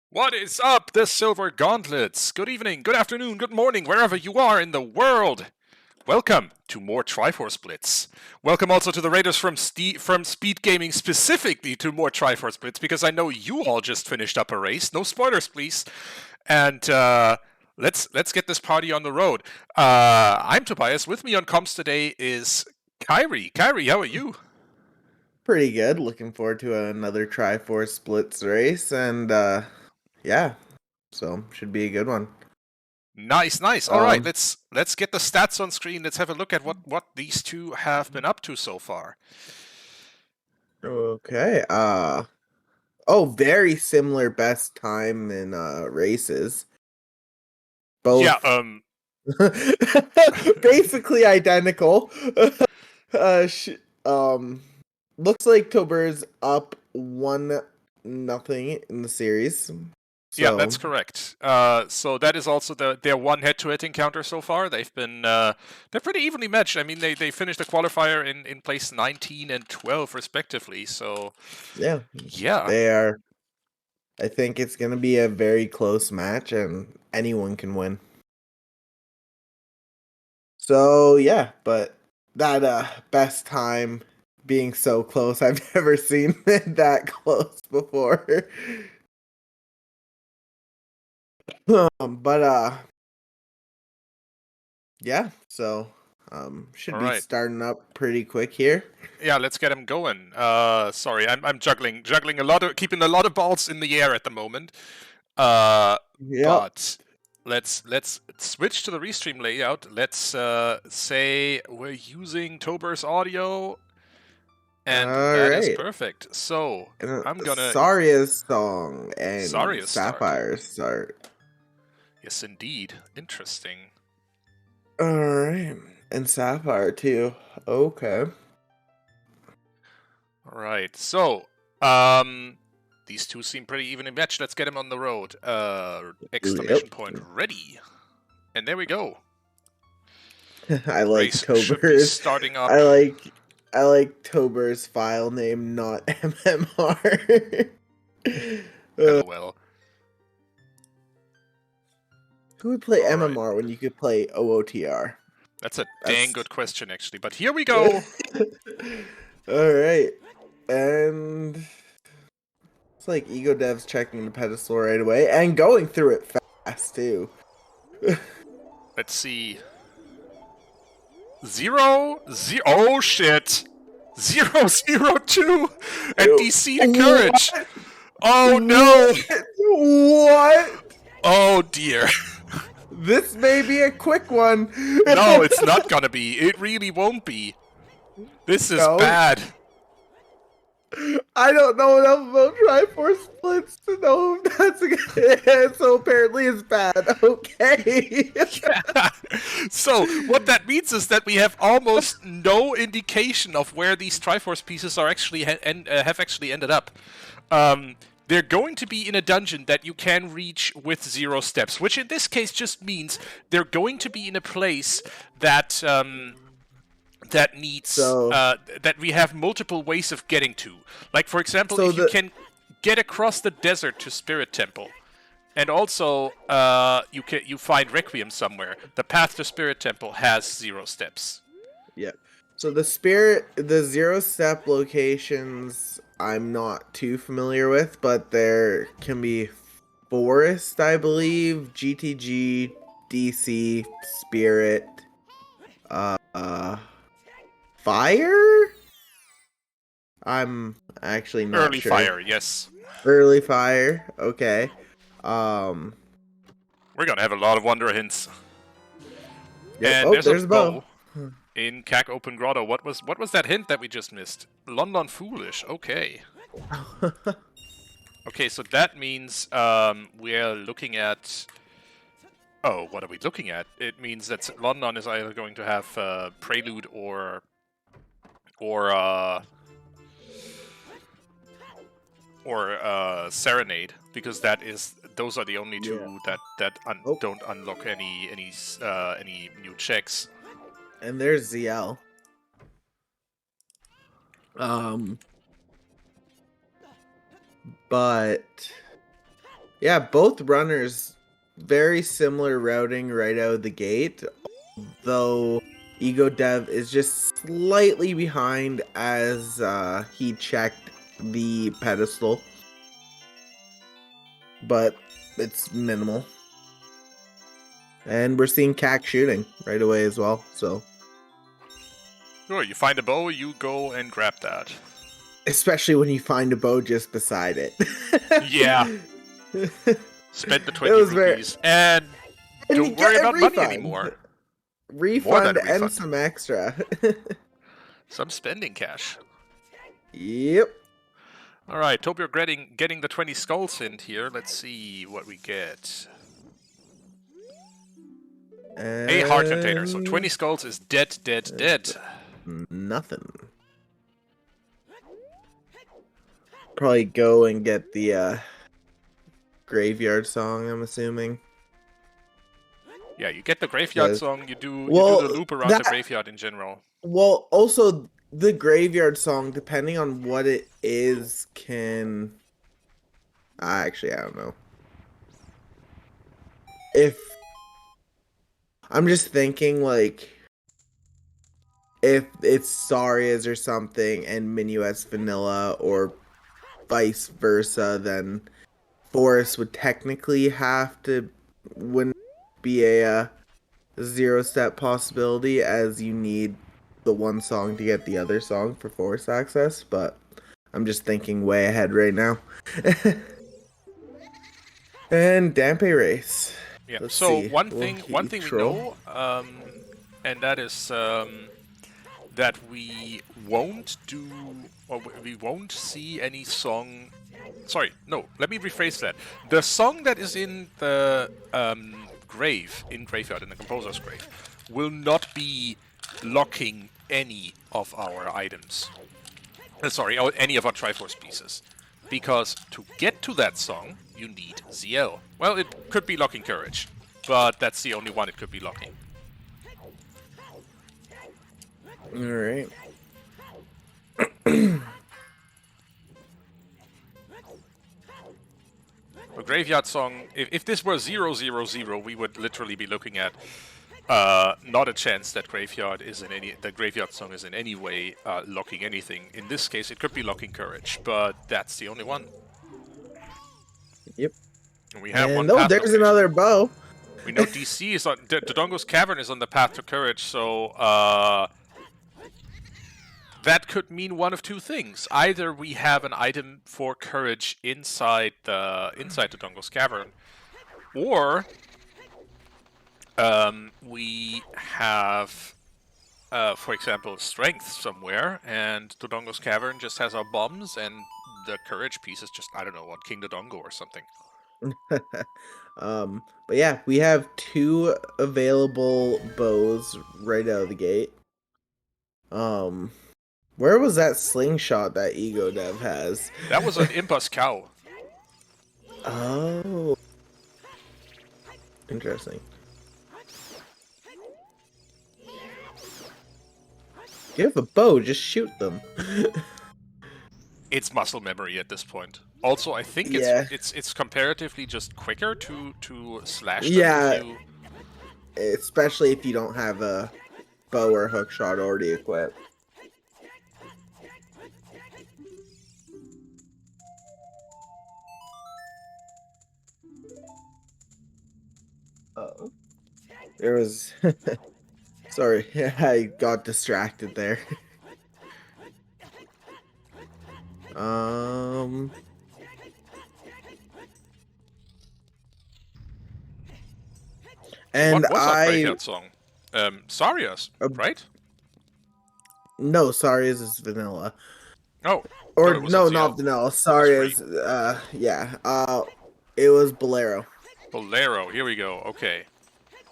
What is up, the Silver Gauntlets? Good evening, good afternoon, good morning, wherever you are in the world. Welcome to more Triforce Blitz. Welcome also to the Raiders from Speed Gaming, specifically to more Triforce Blitz, because I know you all just finished up a race. No spoilers, please. And let's get this party on the road. I'm Tobias. With me on comms today is Kyrie. Kyrie, how are you? Pretty good. Looking forward to another Triforce Blitz race, and yeah, so should be a good one. Nice, nice. All right, Um, let's get the stats on screen. Let's have a look at what these two have been up to so far. okay. Oh, very similar best time in races. Yeah, Both basically identical. uh, sh- um, Looks like Toburr's up 1-0 in the series. yeah, So that's correct. So that is also their one head-to-head encounter so far. They've been they're pretty evenly matched. I mean, they finished the qualifier in place 19 and 12 respectively. So yeah, yeah, they are. I think it's going to be a very close match and anyone can win. So, yeah, but that best time being so close, I've never seen it that close before. But yeah, so should all be right. starting up pretty quick here. Yeah, let's get them going. Sorry, I'm juggling a lot of keeping a lot of balls in the air at the moment. Uh, Yep. but let's switch to the restream layout. Let's say we're using Tobur's audio, and All that is right. perfect. So And I'm gonna Saria's song and Zarya start. Sapphire's start. Yes, indeed. Interesting. All right. And Sapphire too. Okay. All right. So these two seem pretty evenly matched. Let's get them on the road. Exclamation Yep. point ready. And there we go. I like Race should be Tober's. starting up. I like Tober's file name, not MMR. LOL. Who would play All right. MMR when you could play OOTR? That's a dang That's good question, actually. But here we go. all right, and it's like Egodev's checking the pedestal right away and going through it fast too. Let's see. Zero. Oh shit. 002. And DC to courage. What? Oh no. What? Oh dear. This may be a quick one. No, it's not gonna be. It really won't be. This is No. bad. I don't know enough about Triforce splits to know if that's a good. So apparently it's bad. Okay. So what that means is that we have almost no indication of where these Triforce pieces are actually have actually ended up. They're going to be in a dungeon that you can reach with 0 steps, which in this case just means they're going to be in a place that that needs that we have multiple ways of getting to. Like for example, if you can get across the desert to Spirit Temple, and also you find Requiem somewhere, the path to Spirit Temple has 0 steps. Yeah. So the 0 step locations I'm not too familiar with, but there can be Forest, I believe, GTG, DC, Spirit, Fire? I'm actually not Early sure. fire, yes. Early Fire, okay. We're gonna have a lot of Wanderer hints. Yep. And Oh, there's a bow. bow in Cac Open Grotto. What was that hint that we just missed? London Foolish. Okay. Okay, so that means we're looking at. Oh, what are we looking at? It means that London is either going to have Prelude or Serenade, because those are the only two that don't unlock any new checks. And there's ZL. But Yeah, both runners very similar routing right out of the gate, though Egodev is just slightly behind as he checked the pedestal. But it's minimal. And we're seeing CAC shooting right away as well, so. Sure, you find a bow, you go and grab that. Especially when you find a bow just beside it. Yeah. Spend the 20 was rupees and and you don't worry get a about money refund. anymore. More than Refund a and refund. some extra. Some spending cash. Yep. Alright, toburr getting the 20 skulls in here. Let's see what we get. A heart container. So 20 skulls is dead, dead, dead. Nothing. Probably go and get the graveyard song, I'm assuming. Yeah, you get the graveyard song, you do the loop around the graveyard in general. Well, also the graveyard song, depending on what it is, can... Actually, I don't know. If... I'm just thinking, like... If it's Saria's or something, and Minuet's vanilla, or vice versa, then Forest would technically have to... Wouldn't be a zero-step possibility, as you need the one song to get the other song for Forest access, but I'm just thinking way ahead right now. And Dampe Race. Yeah. Let's so see. one thing we know, and that is that we won't do, or we won't see any song. Sorry, no. Let me rephrase that. The song that is in the graveyard, in the composer's grave, will not be locking any of our items. Sorry, any of our Triforce pieces. Because to get to that song, you need ZL. Well, it could be locking Courage, but that's the only one it could be locking. Alright. A graveyard song, if this were 000, we would literally be looking at not a chance that the graveyard song is in any way locking anything. In this case, it could be locking Courage, but that's the only one. Yep. And we have one. No, there's another bow. We know DC is on. Dodongo's Cavern is on the path to Courage, so that could mean one of two things. Either we have an item for Courage inside Dodongo's Cavern, or we have, for example, Strength somewhere, and Dodongo's Cavern just has our bombs, and the Courage piece is just, I don't know what, King Dodongo or something. But yeah, we have 2 available bows right out of the gate. Where was that slingshot that Egodev has? That was an Impas Cow. Oh. Interesting. You have a bow, just shoot them. It's muscle memory at this point. Also, I think it's comparatively just quicker to slash them. Yeah, especially if you don't have a bow or hook shot already equipped. Uh-oh. There was... Sorry, I got distracted there. And what was our graveyard song? Saria's, right? No, Saria's is vanilla. Oh. Or no, not vanilla. Saria's, yeah. It was Bolero. Bolero, here we go. Okay.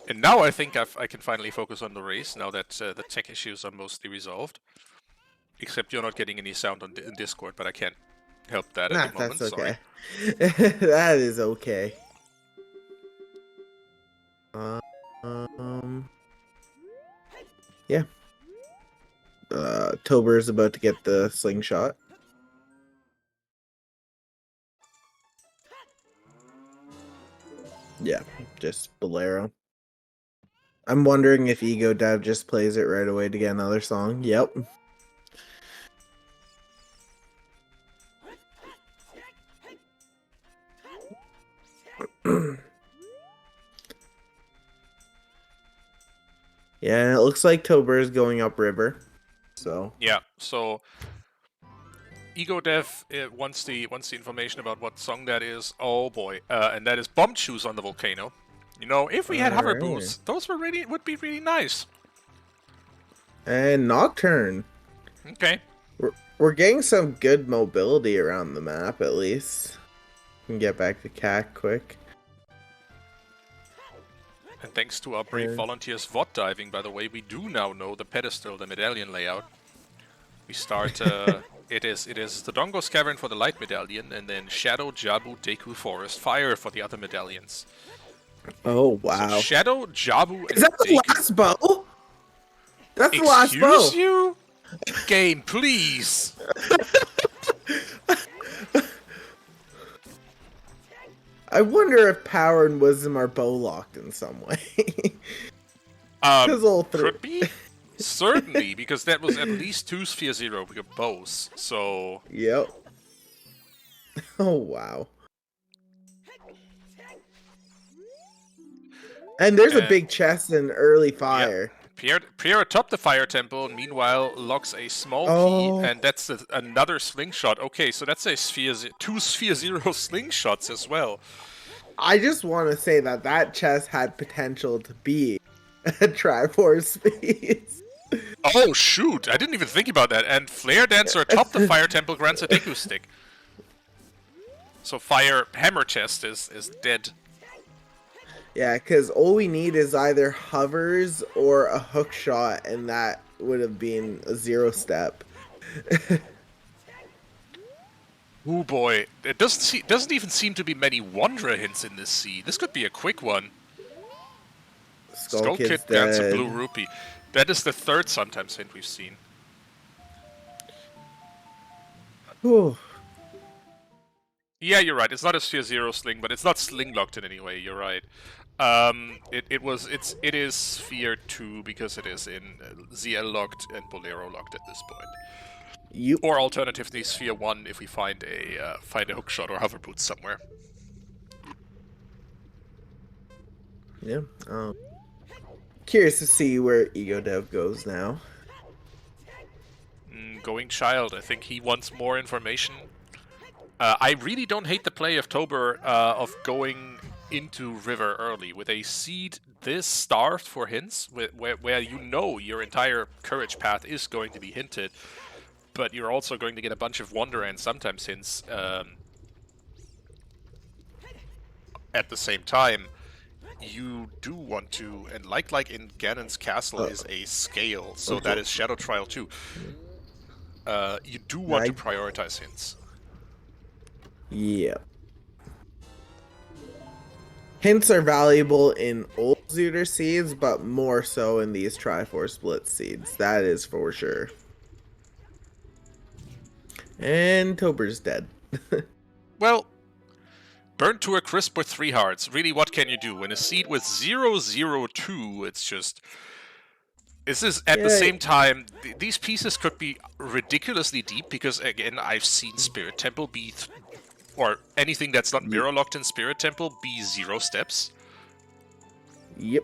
And now I think I can finally focus on the race, now that the tech issues are mostly resolved. Except you're not getting any sound in Discord, but I can't help that at the moment. That's okay. That is okay. Yeah. Toburr is about to get the slingshot. Yeah, just Bolero. I'm wondering if Egodev just plays it right away to get another song. Yep. Yeah, and it looks like toburr is going upriver. So Yeah, so Egodev wants the information about what song that is. Oh boy, and that is Bomb Shoes on the volcano. You know, if we had hover alright. boosts, those would be really nice. And Nocturne. Okay. We're getting some good mobility around the map, at least. Can get back to CAC quick. And thanks to our brave volunteers VOD diving, by the way, we do now know the pedestal, the medallion layout. We start. It is the Dongo's Cavern for the light medallion, and then Shadow, Jabu, Deku, Forest, Fire for the other medallions. Oh wow! So Shadow, Jabu, and is that the Deku. last bow? That's the last bow. Excuse you? Game, please. I wonder if power and wisdom are bow locked in some way. Could be. Certainly, because that was at least 2 Sphere Zero bows, so... Yep. Oh, wow. And there's a big chest in early fire. Yep. Pierre atop the fire temple, meanwhile, locks a small key, and that's another slingshot. Okay, so that's a two Sphere Zero slingshots as well. I just want to say that chest had potential to be a Triforce piece. Oh shoot! I didn't even think about that. And Flare Dancer atop the Fire Temple grants a Deku Stick. So Fire Hammer Chest is dead. Yeah, because all we need is either hovers or a hook shot, and that would have been a 0-step. Oh boy, it doesn't even seem to be many Wanderer hints in this sea. This could be a quick one. Skull Kid grants a blue rupee. That is the third sometimes hint we've seen. Whew. Yeah, you're right. It's not a Sphere Zero sling, but it's not sling locked in any way. You're right. It is Sphere 2 because it is in ZL locked and Bolero locked at this point. Or alternatively Sphere 1 if we find a hookshot or hover boots somewhere. Yeah. Curious to see where Egodev goes now. Going Child. I think he wants more information. I really don't hate the play of toburr of going into river early with a seed this starved for hints, where you know your entire courage path is going to be hinted, but you're also going to get a bunch of Wanderer and sometimes hints at the same time. You do want to, and like in Ganon's castle is a scale, so that is Shadow Trial too. You do want to prioritize hints. Yeah. Hints are valuable in old Zooter seeds, but more so in these Triforce Blitz seeds. That is for sure. And toburr's dead. Well, burnt to a crisp with 3 hearts. Really, what can you do? In a seed with 002, it's just... This is, at the same time, these pieces could be ridiculously deep, because, again, I've seen Spirit Temple be... or anything that's not mirror-locked in Spirit Temple be 0 steps. Yep.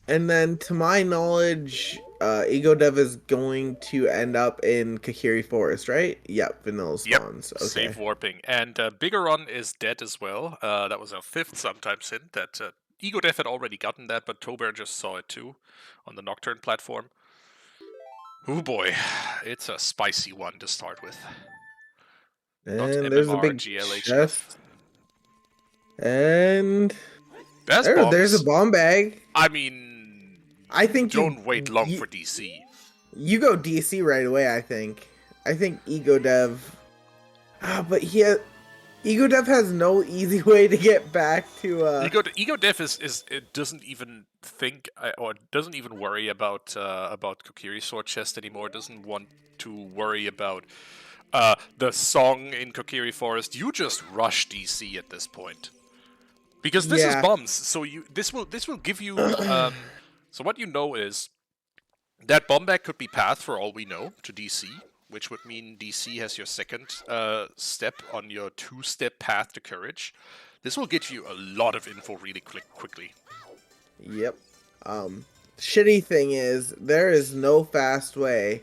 And then, to my knowledge, Egodev is going to end up in Kakiri Forest, right? Yep, vanilla spawns. Yep, okay. save warping. And Bigoron is dead as well. That was our 5th sometimes hint. That Egodev had already gotten that, but toburr just saw it too on the Nocturne platform. Oh boy, it's a spicy one to start with. And not there's MMR, a big GLHF. chest. And there's a bomb bag. I mean, I think don't wait long for DC. You go DC right away. I think Egodev. But he Egodev has no easy way to get back to Egodev is it doesn't even think or doesn't even worry about Kokiri Sword Chest anymore. Doesn't want to worry about the song in Kokiri Forest. You just rush DC at this point because this is Yeah. bombs. So this will give you. So what you know is that bomb bag could be path for all we know to DC, which would mean DC has your second step on your 2-step path to courage. This will get you a lot of info really quickly. Yep. Shitty thing is there is no fast way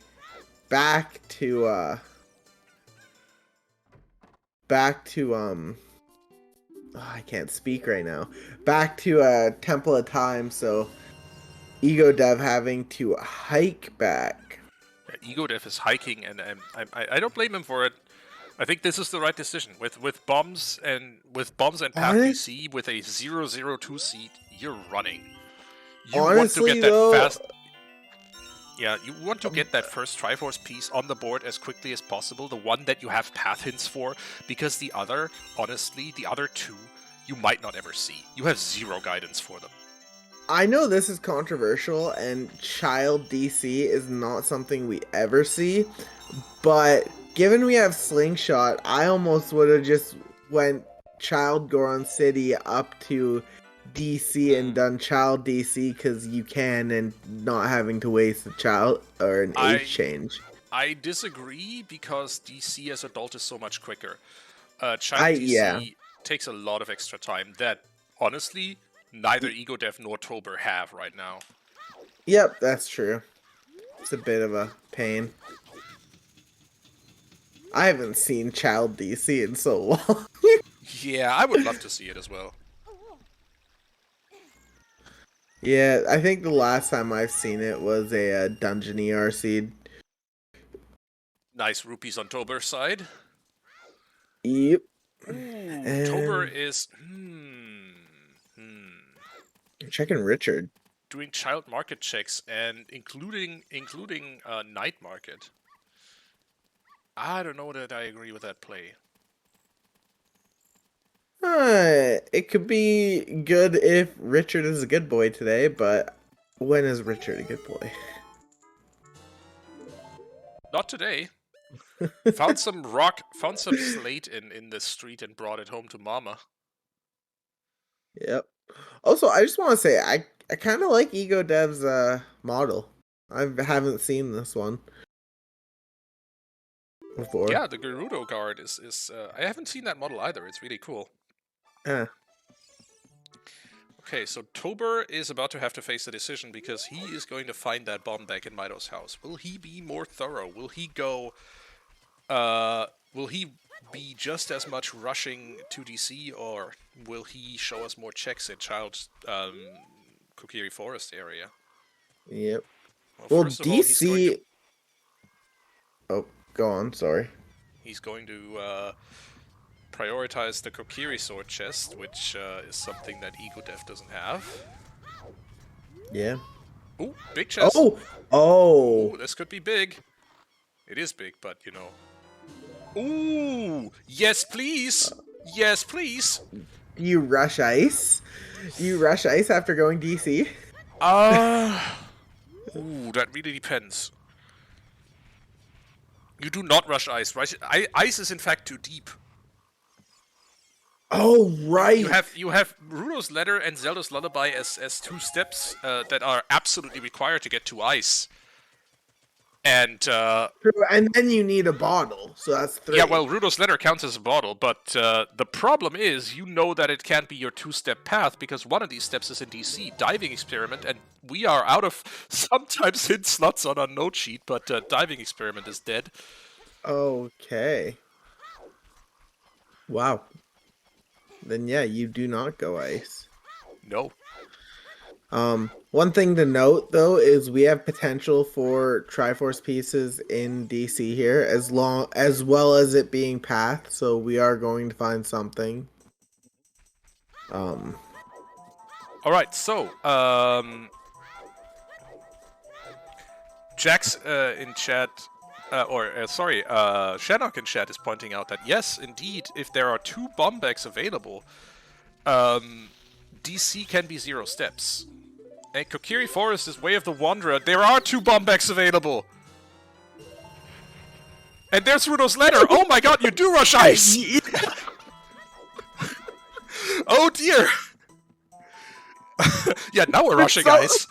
back to oh, I can't speak right now. Back to Temple of Time, so Egodev having to hike back. Yeah, Egodev is hiking, and I don't blame him for it. I think this is the right decision. With bombs and path DC with a 002 seat, you're running. You Honestly, want to get that though, fast. Yeah, you want to get that first Triforce piece on the board as quickly as possible, the one that you have path hints for, because the other, honestly, the other two, you might not ever see. You have zero guidance for them. I know this is controversial, and child DC is not something we ever see, but given we have Slingshot, I almost would have just went child Goron City up to DC and done child DC because you can, and not having to waste a child or an age change. I disagree because DC as adult is so much quicker. Child DC takes a lot of extra time that, honestly, neither Egodev nor Toburr have right now. Yep, that's true. It's a bit of a pain. I haven't seen child DC in so long. Yeah, I would love to see it as well. Yeah, I think the last time I've seen it was a Dungeon ERC. Nice rupees on Toburr's side. Yep. Toburr is... Checking Richard. Doing child market checks and including night market. I don't know that I agree with that play. It could be good if Richard is a good boy today, but when is Richard a good boy? Not today. Found some slate in the street and brought it home to Mama. Yep. Also, I just want to say, I kind of like Egodev's model. I haven't seen this one before. Yeah, the Gerudo guard is I haven't seen that model either. It's really cool. Okay, so Toburr is about to have to face a decision because he is going to find that bomb back in Mido's house. Will he be more thorough? Will he go... will he be just as much rushing to DC, or will he show us more checks in Child's Kokiri Forest area? Yep. Well, DC... Oh, go on, sorry. He's going to prioritize the Kokiri Sword Chest, which is something that Egodev doesn't have. Yeah. Ooh, big chest! Oh! Ooh, this could be big. It is big, but, you know... Ooh! Yes, please! Yes, please! You rush ice? You rush ice after going DC? Ooh, that really depends. You do not rush ice. Ice is in fact too deep. Oh, right! You have Rudo's Letter and Zelda's Lullaby as 2 steps that are absolutely required to get to ice. And true, and then you need a bottle, so that's 3. Yeah, well, Rudo's Letter counts as a bottle, but the problem is you know that it can't be your 2-step path because one of these steps is in DC, Diving Experiment, and we are out of sometimes hint slots on our note sheet, but Diving Experiment is dead. Okay. Wow. Then yeah, you do not go ice. No. One thing to note though is we have potential for Triforce pieces in DC here, as well as it being path. So we are going to find something. All right, so Jax in chat Shannock in chat is pointing out that yes, indeed, if there are 2 bomb bags available, DC can be 0 steps. And Kokiri Forest is Way of the Wanderer. There are 2 bomb bags available. And there's Rudo's letter. Oh my god, you do rush ice! Oh dear! Yeah, now we're rushing ice.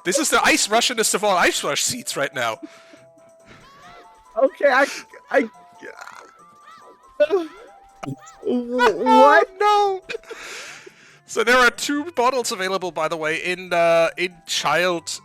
This is the ice rushingest of all ice rush seats right now. Okay, what? No! So there are 2 bottles available, by the way, in child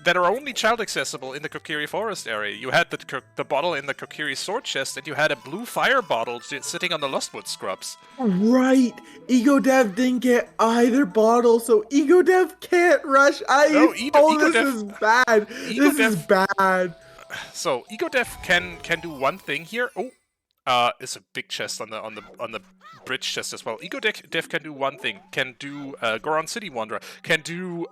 that are only child accessible in the Kokiri Forest area. You had the bottle in the Kokiri sword chest, and you had a blue fire bottle sitting on the Lostwood scrubs. Right, Egodev didn't get either bottle, so Egodev can't rush ice. No, this is bad. This is bad. So Egodev can do one thing here. Oh, it's a big chest on the bridge chest as well. Egodev can do one thing. Can do Goron City Wanderer. Can do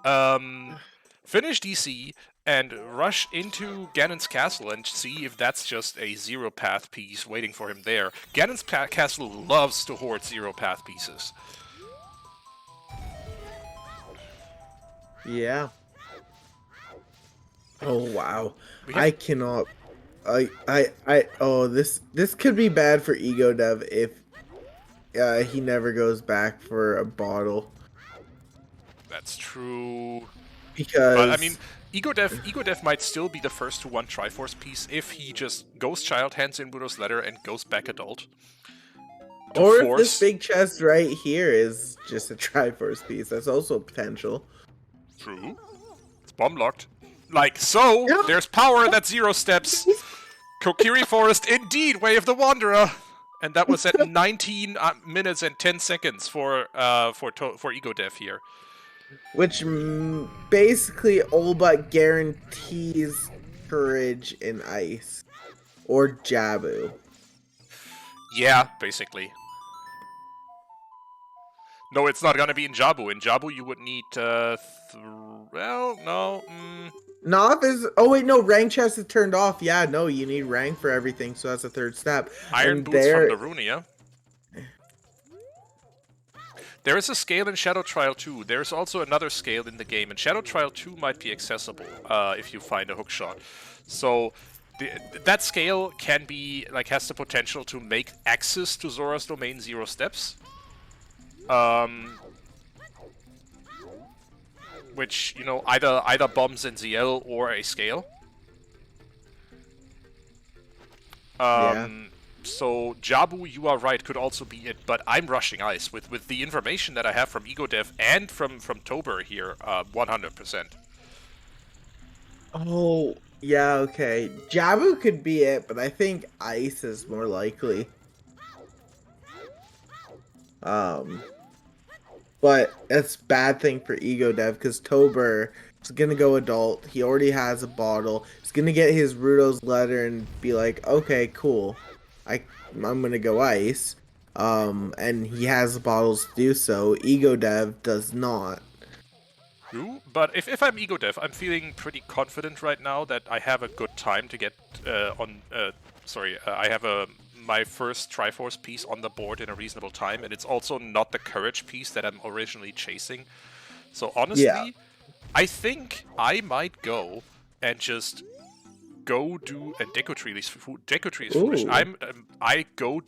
finish DC and rush into Ganon's castle and see if that's just a 0 path piece waiting for him there. Ganon's castle loves to hoard 0 path pieces. Yeah. Oh wow. I cannot. This could be bad for Egodev if he never goes back for a bottle. That's true. Because, but I mean, Egodev might still be the first to 1 Triforce piece if he just goes child, hands in Rudo's letter, and goes back adult. Or if this big chest right here is just a Triforce piece, that's also a potential. True. It's bomb locked. Like so, there's power that's 0 steps. Kokiri Forest, indeed, Way of the Wanderer, and that was at 19 minutes and 10 seconds for Egodev here. Which basically all but guarantees courage in ice. Or Jabu. Yeah, basically. No, it's not gonna be in Jabu. In Jabu, you would need, well, no, No, if it's... Oh, wait, no, rank chest is turned off. Yeah, no, you need rank for everything, so that's a 3rd step. Iron Boots from the Runia. There is a scale in Shadow Trial 2. There's also another scale in the game, and Shadow Trial 2 might be accessible if you find a hookshot. So that scale can be has the potential to make access to Zora's domain 0 steps. Which, you know, either bombs NZL or a scale. So Jabu, you are right, could also be it, but I'm rushing ice with the information that I have from Egodev and from toburr here, 100%. Oh, yeah, okay. Jabu could be it, but I think ice is more likely. But it's a bad thing for Egodev because toburr is gonna go adult. He already has a bottle. He's gonna get his Rudo's letter and be like, okay, cool. I'm gonna go ice. And he has the bottles to do so. Egodev does not. True, but if I'm Egodev, I'm feeling pretty confident right now that I have a good time to get I have my first Triforce piece on the board in a reasonable time, and it's also not the courage piece that I'm originally chasing. So honestly, I think I might go and just go do a Decotree is foolish. I go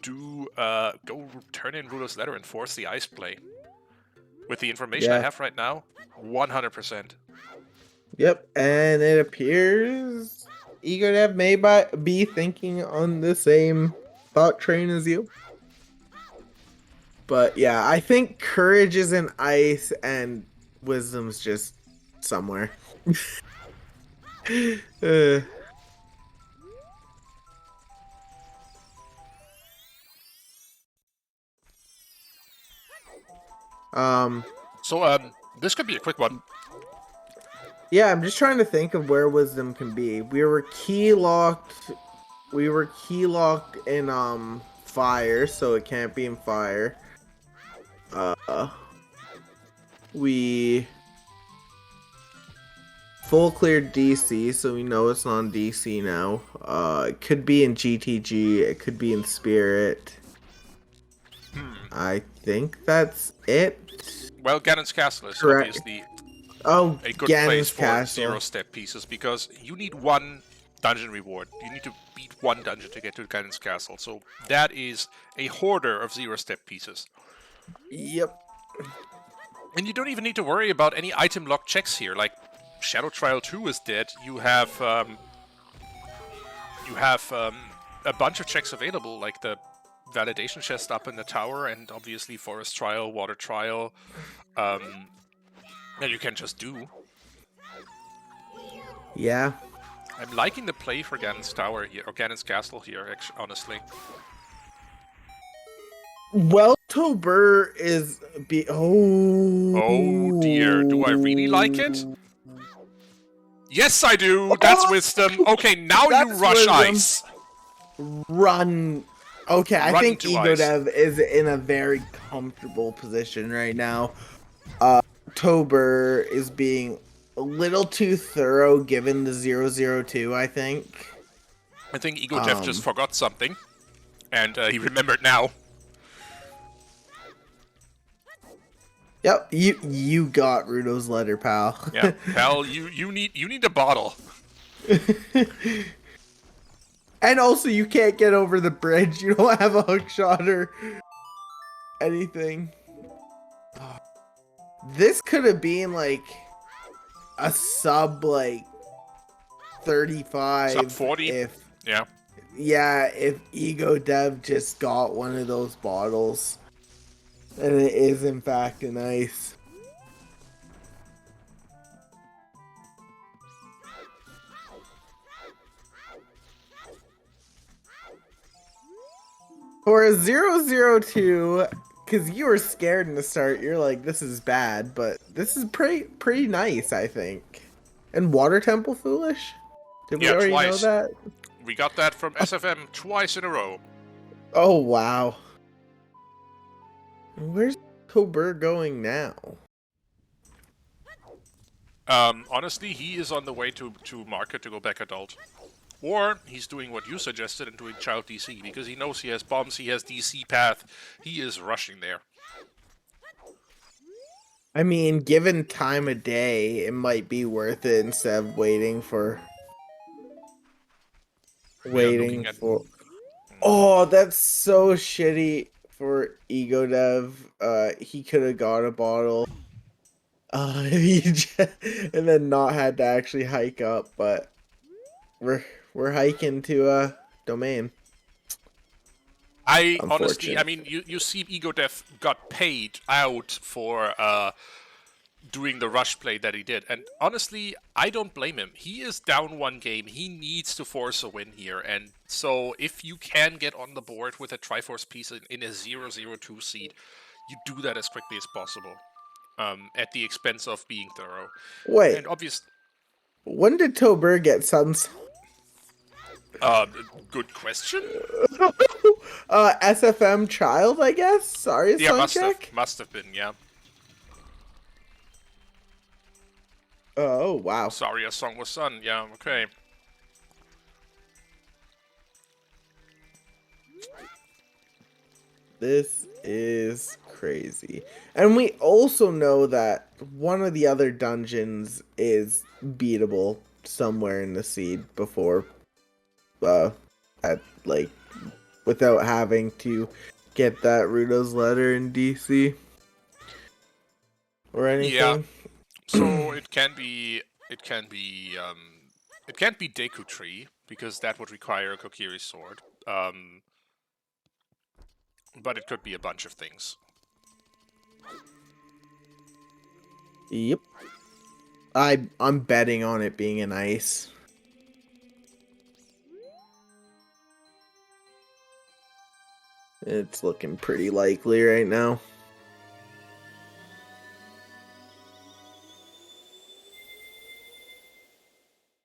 turn in Rudo's letter and force the ice play. With the information I have right now, 100%. Yep, and it appears Egodev may be thinking on the same thought train as you. But yeah, I think courage is in ice and wisdom's just somewhere. This could be a quick one. Yeah, I'm just trying to think of where wisdom can be. We were key locked in fire, so it can't be in fire. full cleared DC, so we know it's on DC now. It could be in GTG, it could be in Spirit. I think that's it. Well, Ganon's Castle is Correct. obviously Oh, a good Ganon's place for Castle. 0-step pieces, because you need one dungeon reward. You need to beat one dungeon to get to Ganon's Castle, so that is a hoarder of 0-step pieces. Yep. And you don't even need to worry about any item lock checks here, like Shadow Trial 2 is dead. You have a bunch of checks available, like the validation chest up in the tower, and obviously Forest Trial, Water Trial, that you can just do. Yeah. I'm liking the play for Ganon's Tower here, or Ganon's Castle here, actually, honestly. Well, toburr is Oh dear, do I really like it? Yes, I do! That's wisdom. Okay, now you rush wisdom. ice. Run. Okay, I Run think to Egodev is in a very comfortable position right now. Toburr is being a little too thorough given the 002, I think. I think Egodev just forgot something, and he remembered now. Yep, you got Rudo's letter, pal. Yeah, pal, you need a bottle. And also, you can't get over the bridge. You don't have a hook shot or anything. This could have been like a sub like 35. Sub 40. If Yeah. yeah, if Egodev just got one of those bottles. And it is, in fact, an ice. For a 002, because you were scared in the start, you're like, this is bad, but this is pretty nice, I think. And Water Temple Foolish? Did we already know that? We got that from SFM twice in a row. Oh, wow. Where's toburr going now? Honestly, he is on the way to market to go back adult. Or he's doing what you suggested and doing child DC, because he knows he has bombs, he has DC path, he is rushing there. I mean, given time of day, it might be worth it instead of waiting for... Oh, that's so shitty for Egodev. He could have got a bottle. And then not had to actually hike up, but we're hiking to domain. I honestly, I mean, you see Egodev got paid out for doing the rush play that he did, and honestly, I don't blame him. He is down one game, he needs to force a win here, and so if you can get on the board with a Triforce piece in a 002 seed, you do that as quickly as possible. At the expense of being thorough. Wait. And obviously, when did toburr get Suns? Good question. SFM child, I guess. Sorry, yeah, check. must have been, yeah. Oh wow. Sorry, a song was sun. Yeah, okay. This is crazy. And we also know that one of the other dungeons is beatable somewhere in the seed before without having to get that Rudo's letter in DC or anything. Yeah. So it can't be Deku Tree, because that would require a Kokiri sword. But it could be a bunch of things. Yep. I'm betting on it being an ice. It's looking pretty likely right now.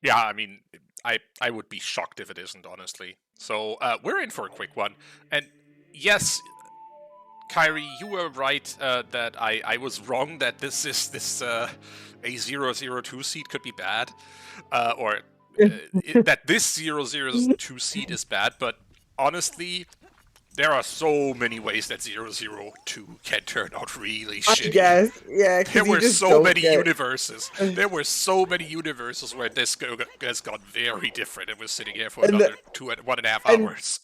Yeah, I mean, I would be shocked if it isn't, honestly. So, we're in for a quick one. And yes, Kyrie, you were right that I was wrong that this a 002 seed could be bad, or that this 002 seed is bad. But honestly, there are so many ways that 002 can turn out really shitty. guess, yeah, There because you were just so don't many get. universes. There were so many universes where this has gone very different, and we're sitting here for And another 1.5 and- hours.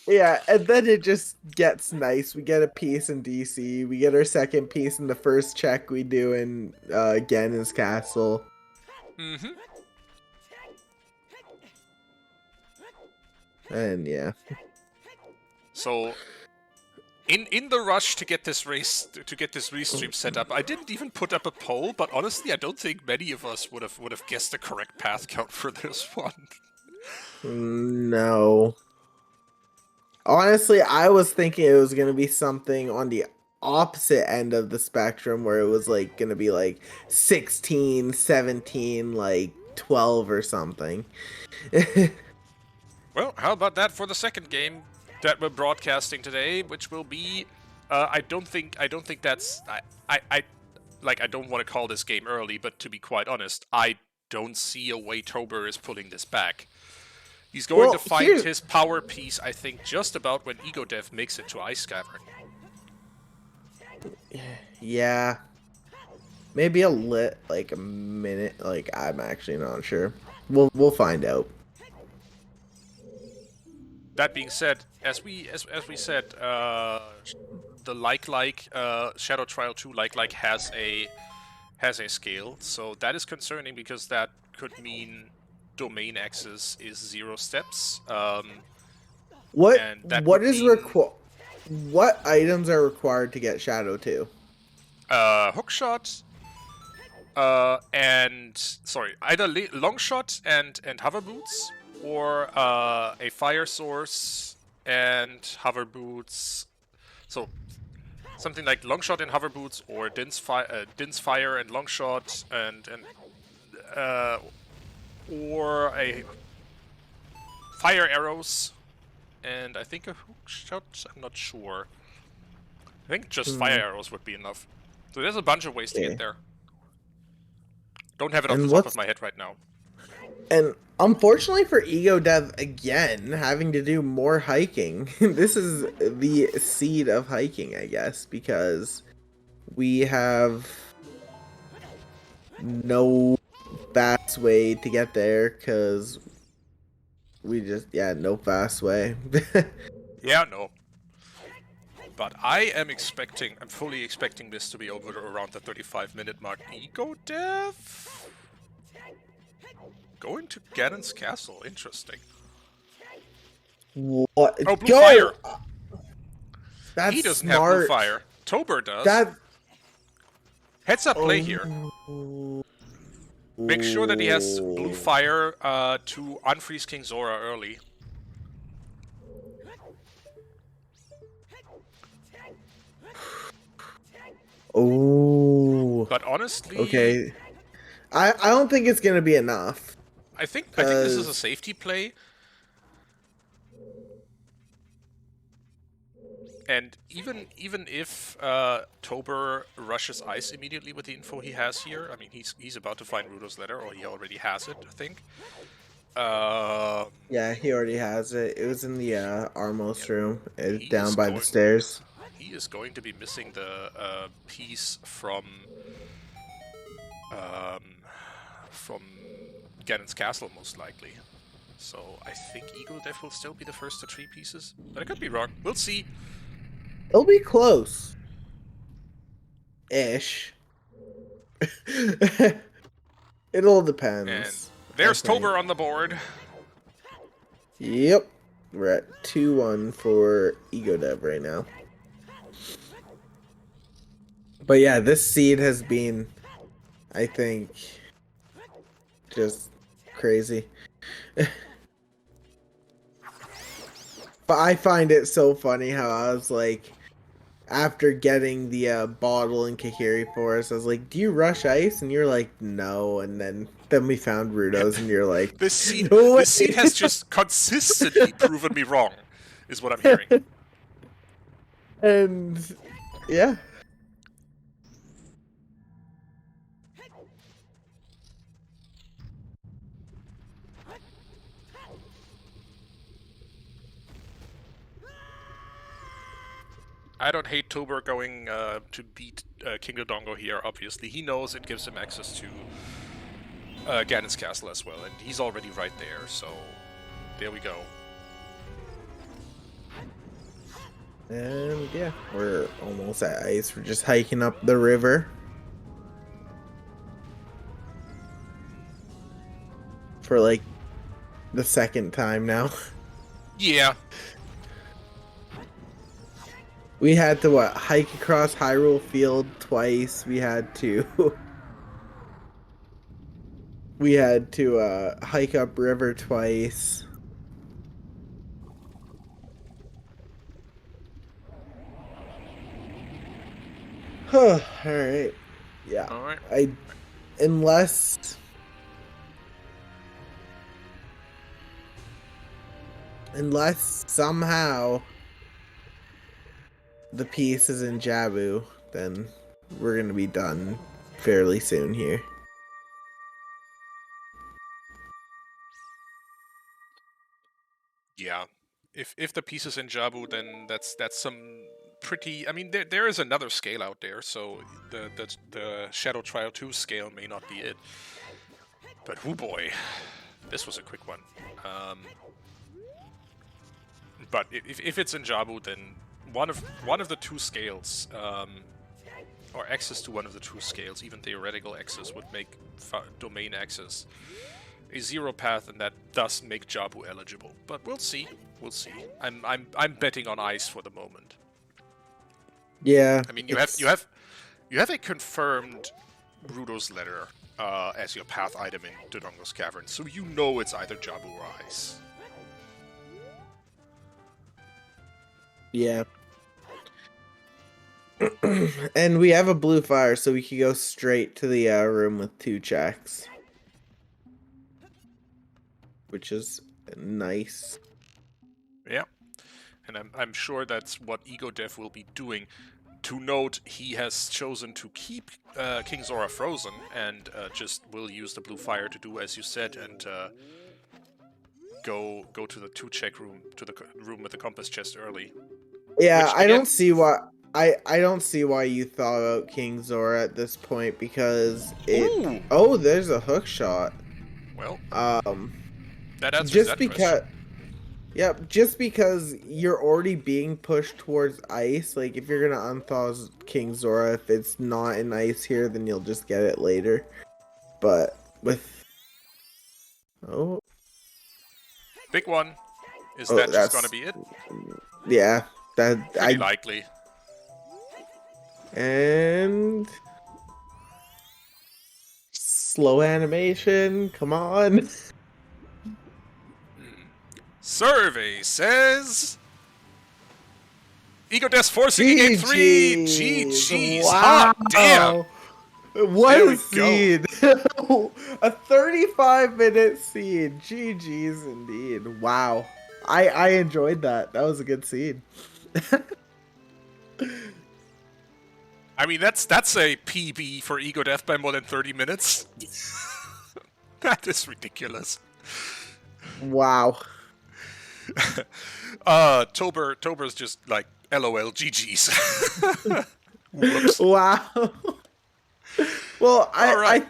Yeah, and then it just gets nice. We get a piece in DC. We get our second piece in the first check we do in Ganon's castle. Mm-hmm. And yeah. So, in the rush to get this restream set up, I didn't even put up a poll. But honestly, I don't think many of us would have guessed the correct path count for this one. No. Honestly, I was thinking it was gonna be something on the opposite end of the spectrum where it was like gonna be like 16, 17, like 12 or something. Well, how about that for the second game that we're broadcasting today, which will be, I don't think that's, I don't want to call this game early, but to be quite honest, I don't see a way Toburr is pulling this back. He's going to find his power piece, I think, just about when Egodev makes it to Ice Cavern. Yeah. Maybe like a minute, like I'm actually not sure. We'll find out. That being said, as we said, the Shadow Trial 2 has a scale, so that is concerning because that could mean domain access is 0 steps. What mean, what items are required to get Shadow 2? Hookshot, either long shot and hover boots, or a fire source and hover boots. So something like long shot and hover boots, or Din's fire and long shot, and or a fire arrows, and I think a hook shot. I'm not sure. I think just fire arrows would be enough. So there's a bunch of ways to get there. Don't have it off the top of my head right now. And unfortunately for Egodev, again, having to do more hiking. This is the seed of hiking, I guess, because we have no fast way to get there, because we just, no fast way. Yeah, no. But I'm fully expecting this to be over around the 35-minute mark. Egodev? Going to Ganon's castle. Interesting. What? Oh, blue fire! That's he doesn't smart. have blue fire. Toburr does. Heads up play here. Make sure that he has blue fire to unfreeze King Zora early. Oh. But honestly... Okay. I don't think it's going to be enough. I think this is a safety play. And even if Toburr rushes ice immediately with the info he has here, I mean, he's about to find Rudo's letter, or he already has it, I think. Yeah, he already has it. It was in the Armos room, down by the stairs. He is going to be missing the piece from Ganon's castle, most likely. So I think Egodev will still be the first to 3 pieces, but I could be wrong. We'll see. It'll be close. Ish. It all depends. And there's Toburr on the board. Yep. We're at 2-1 for Egodev right now. But yeah, this seed has been, I think, just crazy. But I find it so funny how I was like, after getting the bottle in Kahiri Forest, I was like, do you rush ice? And you're like, no. And then we found Rudo's, and you're like, this seed has just consistently proven me wrong, is what I'm hearing. And Yeah. I don't hate toburr going to beat King Dodongo here, obviously. He knows it gives him access to Ganon's castle as well, and he's already right there, so there we go. And yeah, we're almost at ice. We're just hiking up the river. For like the second time now. Yeah. We had to hike across Hyrule Field twice. We had to hike up river twice. All right. Yeah. All right. Unless somehow the piece is in Jabu, then we're gonna be done fairly soon here. Yeah. If the piece is in Jabu, then that's some pretty. I mean, there is another scale out there, so the Shadow Trial 2 scale may not be it. But oh boy, this was a quick one. But if it's in Jabu, then one of the two scales, or access to one of the two scales, even theoretical access, would make domain access a zero path, and that does make Jabu eligible. But we'll see. We'll see. I'm betting on ice for the moment. Yeah. I mean, you have a confirmed Rudo's letter as your path item in Dodongo's Cavern, so you know it's either Jabu or ice. Yeah. And we have a blue fire, so we can go straight to the room with 2 checks. Which is nice. Yeah. And I'm sure that's what Egodev will be doing. To note, he has chosen to keep King Zora frozen and just will use the blue fire to do as you said, and go to the 2-check room, to the room with the compass chest early. Yeah, Which, I again, don't see why I don't see why you thought about King Zora at this point, because it. Ooh! Oh, there's a hook shot. Well, Um, that answers just that because. question. Yep, just because you're already being pushed towards ice. Like, if you're gonna unthaw King Zora, if it's not in ice here, then you'll just get it later. But with. Oh. Big one. Is Oh, that just that's. gonna be it? Yeah, that Pretty likely. And slow animation, come on. Survey says Egodev forcing in game 3. GG's. Hot damn. What There a we scene. A 35-minute scene. GG's indeed. Wow. I enjoyed that. That was a good scene. I mean, that's a PB for Egodev by more than 30 minutes. That is ridiculous. Wow. Toburr's just like, LOL, GG's. Whoops. Wow. Well, All right.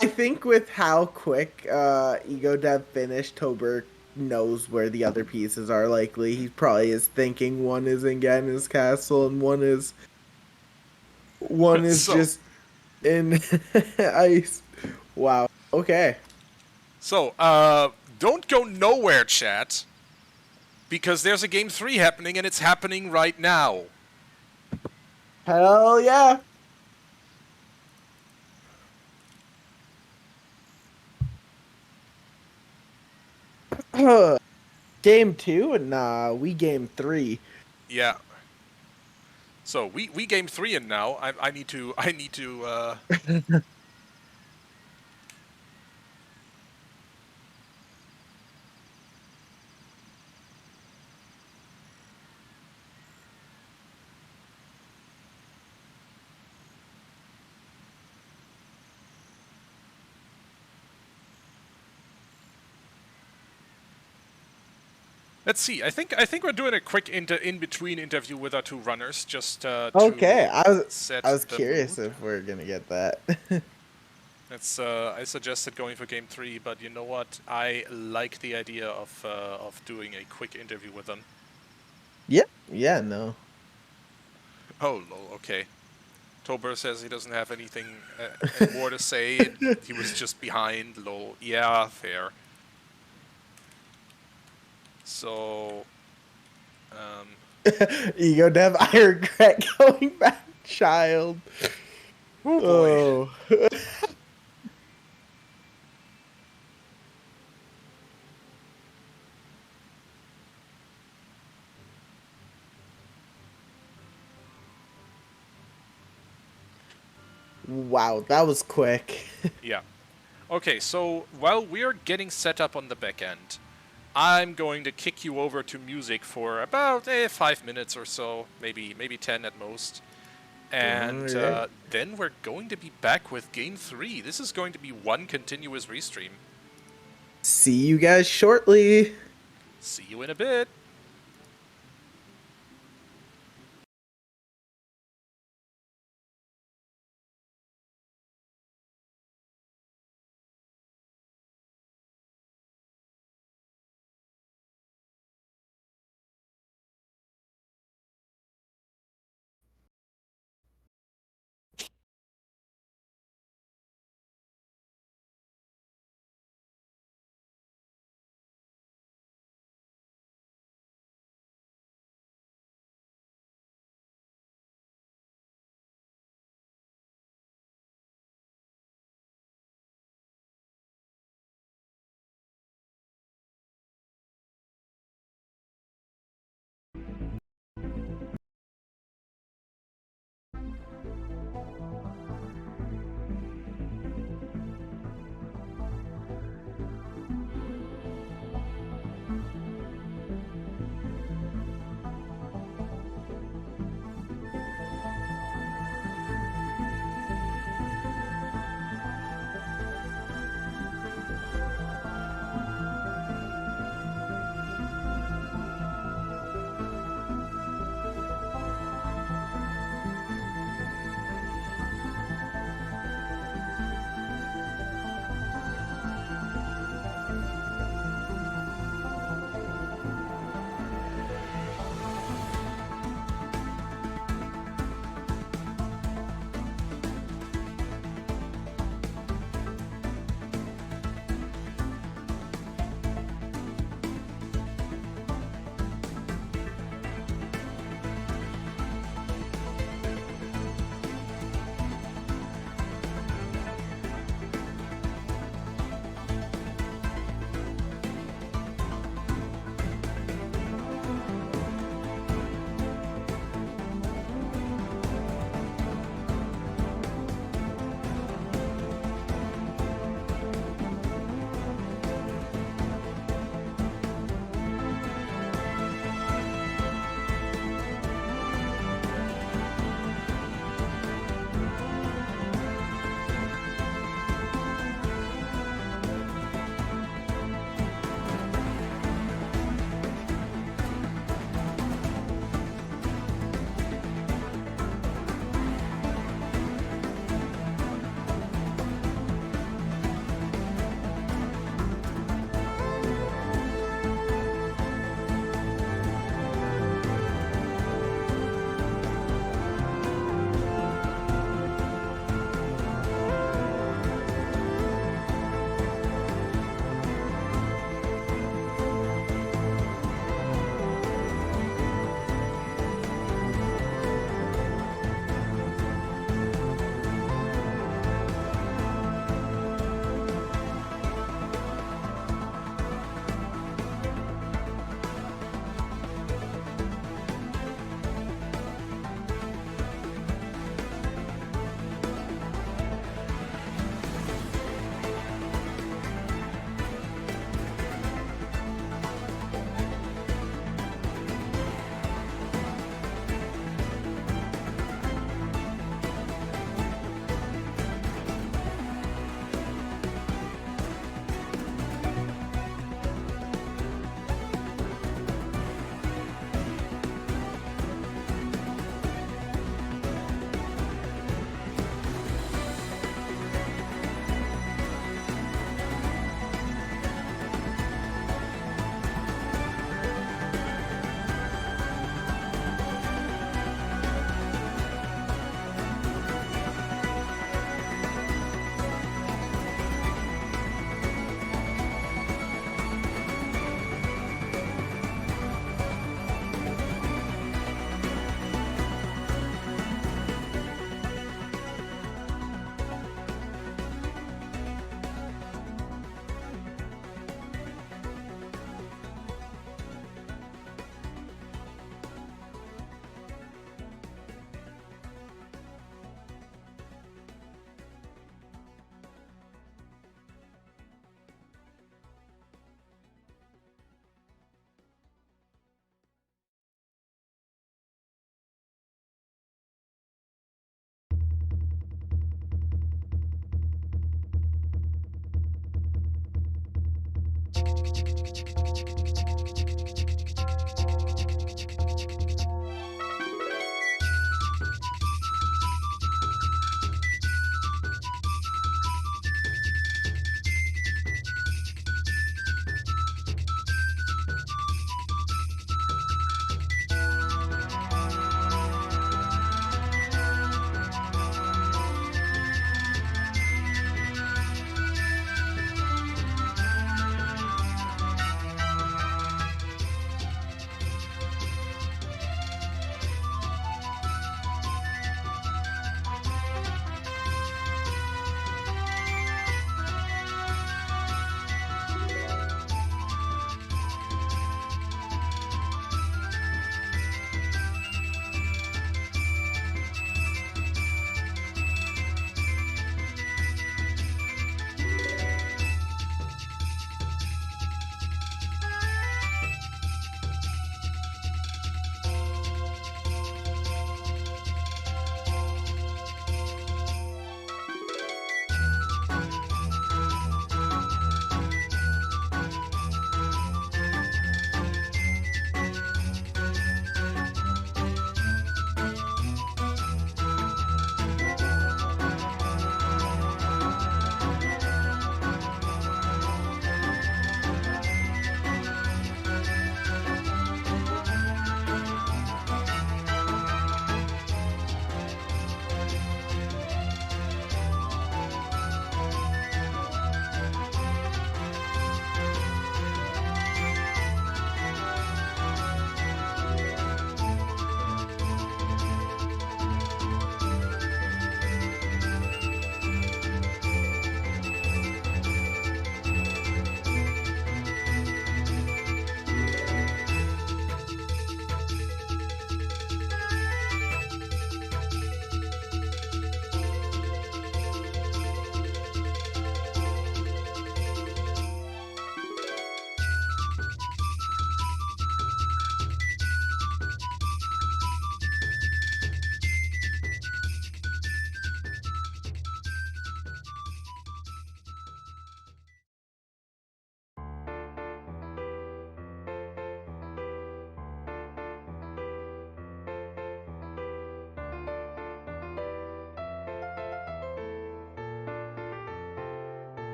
I think with how quick Egodev finished, Toburr knows where the other pieces are likely. He probably is thinking one is in Ganon's castle and one is So- just in ice. Wow. Okay. So, don't go nowhere, chat, because there's a game 3 happening, and it's happening right now. Hell yeah. Game 2? Nah, we game 3. Yeah. So we game 3 in now. I need to Let's see. I think we're doing a quick in-between interview with our two runners, just Okay, to I set was the mood. curious if we're gonna get that. I suggested going for game 3, but you know what? I like the idea of doing a quick interview with them. Yep. Yeah. No. Oh, lol. Okay. Toburr says he doesn't have anything more to say. He was just behind. Lol. Yeah, fair. So, um, Egodev, I regret going back, child. oh boy. Oh. Wow, that was quick. Yeah. Okay, so while we're getting set up on the back end, I'm going to kick you over to music for about 5 minutes or so, maybe 10 at most. And Alright. then we're going to be back with Game 3. This is going to be one continuous restream. See you guys shortly. See you in a bit.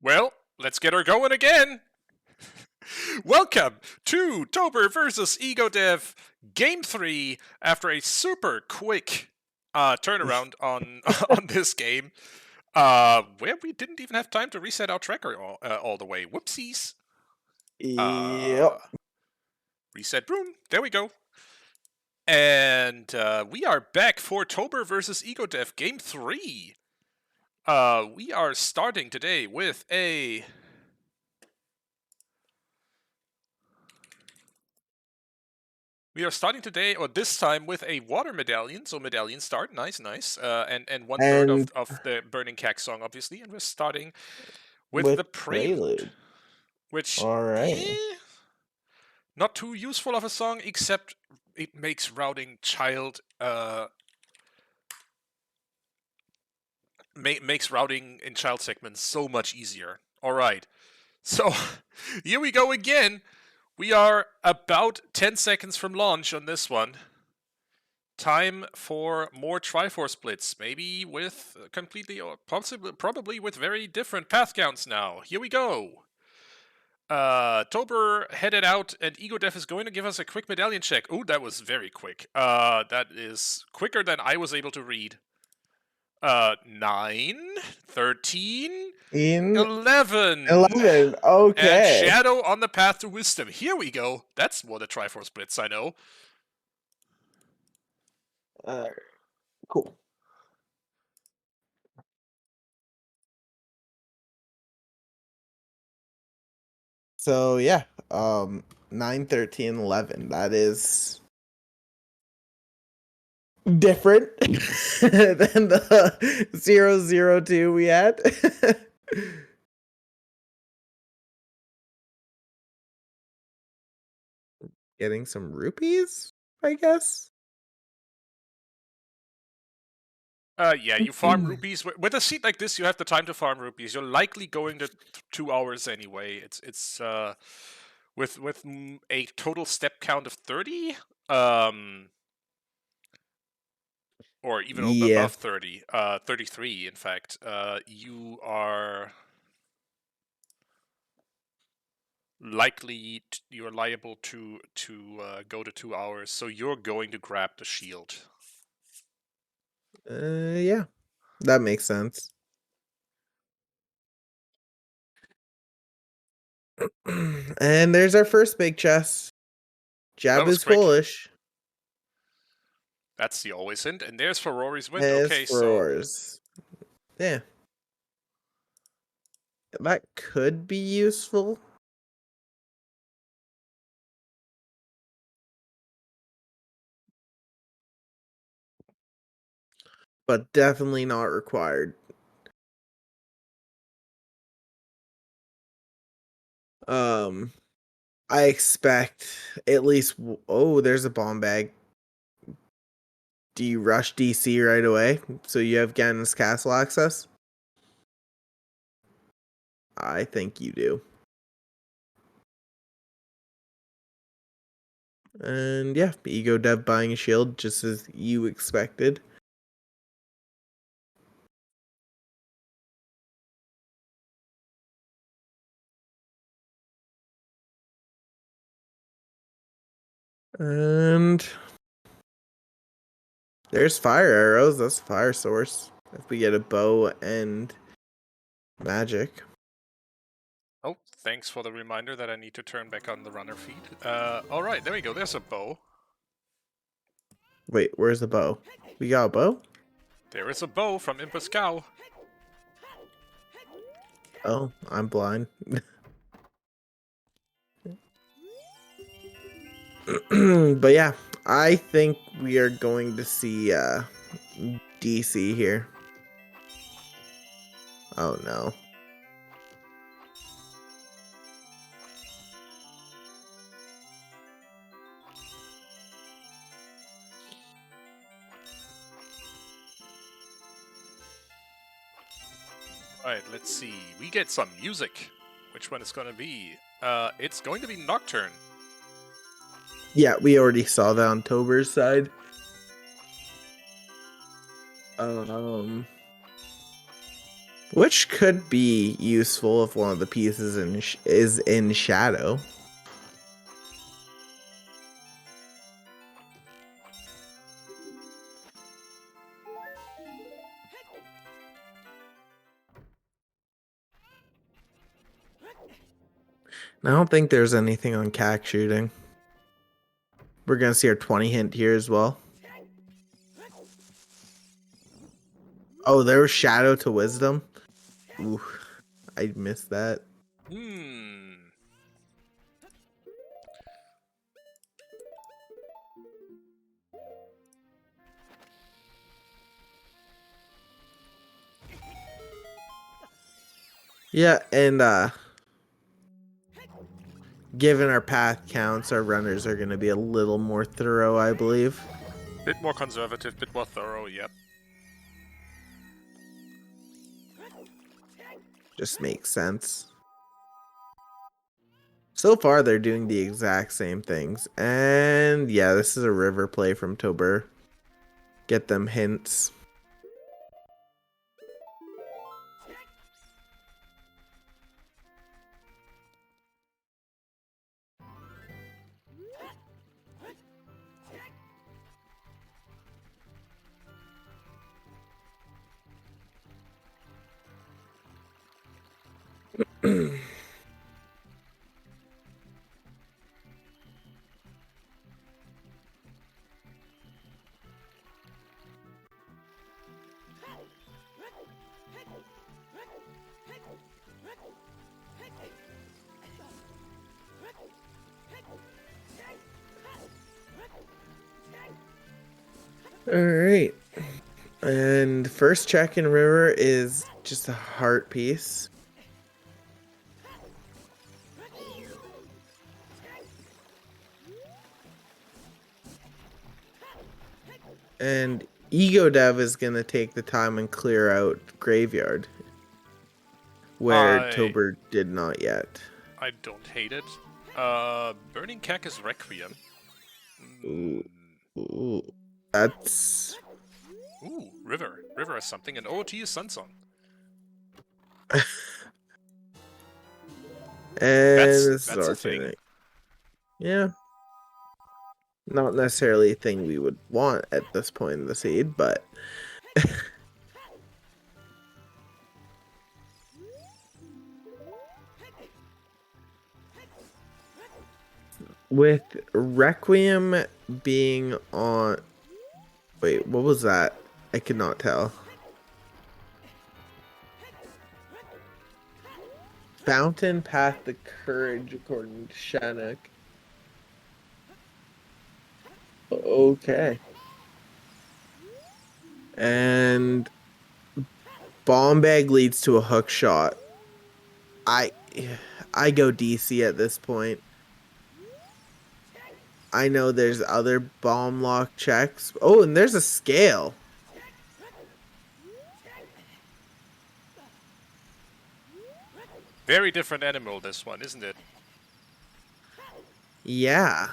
Well, let's get her going again. Welcome to Toburr versus Egodev Game 3 after a super quick turnaround on on this game, where we didn't even have time to reset our tracker all the way. Whoopsies. Yep. Reset room. There we go. And we are back for Toburr versus Egodev Game 3. We are starting today with a... We are starting today, or this time, with a water medallion. So medallion start, nice. And 1/3 of the Burning Cack song, obviously. And we're starting with the prelude. Which, Alright. not too useful of a song, except it makes routing child, makes routing in child segments so much easier. Alright, so here we go again. We are about 10 seconds from launch on this one. Time for more Triforce Blitz, maybe with completely, or probably with very different path counts now. Here we go. Toburr headed out, and Egodev is going to give us a quick medallion check. Oh, that was very quick. That is quicker than I was able to read. 9, 13, 11. 11. Okay. And Shadow on the path to wisdom. Here we go. That's more the Triforce Blitz, I know. Cool. So yeah, 9, 13, 11. That is different than the 0, 0, 2 we had. Getting some rupees, I guess. Yeah, you farm rupees. With a seat like this, you have the time to farm rupees. You're likely going to 2 hours anyway. It's with a total step count of 30, or even above 30, 33 in fact. You are likely you're liable to go to 2 hours. So you're going to grab the shield. Yeah, that makes sense. And there's our first big chest. Jab is foolish. That's the always hint. And there's Ferrari's win. Okay, so yeah, that could be useful. But definitely not required. I expect at least... Oh, there's a bomb bag. Do you rush DC right away so you have Ganon's castle access? I think you do. And yeah, Egodev buying a shield just as you expected. And there's fire arrows. That's a fire source. If we get a bow and magic. Oh, thanks for the reminder that I need to turn back on the runner feed. Alright, there we go. There's a bow. Wait, where's the bow? We got a bow? There is a bow from Impus Cow. Oh, I'm blind. But yeah, I think we are going to see DC here. Oh no. Alright, let's see. We get some music. Which one is going to be? It's going to be Nocturne. Yeah, we already saw that on Tobur's side. Which could be useful if one of the pieces is in shadow. I don't think there's anything on cack shooting. We're gonna see our 20 hint here as well. Oh, there was shadow to wisdom. Ooh, I missed that. Yeah, and given our path counts, our runners are gonna be a little more thorough, I believe. Bit more conservative, bit more thorough, yep. Just makes sense. So far, they're doing the exact same things. And yeah, this is a river play from toburr. Get them hints. Alright. And first check in river is just a heart piece. And Egodev is going to take the time and clear out graveyard. Where toburr did not yet. I don't hate it. Burning Cack is Requiem. Ooh. That's... Ooh, River. River is something, and OOT is Sunsong. And that's our a thing. Yeah. Not necessarily a thing we would want at this point in the seed, but... With Requiem being on... Wait, what was that? I could not tell. Fountain Path to Courage, according to Shannock. Okay. And Bomb Bag leads to a hook shot. I go DC at this point. I know there's other bomb lock checks. Oh, and there's a scale. Very different animal, this one, isn't it? Yeah.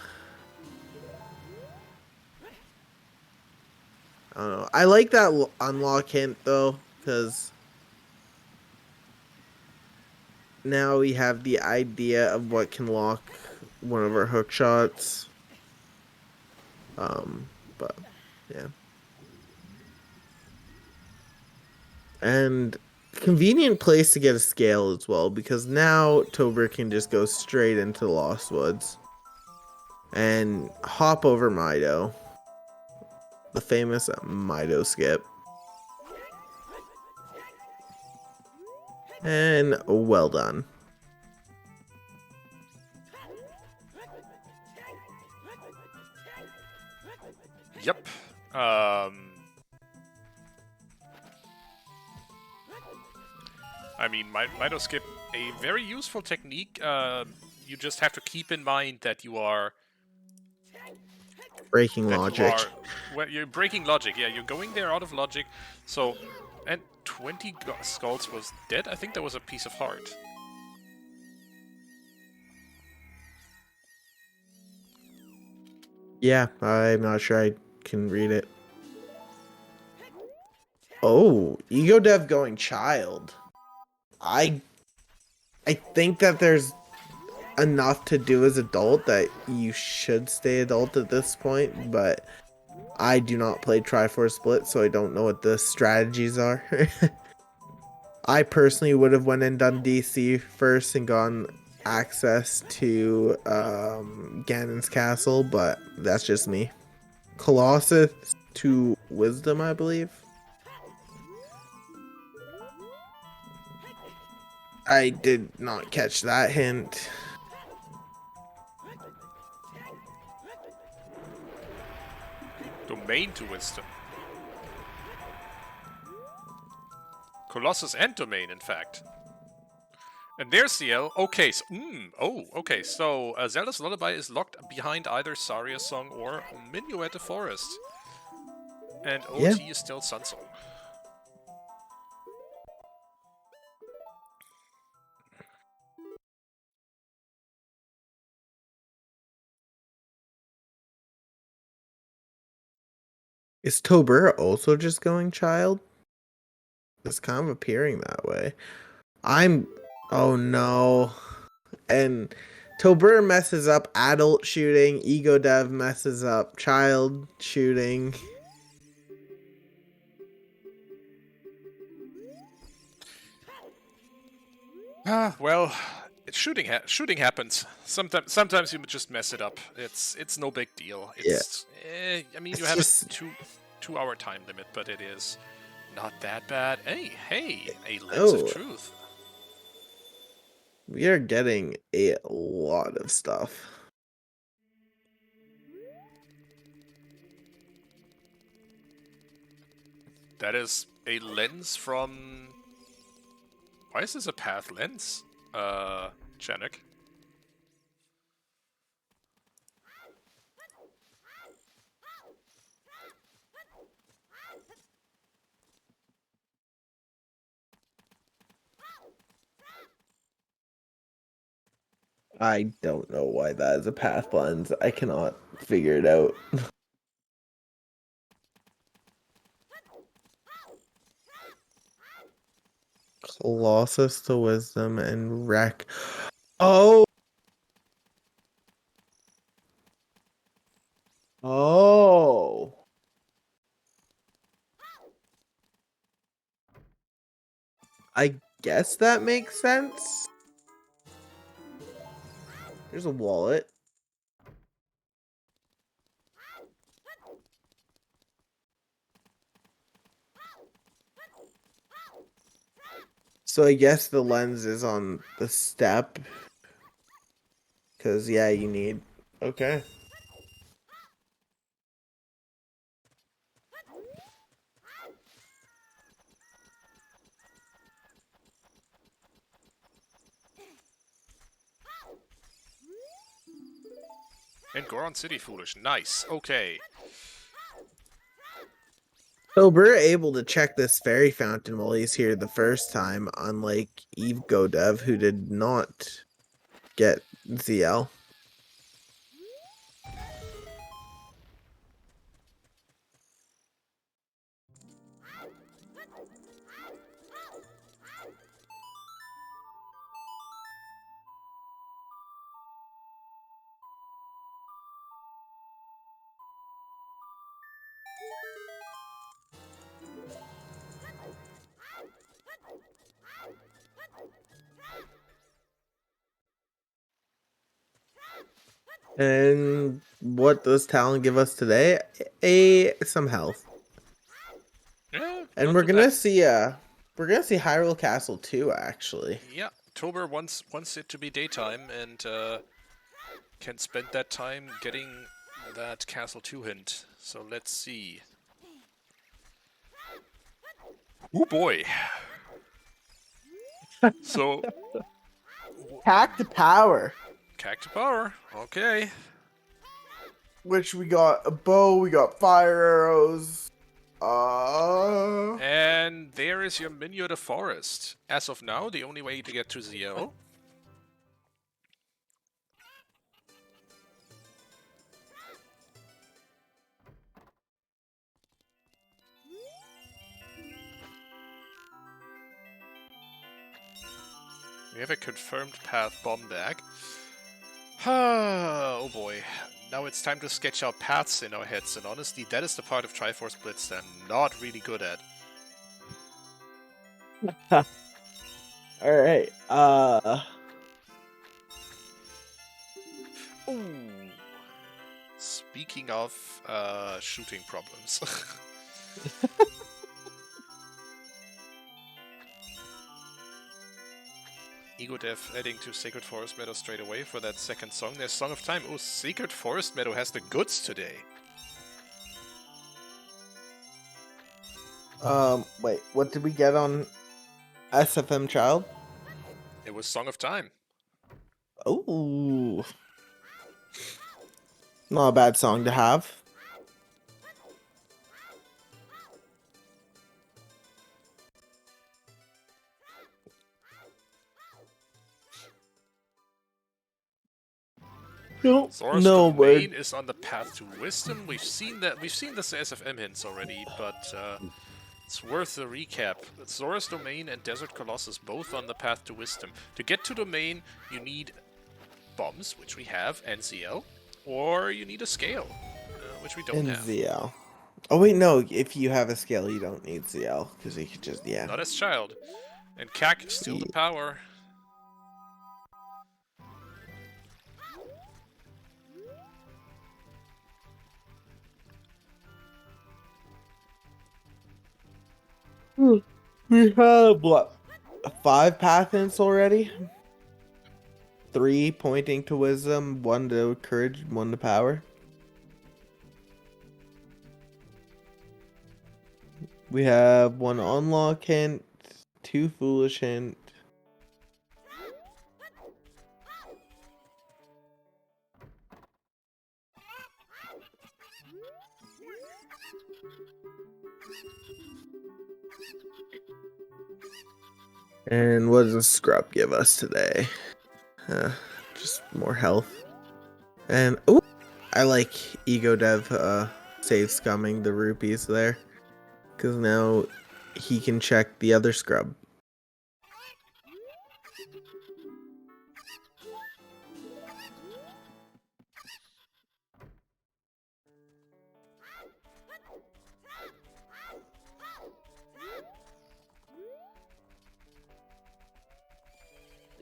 I don't know. I like that unlock hint, though, because now we have the idea of what can lock one of our hook shots. But, yeah. And convenient place to get a scale as well, because now toburr can just go straight into the Lost Woods and hop over Mido. The famous Mido skip. And well done. Yep. I mean, Mido skip, a very useful technique. You just have to keep in mind that you are breaking logic. You're breaking logic. Yeah, you're going there out of logic. So, and 20 skulls was dead. I think that was a piece of heart. Yeah, I'm not sure I can read it. Oh, Egodev going child. I think that there's enough to do as adult that you should stay adult at this point, but I do not play Triforce Blitz, so I don't know what the strategies are. I personally would have went and done DC first and gone access to Ganon's castle, but that's just me. Colossus to Wisdom, I believe. I did not catch that hint. Domain to wisdom. Colossus and domain, in fact. And there's CL. Okay, so okay. So Zelda's Lullaby is locked behind either Saria's Song or Minuet the Forest, and OT is still Sun Song. Is toburr also just going child? It's kind of appearing that way. Oh no. And toburr messes up adult shooting. Egodev messes up child shooting. Well, shooting happens. Sometimes you just mess it up. It's no big deal. I mean, you have a 2-hour time limit, but it is not that bad. Hey, a lens of truth. We are getting a lot of stuff. That is a lens from... Why is this a path lens? Janik? I don't know why that is a path lens. I cannot figure it out. Colossus to Wisdom and Wreck. Oh! Oh! I guess that makes sense. There's a wallet. So I guess the lens is on the step. Because, yeah, you need... Okay. And Goron City Foolish. Nice. Okay. So we're able to check this fairy fountain while he's here the first time, unlike Egodev, who did not get ZL. And what does Talon give us today? Some health. Yeah, And we're gonna see Hyrule Castle too, actually. Yeah, toburr wants it to be daytime and can spend that time getting that Castle 2 hint. So let's see. Oh boy. So Cacti Power. Cacti Power. Okay. Which we got a bow, we got fire arrows. And there is your Minuet the Forest. As of now, the only way to get to ZL. We have a confirmed path bomb bag. Oh boy. Now it's time to sketch out paths in our heads, and honestly, that is the part of Triforce Blitz that I'm not really good at. Alright, Ooh. Speaking of shooting problems. Egodev heading to Sacred Forest Meadow straight away for that second song. There's Song of Time. Oh, Sacred Forest Meadow has the goods today. wait, what did we get on SFM Child? It was Song of Time. Oh, not a bad song to have. Zora's Domain is on the path to wisdom. We've seen that. We've seen this SFM hints already, but it's worth a recap. Zora's Domain and Desert Colossus both on the path to wisdom. To get to Domain, you need bombs, which we have, NCL, or you need a scale, which we don't have. NZL. Oh wait, no. If you have a scale, you don't need ZL because you could just Not as child. And CAC still the power. We have what? 5 path hints already? 3 pointing to wisdom, 1 to courage, 1 to power. We have 1 unlock hint, 2 foolish hint. And what does the scrub give us today? Just more health. And oh, I like Egodev save scumming the rupees there, because now he can check the other scrub.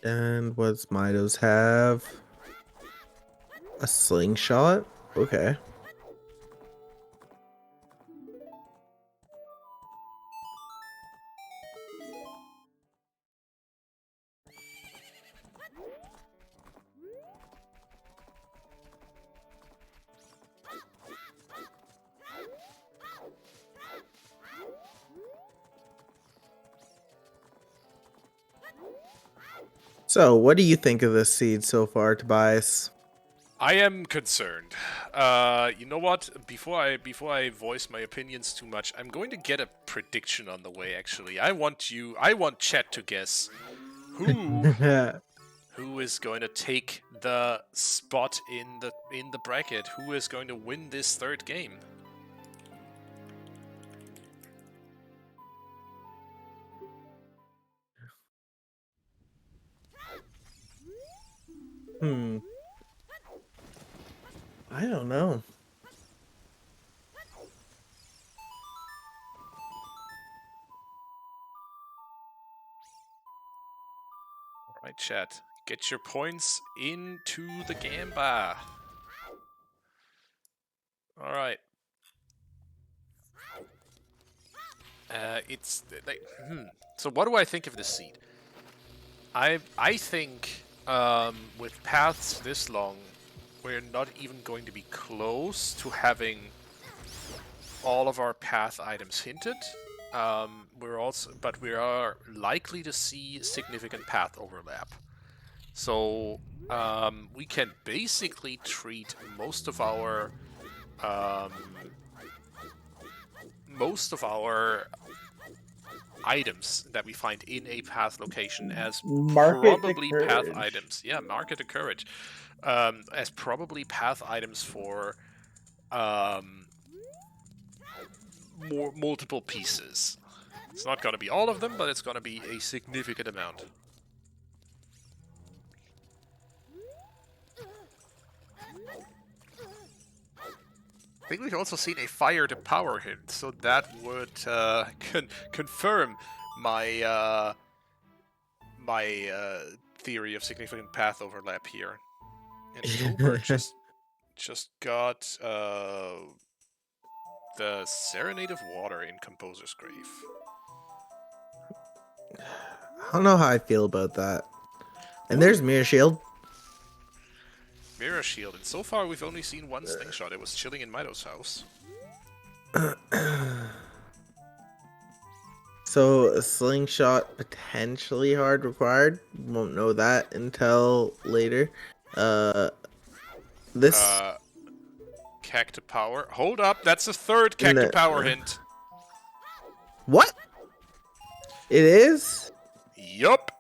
And what's Midos have? A slingshot? Okay. So, what do you think of this seed so far, Tobias? I am concerned. You know what? Before I voice my opinions too much, I'm going to get a prediction on the way. Actually, I want chat to guess who is going to take the spot in the bracket. Who is going to win this third game? I don't know. Alright, chat. Get your points into the gamba. Alright. It's like, So what do I think of this seed? I think with paths this long, we're not even going to be close to having all of our path items hinted. But we are likely to see significant path overlap. So we can basically treat most of our items that we find in a path location as probably path items. Yeah, market the courage. As probably path items for multiple pieces. It's not going to be all of them, but it's going to be a significant amount. I think we've also seen a fire to power hint, so that would confirm my theory of significant path overlap here. And toburr just got the Serenade of Water in Composer's Grave. I don't know how I feel about that. And there's Mirror Shield. Mirror Shield, and so far we've only seen one slingshot. It was chilling in Mido's house. So a slingshot potentially hard required. Won't know that until later. This Cacti Power. Hold up, that's a third Cacti Power hint. What? It is? Yup.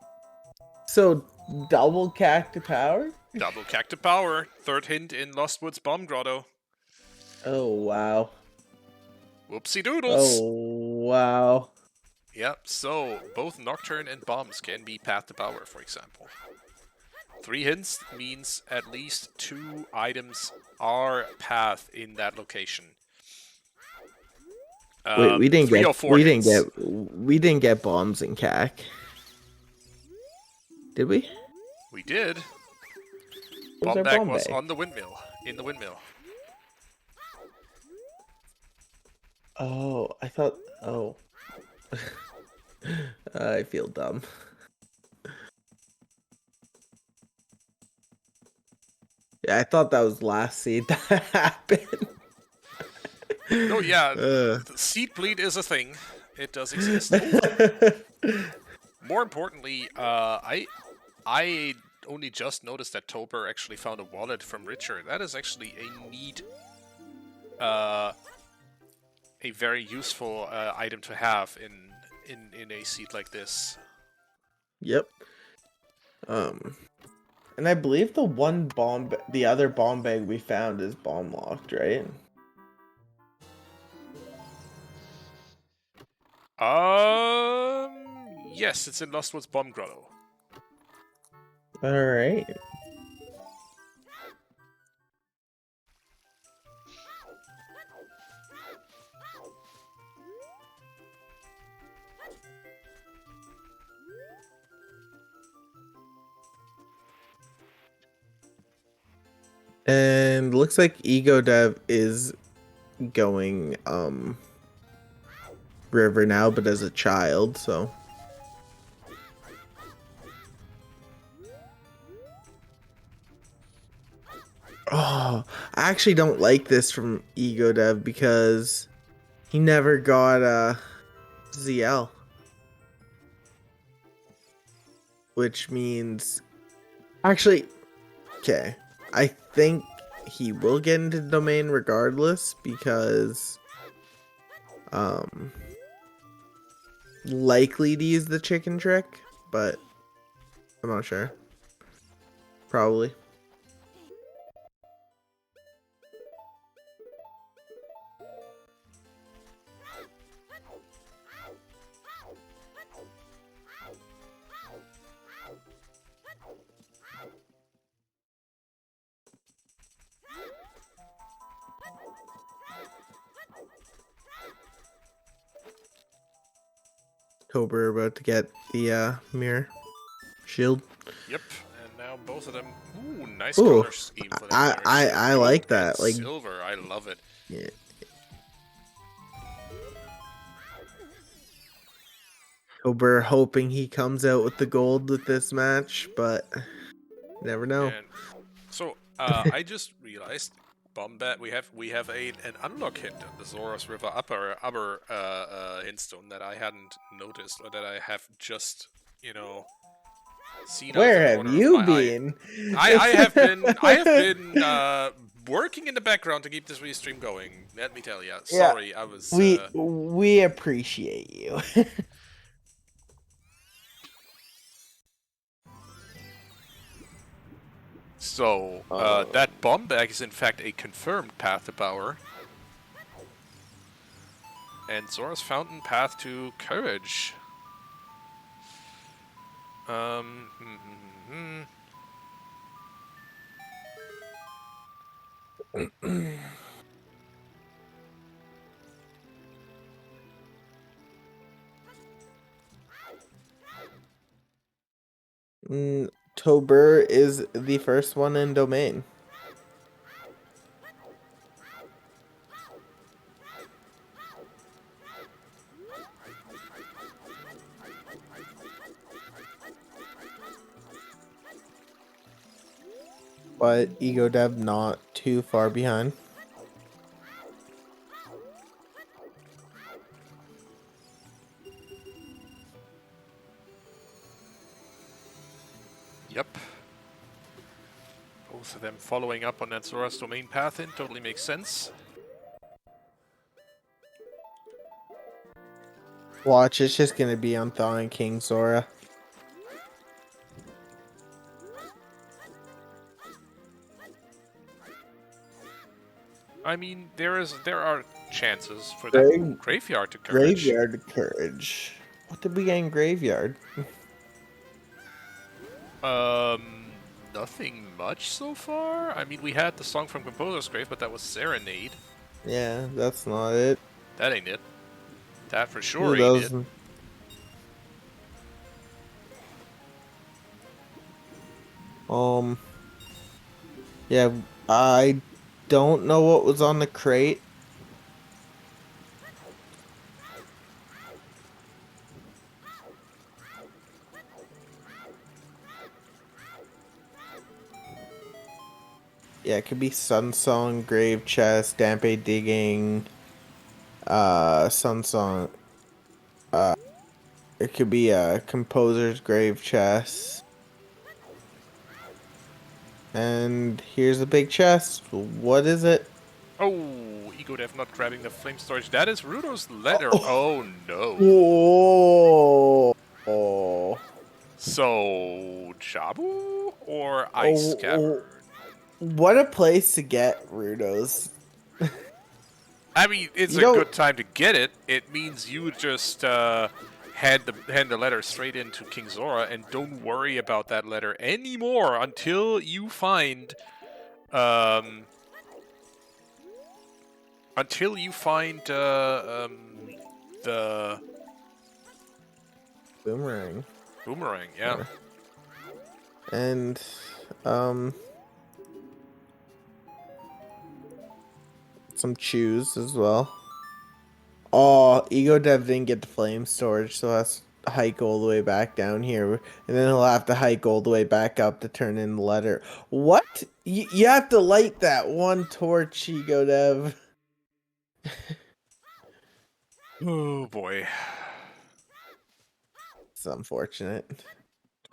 So double Cacti Power? Double Cacti Power. Third hint in Lost Woods Bomb Grotto. Oh wow. Whoopsie doodles. Oh wow. Yep, so both Nocturne and Bombs can be Path to Power, for example. 3 hints means at least 2 items are Path in that location. Wait, we didn't hints. we didn't get bombs in CAC. Did we? We did. Where's our Bomb bomb was bag? on the windmill. In the windmill. Oh, I thought. Oh. I feel dumb. Yeah, I thought that was last seed that happened. Oh yeah, the seed bleed is a thing. It does exist. More importantly, I only just noticed that toburr actually found a wallet from Richard. That is actually a neat, a very useful item to have in a seed like this. Yep. And I believe the other bomb bag we found is bomb locked, right? Yes, it's in Lost Woods Bomb Grotto. All right. And looks like Egodev is going river now, but as a child, so. Oh, I actually don't like this from Egodev because he never got ZL. Which means actually okay. I think he will get into domain regardless because likely to use the chicken trick, but I'm not sure. Probably. Toburr about to get the mirror shield. Yep, and now both of them. Ooh, nice color scheme for that. I like that. Like silver, I love it. Yeah. Toburr hoping he comes out with the gold with this match, but never know. And so I just realized, Bombat, we have an unlock hint on the Zoros River upper hintstone that I hadn't noticed, or that I have just seen. Where have you been? I have been working in the background to keep this restream going. Let me tell you. Sorry, I was. We appreciate you. So, that bomb bag is in fact a confirmed path to power. And Zora's Fountain path to courage. Toburr is the first one in domain. But Egodev not too far behind. Yep. Both of them following up on that Zora's domain path in totally makes sense. Watch, it's just gonna be on Thawing King Zora. I mean, there are chances for that graveyard to courage. Graveyard courage. What did we get in graveyard? Nothing much so far. I mean, we had the song from Composer's Grave, but that was Serenade. Yeah, that's not it. That ain't it. That for sure ain't it. Yeah, I don't know what was on the crate. Yeah, it could be Sunsong, Grave Chest, Dampe Digging, Sunsong. It could be a Composer's Grave Chest. And here's a big chest. What is it? Oh, Egodev not grabbing the flame storage. That is Rudo's letter. Oh no. Whoa. Oh. So, Jabu or Ice Cavern? What a place to get Rudos. I mean, it's a good time to get it. It means you just hand the letter straight into King Zora and don't worry about that letter anymore until you find the Boomerang. Boomerang, yeah. And some chews as well. Oh, Egodev didn't get the flame storage, so that's hike all the way back down here, and then he'll have to hike all the way back up to turn in the letter. What? You have to light that one torch, Egodev. Oh boy. It's unfortunate.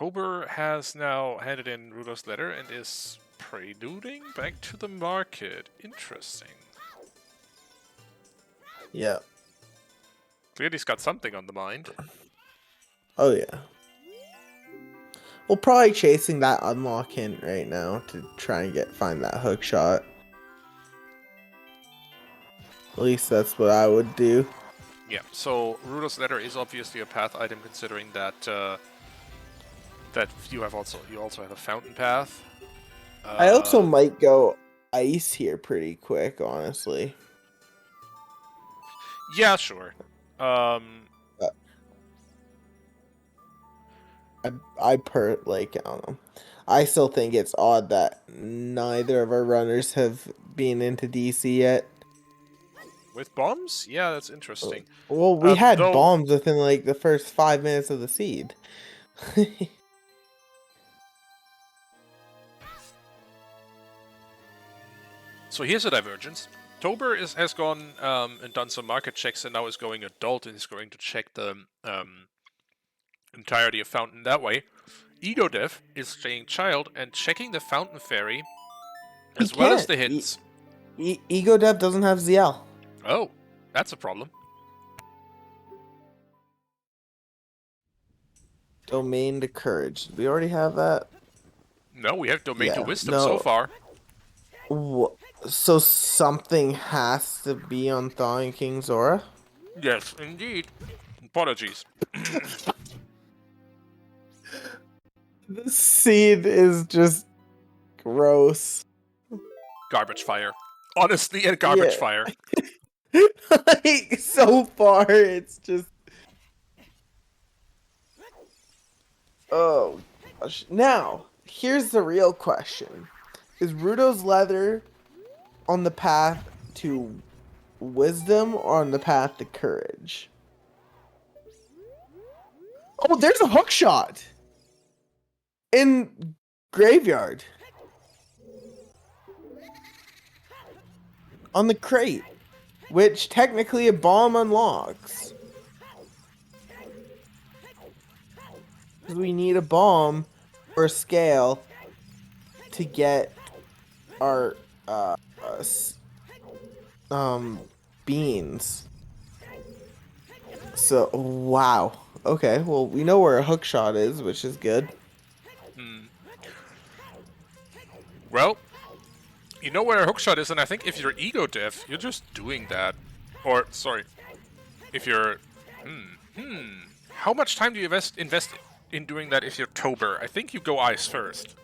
Toburr has now handed in Rudo's letter and is preluding back to the market. Interesting. Yeah. Clearly he's got something on the mind. Oh yeah. We're probably chasing that unlock hint right now to try and find that hook shot. At least that's what I would do. Yeah, so Rudo's letter is obviously a path item considering that that you also have a fountain path. I also might go ice here pretty quick, honestly. Yeah, sure. I don't know. I still think it's odd that neither of our runners have been into DC yet. With bombs? Yeah, that's interesting. Well, we had bombs within like the first 5 minutes of the seed. So here's a divergence. Toburr has gone and done some market checks and now is going adult and is going to check the entirety of Fountain that way. Egodev is staying child and checking the Fountain Fairy as well as the hints. Egodev doesn't have ZL. Oh, that's a problem. Domain to Courage. We already have that? No, we have Domain to Wisdom so far. So something has to be on Thawing King Zora? Yes, indeed. Apologies. The seed is just gross. Garbage fire. Honestly, a garbage fire. Like, so far, it's just... Oh, camouflage. Now, here's the real question. Is Rudo's leather on the path to wisdom or on the path to courage? Oh, there's a hook shot in graveyard on the crate, which technically a bomb unlocks. Because we need a bomb or a scale to get our beans. So wow. Okay, well we know where a hook shot is, which is good. Well, you know where a hookshot is, and I think if you're Egodev, you're just doing that. Or, sorry, if you're... How much time do you invest in doing that if you're toburr? I think you go ice first.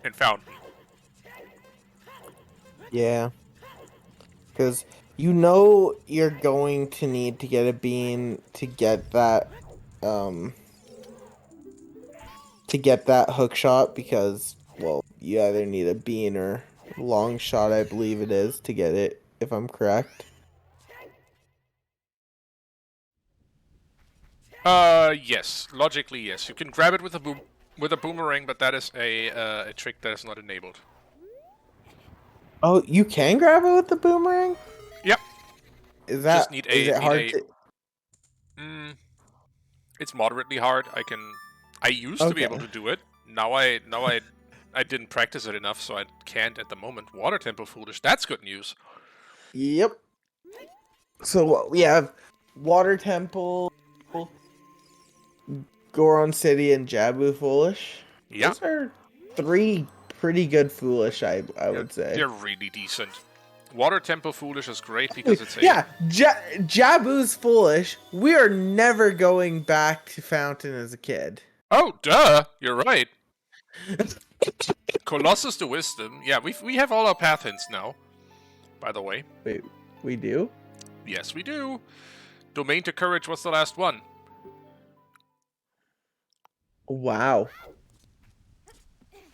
And fountain. Yeah. Because you know you're going to need to get a bean to get that hook shot because, well, you either need a bean or long shot, I believe it is, to get it, if I'm correct. Yes. Logically, yes. You can grab it with a boomerang, but that is a trick that is not enabled. Oh, you can grab it with the boomerang? Yep. Is Just need it hard to... It's moderately hard. I used to be able to do it. Now I didn't practice it enough, so I can't at the moment. Water Temple Foolish. That's good news. Yep. So we have Water Temple, Goron City, and Jabu Foolish. Yeah. Those are 3 pretty good Foolish, I would say. They're really decent. Water Temple Foolish is great because it's a... Yeah, Jabu's Foolish. We are never going back to Fountain as a kid. Oh, duh! You're right. Colossus to Wisdom. Yeah, we have all our path hints now, by the way. Wait, we do? Yes, we do. Domain to Courage was the last one. Wow.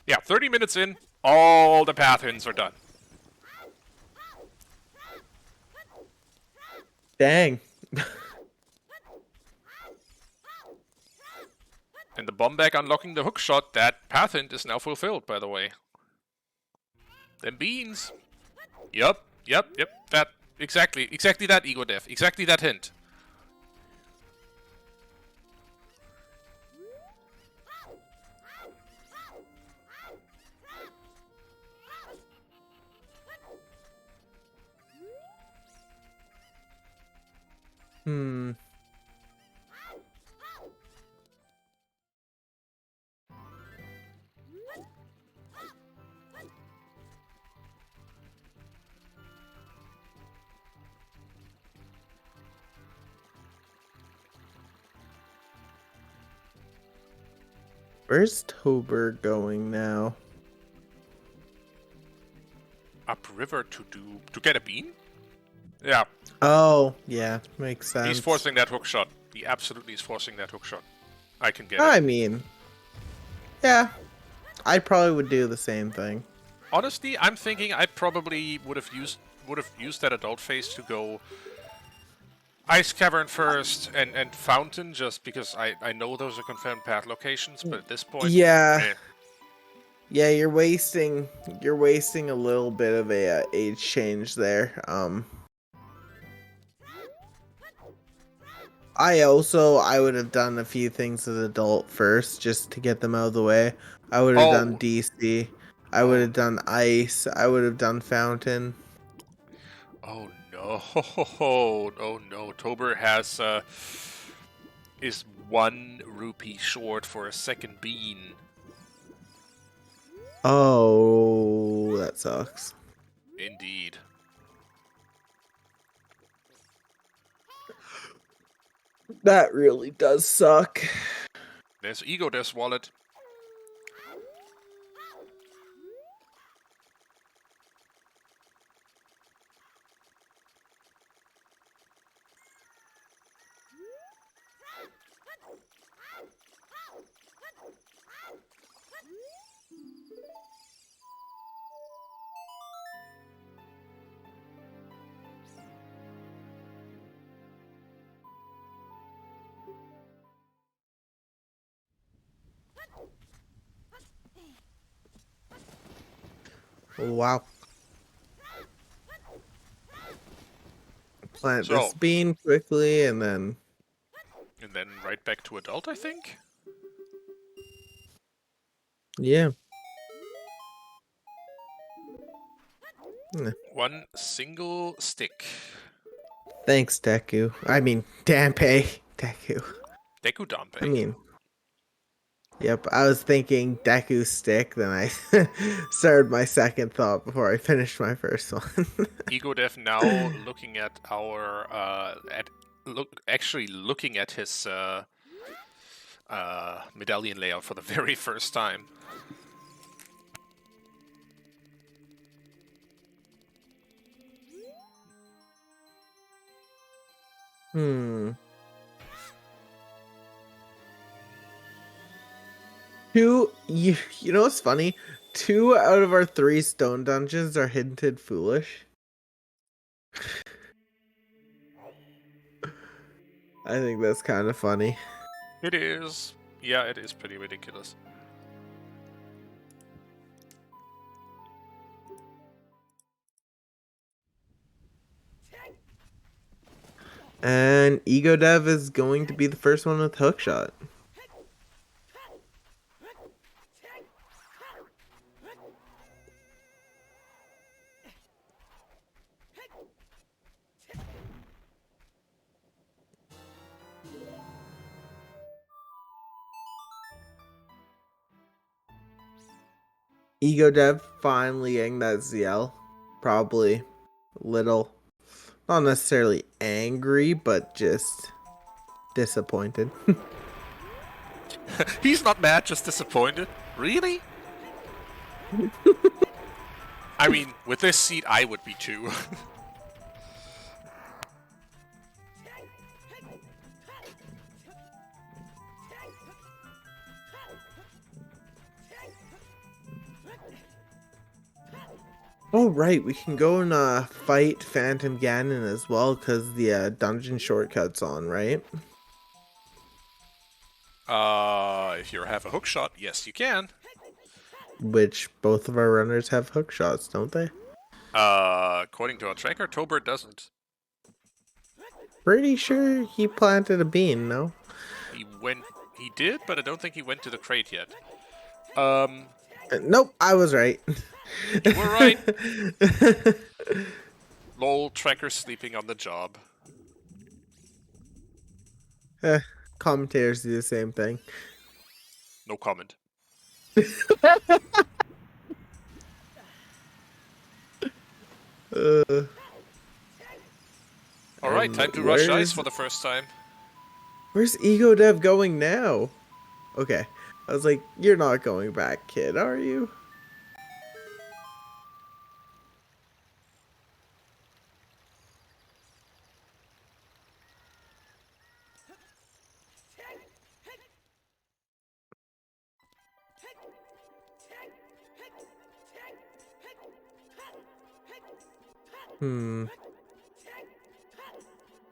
Yeah, 30 minutes in, all the path hints are done. Dang. And the bomb bag unlocking the hookshot, that path hint is now fulfilled, by the way. Them beans. Yup. That exactly that Egodev. Exactly that hint. Where's Toburr going now? Upriver to get a bean? Yeah. Oh, yeah, makes sense. He's forcing that hookshot. He absolutely is forcing that hookshot. I can get it. I mean, yeah, I probably would do the same thing. Honestly, I'm thinking I probably would have used that adult phase to go Ice Cavern first and Fountain, just because I know those are confirmed path locations, but at this point... Yeah. Yeah, you're wasting a little bit of a age change there. I would have done a few things as adult first, just to get them out of the way. I would have done DC. I would have done Ice. I would have done Fountain. Oh no! Oh no! Toburr has is 1 rupee short for a second bean. Oh, that sucks. Indeed. That really does suck. There's Egodev's wallet. Wow. Plant this So, bean quickly and then... and then right back to adult, I think? Yeah. Hmm. One single stick. Thanks, Deku. I mean, Danpei. Deku. Deku Dampe. I mean, yep, I was thinking Deku stick, then I started my second thought before I finished my first one. Egodev now looking at our actually looking at his medallion layout for the very first time. Hmm. You know what's funny? 2 out of our 3 stone dungeons are hinted foolish. I think that's kind of funny. It is. Yeah, it is pretty ridiculous. And Egodev is going to be the first one with hookshot. Egodev finally getting that ZL. Probably a little, not necessarily angry, but just disappointed. He's not mad, just disappointed. Really? I mean, with this seat, I would be too. Oh, right, we can go and fight Phantom Ganon as well, because the dungeon shortcut's on, right? If you have a hook shot, yes, you can. Which both of our runners have hook shots, don't they? According to our tracker, toburr doesn't. Pretty sure he planted a bean, no? He did, but I don't think he went to the crate yet. Nope, I was right. You were right. Lol, tracker sleeping on the job. Commentators do the same thing. No comment. Alright, time to rush ice for the first time. Where's Egodev going now? Okay. I was like, you're not going back, kid, are you?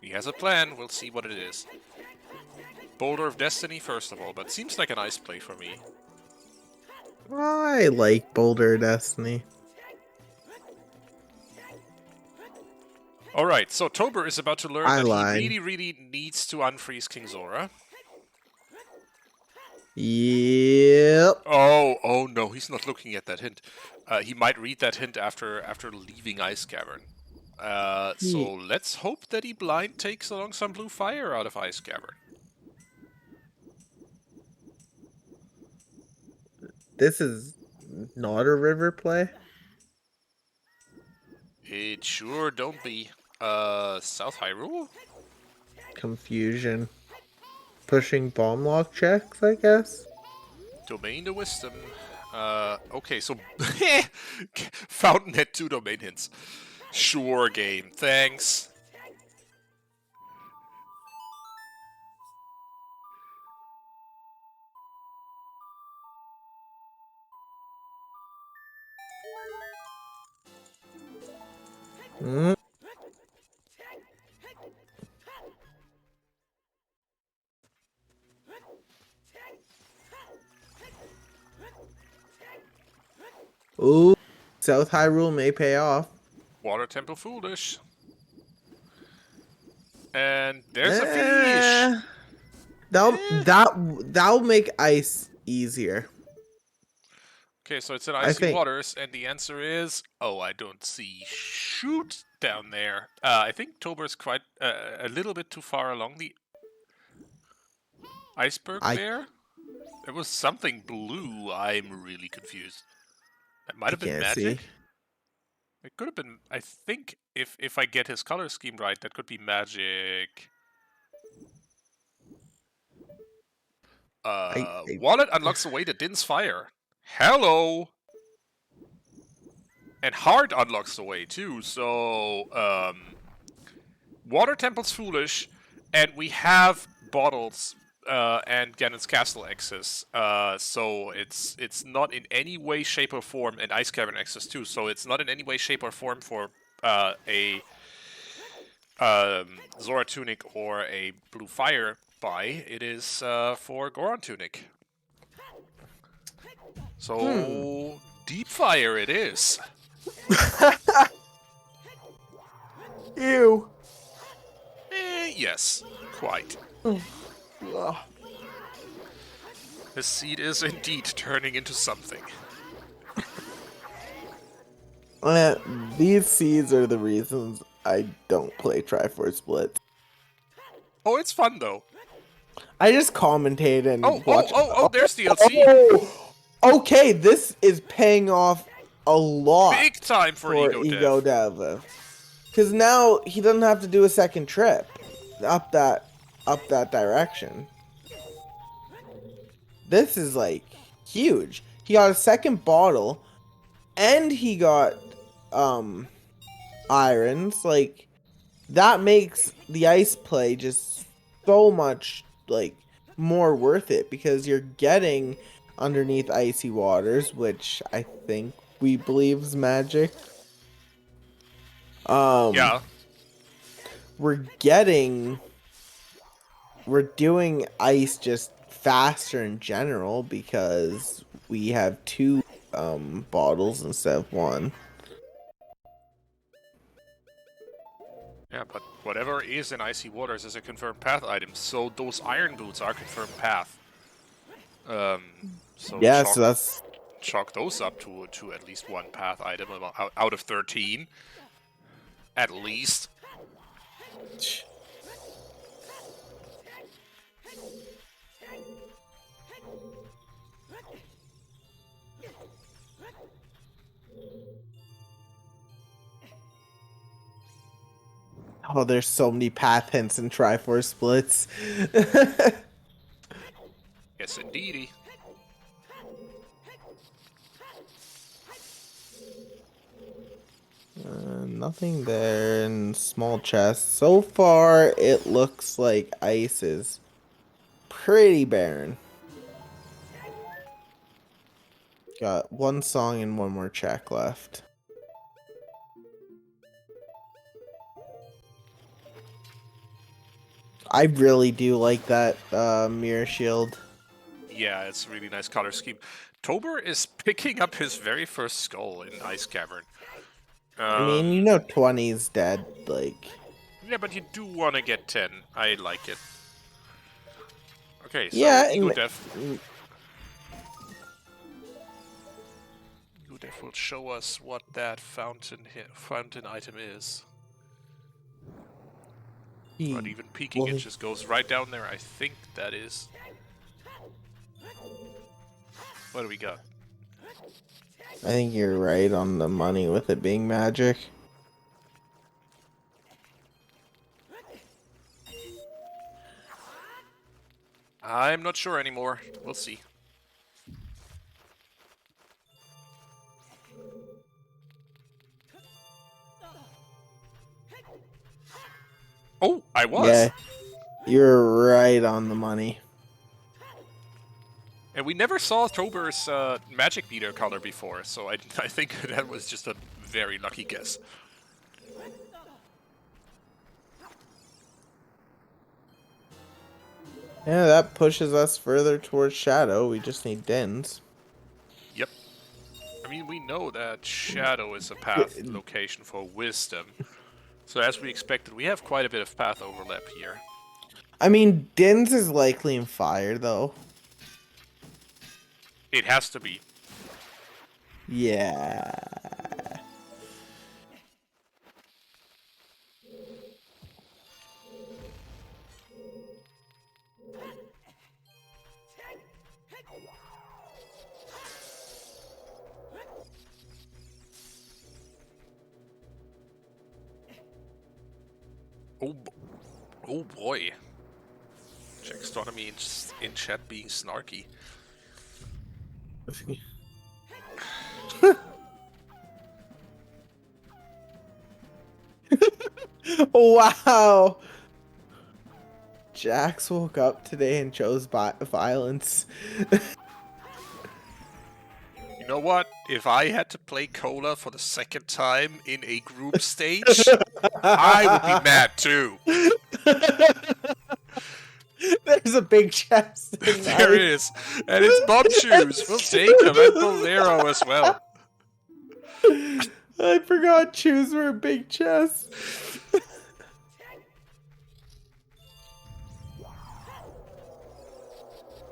He has a plan, we'll see what it is. Boulder of Destiny first of all, but seems like a nice play for me. I like Boulder Destiny. Alright, so toburr is about to learn I that lied. he really needs to unfreeze King Zora. Yep. Oh no, he's not looking at that hint. He might read that hint after leaving Ice Cavern. So let's hope that he blind takes along some blue fire out of Ice Cavern. This is not a river play. It sure don't be. South Hyrule? Confusion. Pushing bomb lock checks, I guess. Domain to Wisdom. Okay, so Fountainhead 2 domain hints. Sure game, thanks. Mm. Ooh, South Hyrule may pay off. Water Temple Foolish. And there's a Eh, fish. that'll make ice easier. Okay, so it's in I icy think. waters, and the answer is, oh, I don't see shoot down there. I think Tobur's quite a little bit too far along the iceberg I there. There was something blue. I'm really confused. That might I have been can't magic. see. It could have been. I think if I get his color scheme right, that could be magic. I Wallet unlocks away the Din's fire. Hello. And Heart unlocks the way too, so Water Temple's foolish, and we have bottles and Ganon's Castle access. So it's not in any way, shape, or form, and Ice Cavern access too. So it's not in any way, shape, or form for a Zora Tunic or a Blue Fire buy. It is for Goron Tunic. So Deep Fire it is. Ew. Yes, quite. The seed is indeed turning into something. These seeds are the reasons I don't play Triforce Blitz. Oh, it's fun though. I just commentate and watch. Oh, there's DLC. Oh, okay, this is paying off a lot. Big time for Egodev. Because now he doesn't have to do a second trip up that direction. This is like huge. He got a second bottle, and he got irons. Like that makes the ice play just so much like more worth it because you're getting underneath icy waters, which I think we believe is magic. Yeah. We're doing ice just faster in general because we have two bottles instead of one. Yeah, but whatever is in icy waters is a confirmed path item, so those iron boots are confirmed path. So yeah, so that's chalk those up to at least one path item out of 13. At least. oh, there's so many path hints in Triforce Splits. Yes, indeedy. Nothing there in small chest. So far, it looks like ice is pretty barren. Got one song and one more check left. I really do like that mirror shield. Yeah, it's a really nice color scheme. Toburr is picking up his very first skull in Ice Cavern. I mean, you know 20's dead, like... Yeah, but you do want to get 10. I like it. Okay, so yeah, Egodev will show us what that fountain item is. Not even peeking, it just goes right down there. I think that is... What do we got? I think you're right on the money with it being magic. I'm not sure anymore. We'll see. Oh, I was! Yeah, you're right on the money. And we never saw Toburr's magic meter color before, so I think that was just a very lucky guess. Yeah, that pushes us further towards Shadow. We just need Dins. Yep. I mean, we know that Shadow is a path location for Wisdom. So as we expected, we have quite a bit of path overlap here. I mean, Din's is likely in fire, though. It has to be. Yeah. Oh boy. Jackstronomy in chat being snarky. Wow. Jax woke up today and chose violence. You know what? If I had to play Cola for the second time in a group stage, I would be mad too. There's a big chest. There is. And it's bomb shoes. We'll take them and Bolero as well. I forgot shoes were a big chest.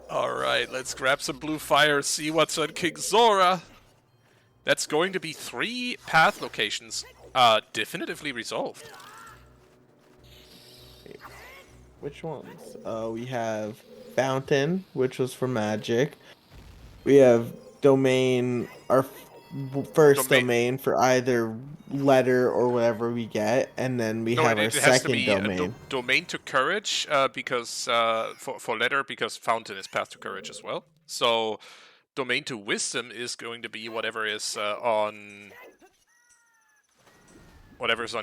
Alright, let's grab some blue fire, see what's on King Zora. That's going to be 3 path locations definitively resolved. Which ones? We have Fountain, which was for magic. We have Domain, our first domain for either letter or whatever we get, and then we have our second domain. Domain to courage, because for letter, because Fountain is path to courage as well. So domain to wisdom is going to be whatever is on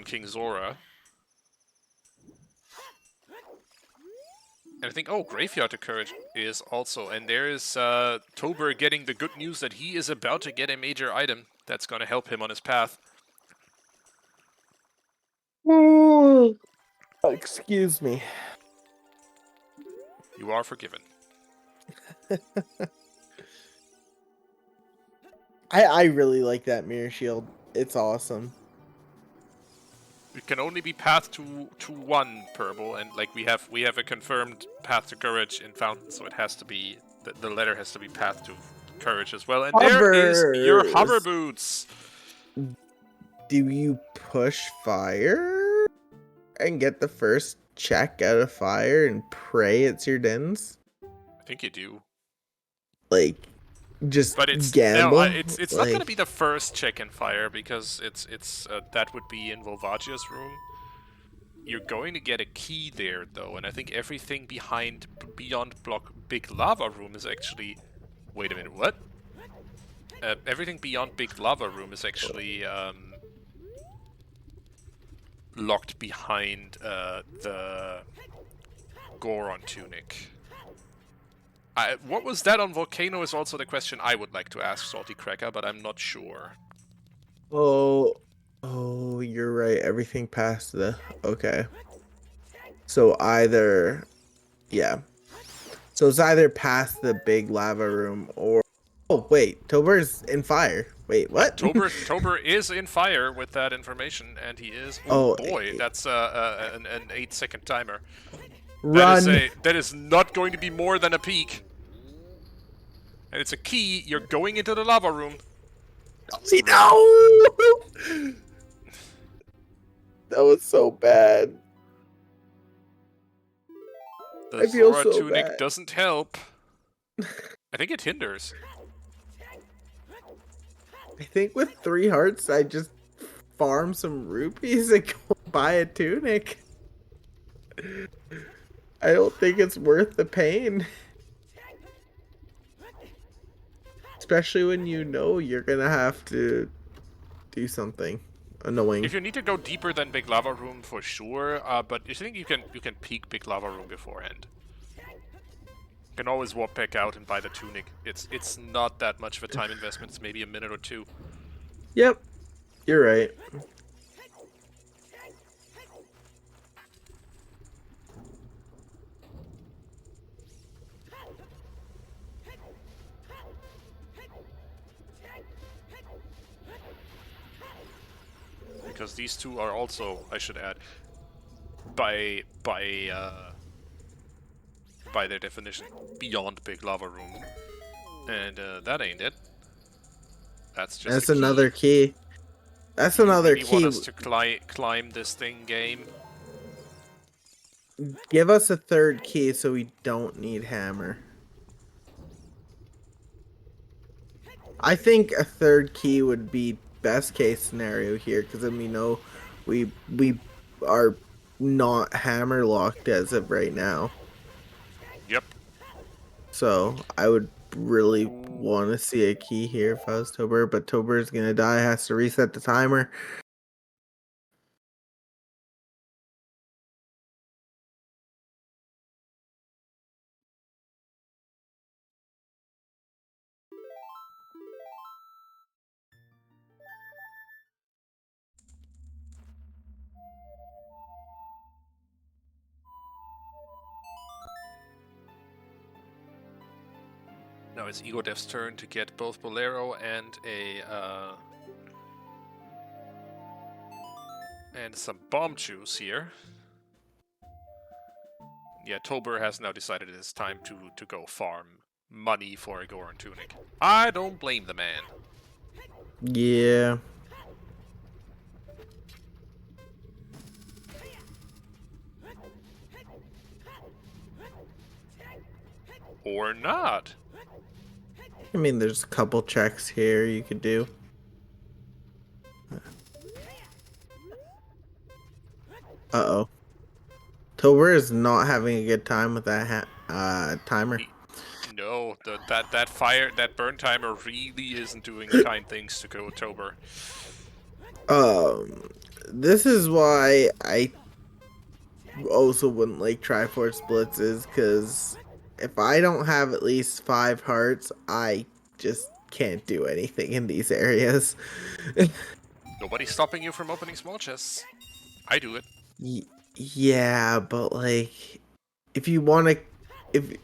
King Zora. And I think, Graveyard to Courage is also, and there is toburr getting the good news that he is about to get a major item that's going to help him on his path. Excuse me. You are forgiven. I really like that mirror shield. It's awesome. It can only be path to 1 purple, and like we have a confirmed path to courage in Fountain, so it has to be the letter has to be path to courage as well. And there is your hover boots. Do you push fire and get the first check out of fire and pray it's your Dins? I think you do. Like, just but it's gamble. No, it's not gonna be the first check in fire, because it's that would be in Volvagia's room. You're going to get a key there though, and I think everything beyond Big Lava Room is actually. Wait a minute, what? Everything beyond Big Lava Room is actually locked behind the Goron tunic. What was that on Volcano is also the question I would like to ask Salty Cracker, but I'm not sure. Oh, you're right. Everything past the... Okay. So either... Yeah. So it's either past the big lava room or... Oh, wait. Toburr's in fire. Wait, what? Toburr is in fire with that information, and he is... Oh, boy, that's an 8-second timer. Run! That is not going to be more than a peek. And it's a key. You're going into the lava room. No! That was so bad. The Zora tunic doesn't help. I think it hinders. I think with 3 hearts, I just farm some rupees and go buy a tunic. I don't think it's worth the pain. Especially when you know you're gonna have to do something annoying. If you need to go deeper than Big Lava Room, for sure, but I think you can peek Big Lava Room beforehand. You can always walk back out and buy the tunic. It's not that much of a time investment. It's maybe a minute or 2. Yep, you're right. because these two are also, I should add, by their definition, beyond Big Lava Room. And that ain't it. That's just That's a key. another key. That's Do you another really want key. us to climb this thing, game? Give us a third key so we don't need hammer. I think a third key would be best case scenario here, because then we know we are not hammer locked as of right now. Yep. So I would really want to see a key here if I was Toburr, but Toburr is gonna die, has to reset the timer. Now it's Egodev's turn to get both Bolero and and some bomb juice here. Yeah, Toburr has now decided it's time to go farm money for a Goron tunic. I don't blame the man. Yeah. Or not. I mean, there's a couple checks here you could do. Uh-oh. Toburr is not having a good time with that timer. No, that burn timer really isn't doing kind things to Toburr. This is why I also wouldn't like Triforce blitzes, because if I don't have at least 5 hearts, I just can't do anything in these areas. Nobody's stopping you from opening small chests. I do it. Yeah, but like, if you want to,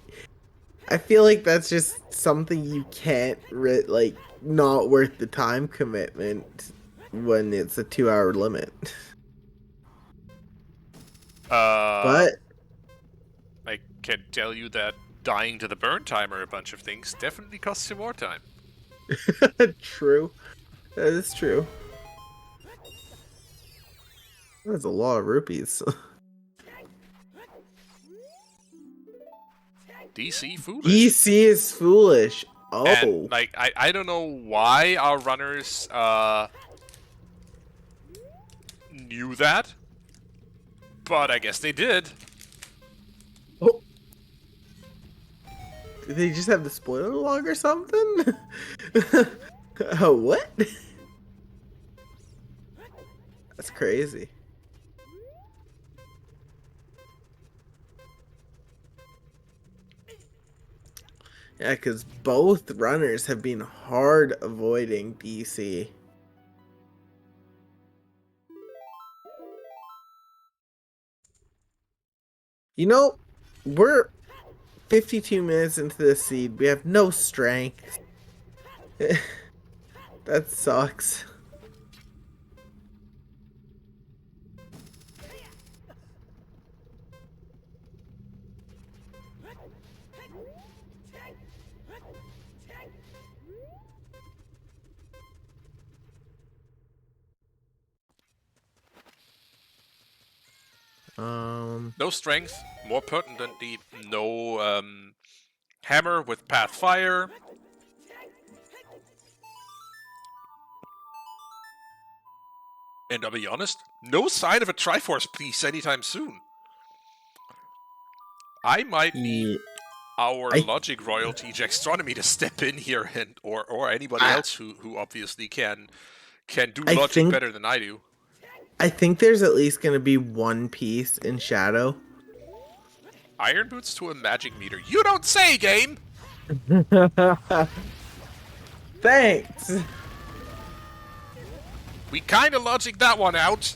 I feel like that's just something you can't like, not worth the time commitment when it's a 2-hour limit. But I can tell you that dying to the burn timer a bunch of things definitely costs you more time. true, that is true. That's a lot of rupees. DC foolish. DC is foolish. Oh. And, like, I don't know why our runners knew that, but I guess they did. Oh. Did they just have the spoiler log or something? Oh, what? That's crazy. Yeah, because both runners have been hard avoiding DC. You know, we're 52 minutes into the seed. We have no strength. That sucks. No strength, more pertinently, no hammer with path fire. And I'll be honest, no sign of a Triforce piece anytime soon. I might need our logic royalty, Jackstronomy, to step in here, and or anybody else who obviously can do logic better than I do. I think there's at least going to be one piece in Shadow. Iron boots to a magic meter. You don't say, game! Thanks! We kinda logic that one out.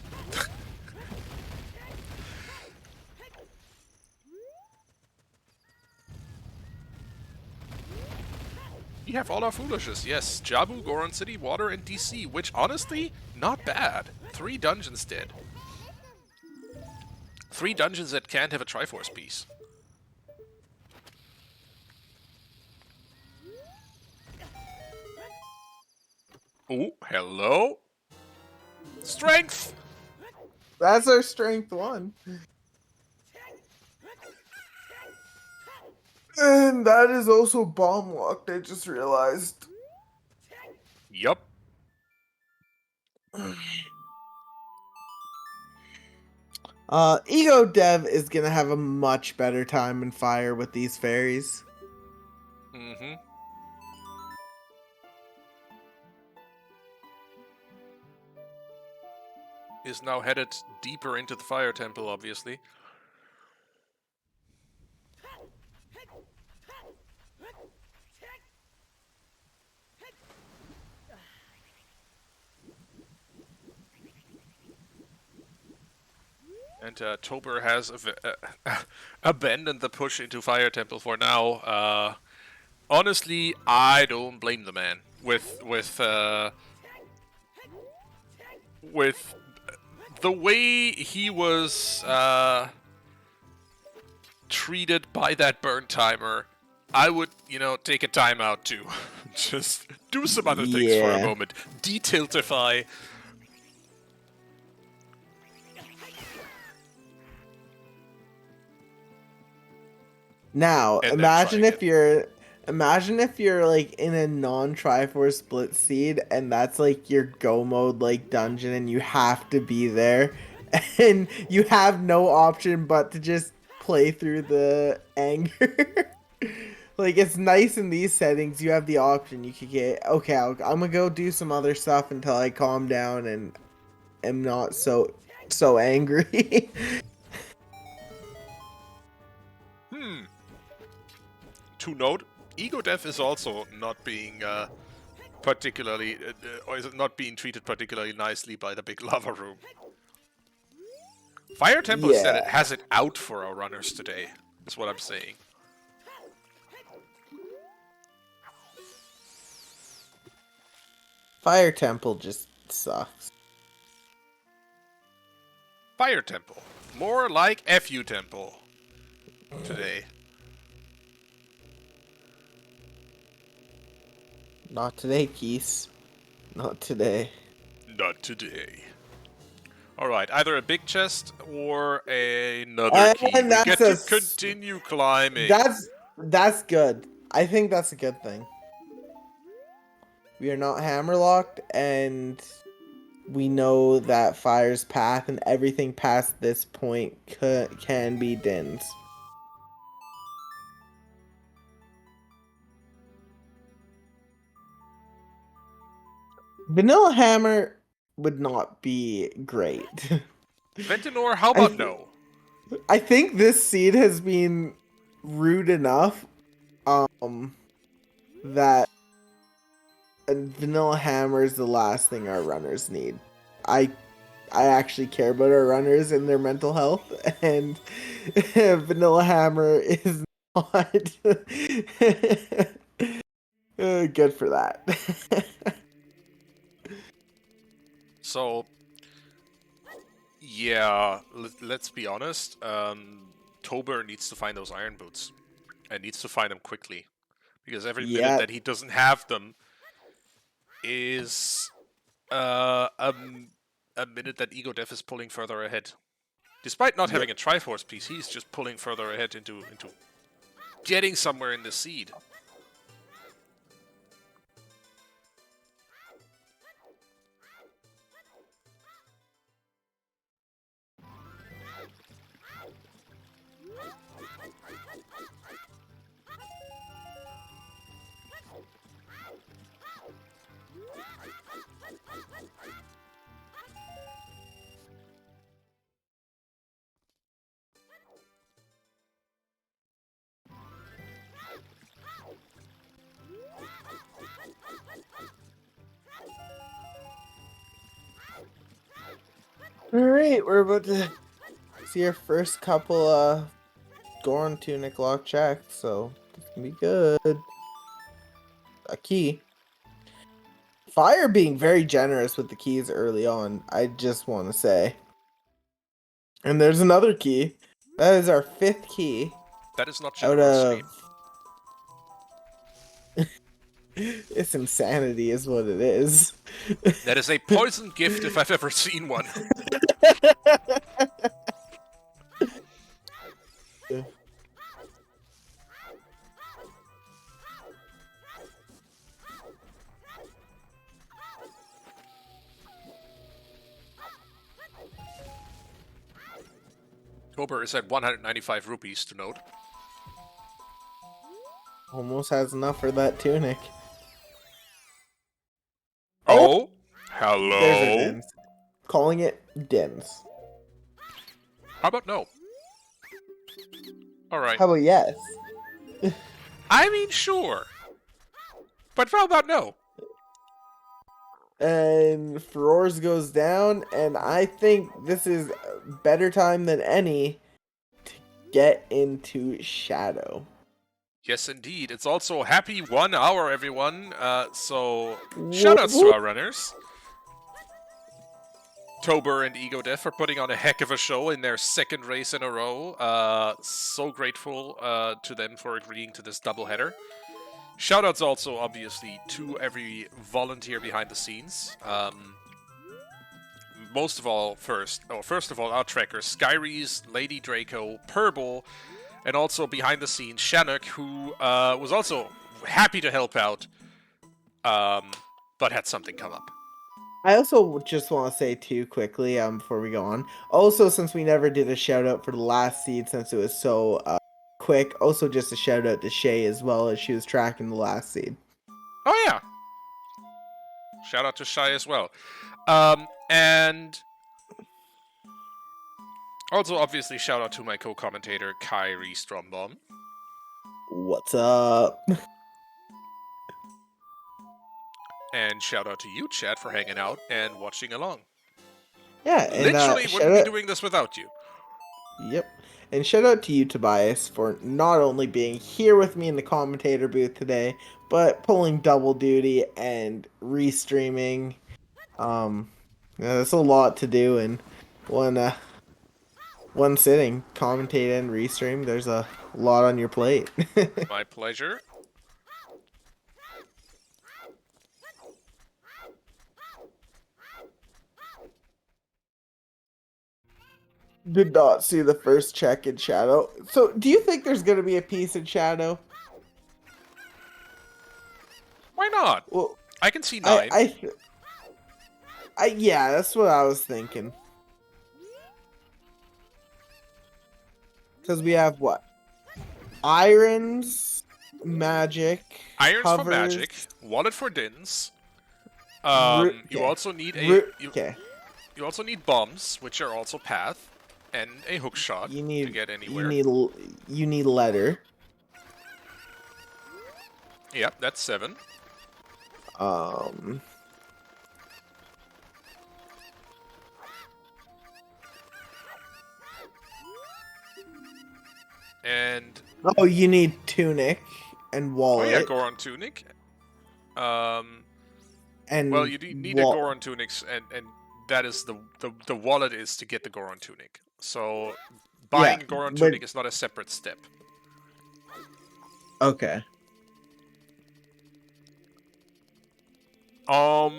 We have all our foolishes, yes. Jabu, Goron City, Water, and DC, which honestly, not bad. 3 dungeons dead. 3 dungeons that can't have a Triforce piece. Oh, hello? Strength! That's our strength 1. And that is also bomb locked, I just realized. Yup. Egodev is gonna have a much better time in fire with these fairies. Mm-hmm. Is now headed deeper into the Fire Temple, obviously. And toburr has abandoned the push into Fire Temple for now. Honestly, I don't blame the man. With the way he was treated by that burn timer, I would, take a timeout too. Just do some other things for a moment. Detiltify. Now, And imagine if you're like in a non-Triforce Blitz seed and that's like your go mode like dungeon and you have to be there and you have no option but to just play through the anger. Like, it's nice in these settings, you have the option. You could get, okay, I'm gonna go do some other stuff until I calm down and am not so angry. To note, Egodev is also not being particularly, or is not being treated particularly nicely by the big lava room. Fire Temple Yeah. said it has it out for our runners today. That's what I'm saying. Fire Temple just sucks. Fire Temple. More like FU Temple today. Not today, Keys. Not today. Not today. Alright, either a big chest or another key. We get to continue climbing. That's good. I think that's a good thing. We are not hammerlocked, and we know that Fire's path and everything past this point can be Din's. Vanilla Hammer would not be great. Ventinor, how about no? I think this seed has been rude enough that Vanilla Hammer is the last thing our runners need. I actually care about our runners and their mental health, and Vanilla Hammer is not good for that. So, yeah, let's be honest. Toburr needs to find those iron boots, and needs to find them quickly, because every minute that he doesn't have them is a minute that Egodev is pulling further ahead. Despite not having a Triforce piece, he's just pulling further ahead into getting somewhere in the seed. Alright, we're about to see our first couple Goron Tunic lock checks, so this can be good. A key. Fire being very generous with the keys early on, I just want to say. And there's another key. That is our 5th key. That is not Out generosity. of... It's insanity is what it is. That is a poison gift if I've ever seen one. Toburr is at 195 rupees to note. Almost has enough for that tunic. Oh, There's hello. a Dins. Calling it Dins. How about no? Alright. How about yes? I mean, sure. But how about no? And Furores goes down, and I think this is a better time than any to get into Shadow. Yes, indeed. It's also happy 1 hour, everyone. So, shoutouts to our runners. Toburr and Egodev are putting on a heck of a show in their 2nd race in a row. So grateful to them for agreeing to this doubleheader. Shoutouts also, obviously, to every volunteer behind the scenes. First of all, our trackers, Skyries, Lady Draco, Purble, and also behind the scenes, Shannock, who was also happy to help out, but had something come up. I also just want to say too quickly, before we go on. Also, since we never did a shout out for the last seed, since it was so quick. Also, just a shout out to Shay as well, as she was tracking the last seed. Oh yeah, shout out to Shy as well, and also obviously shout out to my co-commentator Kyrie Strombom. What's up? And shout out to you, chat, for hanging out and watching along. Yeah, and literally wouldn't be doing this without you. Yep. And shout out to you, Tobias, for not only being here with me in the commentator booth today, but pulling double duty and restreaming. That's a lot to do in one sitting. Commentate and restream. There's a lot on your plate. My pleasure. Did not see the first check in Shadow. So, do you think there's going to be a piece in Shadow? Why not? Well, I can see 9. Yeah, that's what I was thinking. Because we have what? Irons, magic. Irons hovers, for magic, wallet for Dins. You also need you also need bombs, which are also path, and a hook shot to get anywhere. You need letter. Yep, that's 7. And you need tunic and wallet. Oh yeah, Goron tunic. And well, you need a Goron tunic, and that is the wallet is to get the Goron tunic. So buying a Goron tunic is not a separate step. Okay. Oh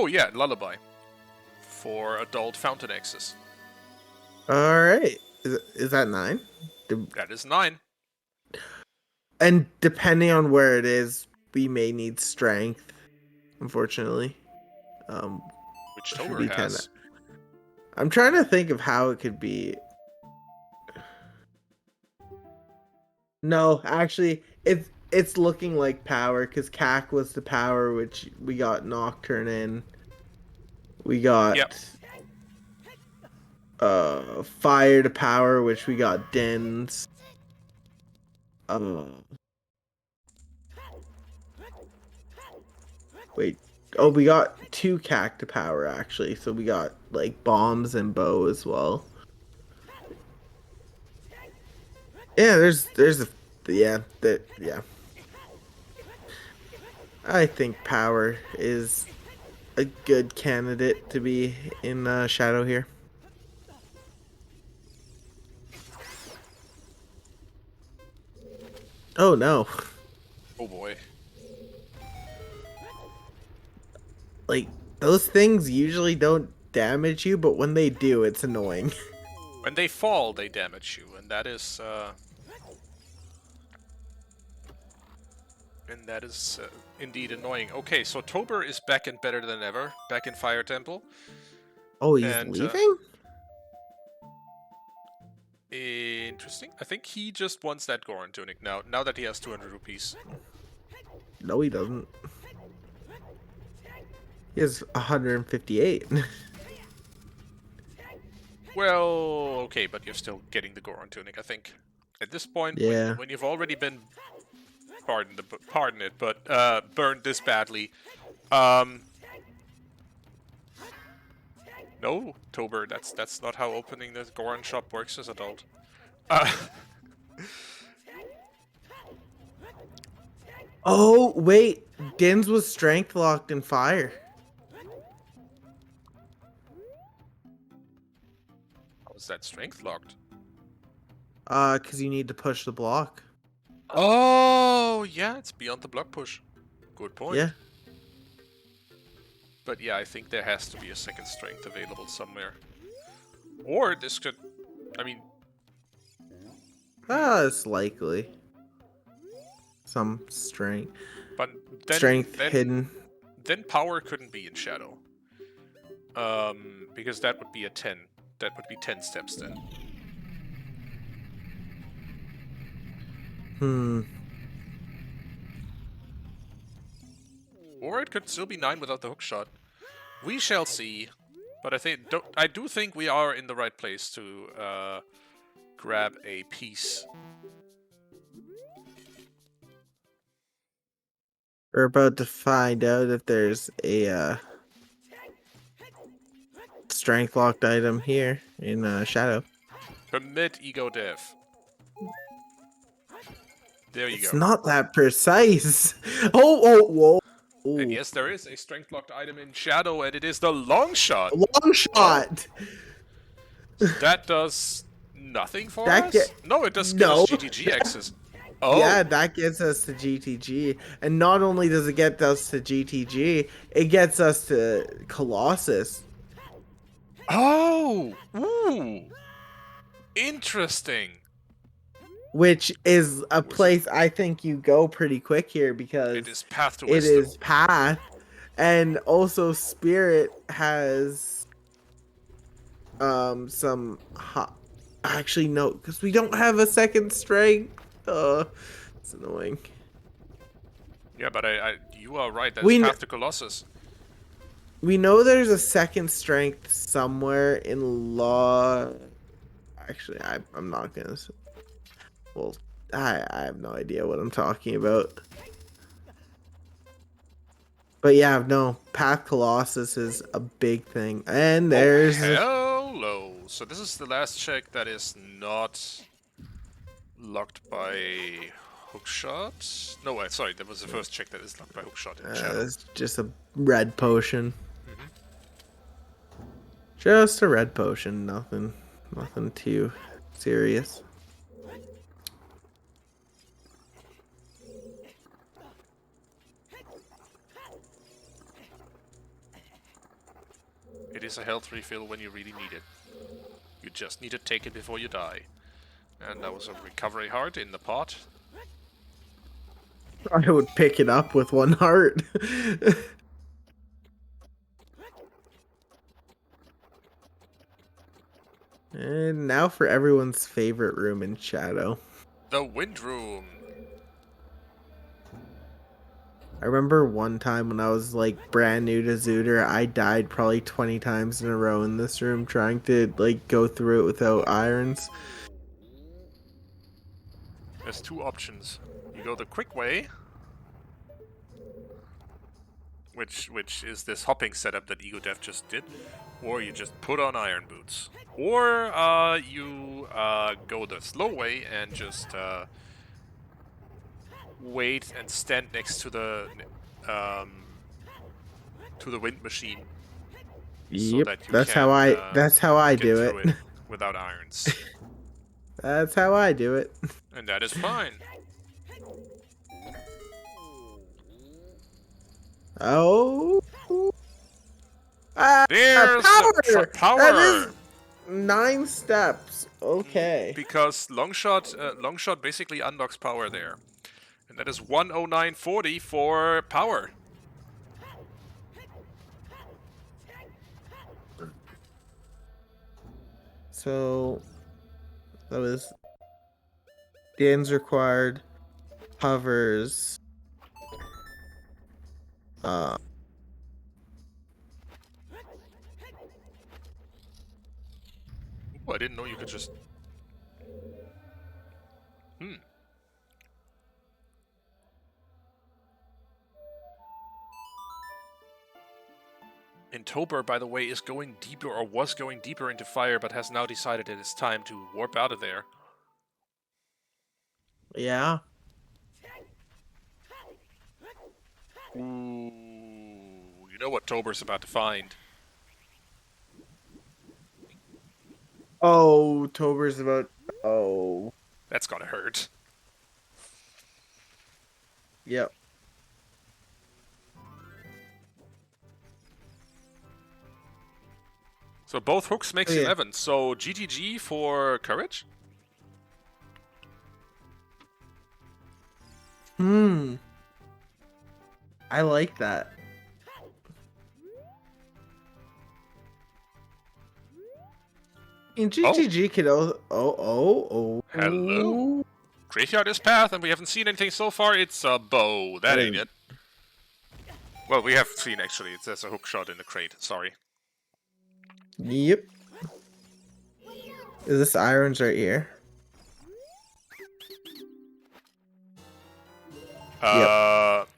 yeah, Lullaby for adult fountain access. All right. Is that 9? That is 9. And depending on where it is, we may need strength. Unfortunately. Which Toburr has. I'm trying to think of how it could be. No, actually, it's looking like power, because CAC was the power, which we got Nocturne in. We got fire to power, which we got Dins. Wait. Oh, we got 2 CAC to power, actually. So we got, like, bombs and bow as well. Yeah, there's a yeah that yeah. I think power is a good candidate to be in shadow here. Oh no. Oh boy. Like those things usually don't damage you, but when they do, it's annoying. When they fall, they damage you, and that is indeed annoying. Okay, so Tober is back and better than ever, back in Fire Temple, Oh, he's and leaving? interesting. I think he just wants that Goron tunic now. Now that he has 200 rupees. No, he doesn't. He has 158. Well, okay, but you're still getting the Goron tunic, I think. At this point, Yeah. when you've already been pardon it, but burned this badly, no, Tober, that's not how opening the Goron shop works as adult. Oh, wait. Dins was strength locked in fire. How is that strength locked? Because you need to push the block. Oh, yeah, it's beyond the block push. Good point. Yeah. But yeah, I think there has to be a second strength available somewhere. Or this could, I mean, It's likely. Some strength. but then Strength hidden. Then power couldn't be in shadow. Because that would be a 10. That would be 10 steps then. Or it could still be 9 without the hook shot. We shall see. But I do think we are in the right place to grab a piece. We're about to find out if there's a strength locked item here in shadow. Permit Egodev. There you It's go. not that precise. Whoa. And yes, there is a strength locked item in shadow, and it is the long shot. Long shot. That does nothing for That us? No, it does give us GTG access. Oh. Yeah, that gets us to GTG. And not only does it get us to GTG, it gets us to Colossus. Oh! Ooh! Interesting. Which is a place I think you go pretty quick here because it is Path to it Wisdom. is Path. And also Spirit has some actually no, because we don't have a second strength. It's annoying. Yeah, but you are right. That's Path to Colossus. We know there's a second strength somewhere in law. Actually, I'm not gonna. Well, I have no idea what I'm talking about. But yeah, no, Path Colossus is a big thing, and there's. Oh, hello. So this is the last check that is not locked by hookshot. No, sorry, that was the first check that is locked by hookshot in shadow. It's just a red potion. Just a red potion, nothing too serious. It is a health refill when you really need it. You just need to take it before you die. And that was a recovery heart in the pot. I would pick it up with one heart. And now for everyone's favorite room in shadow. The Wind Room. I remember one time when I was like brand new to Zooter, I died probably 20 times in a row in this room trying to like go through it without irons. There's two options. You go the quick way, which is this hopping setup that Egodev just did, or you just put on iron boots, or you go the slow way and just wait and stand next to the wind machine, so Yep, that you that's how can I get do through it. it without irons, That's how I do it. and that is fine. Oh. Ah, There's the power! That power. is 9 steps. Okay. Because Longshot basically unlocks power there. And that is 109.40 for power. So that was Dan's required hovers. Uh, Ooh, I didn't know you could just... And toburr, by the way, is going deeper, or was going deeper into fire, but has now decided it is time to warp out of there. yeah. Ooh, you know what toburr's about to find. Oh, Tober's about. Oh. That's gonna hurt. Yep. So both hooks makes Oh, yeah. 11, so GTG for courage? I like that. And GTG could. Oh. Hello. Graveyard is path, and we haven't seen anything so far. It's a bow. That ain't it. Well, we have seen, actually. There's a hook shot in the crate. Sorry. Yep. Is this irons right here?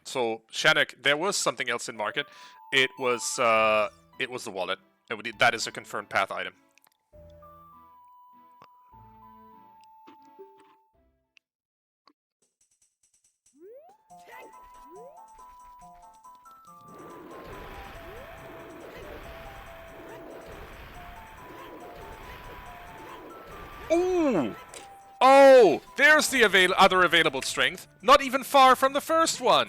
So, Shannock, there was something else in market. It was the wallet. That is a confirmed path item. Ooh! Oh! There's the other available strength. Not even far from the first one.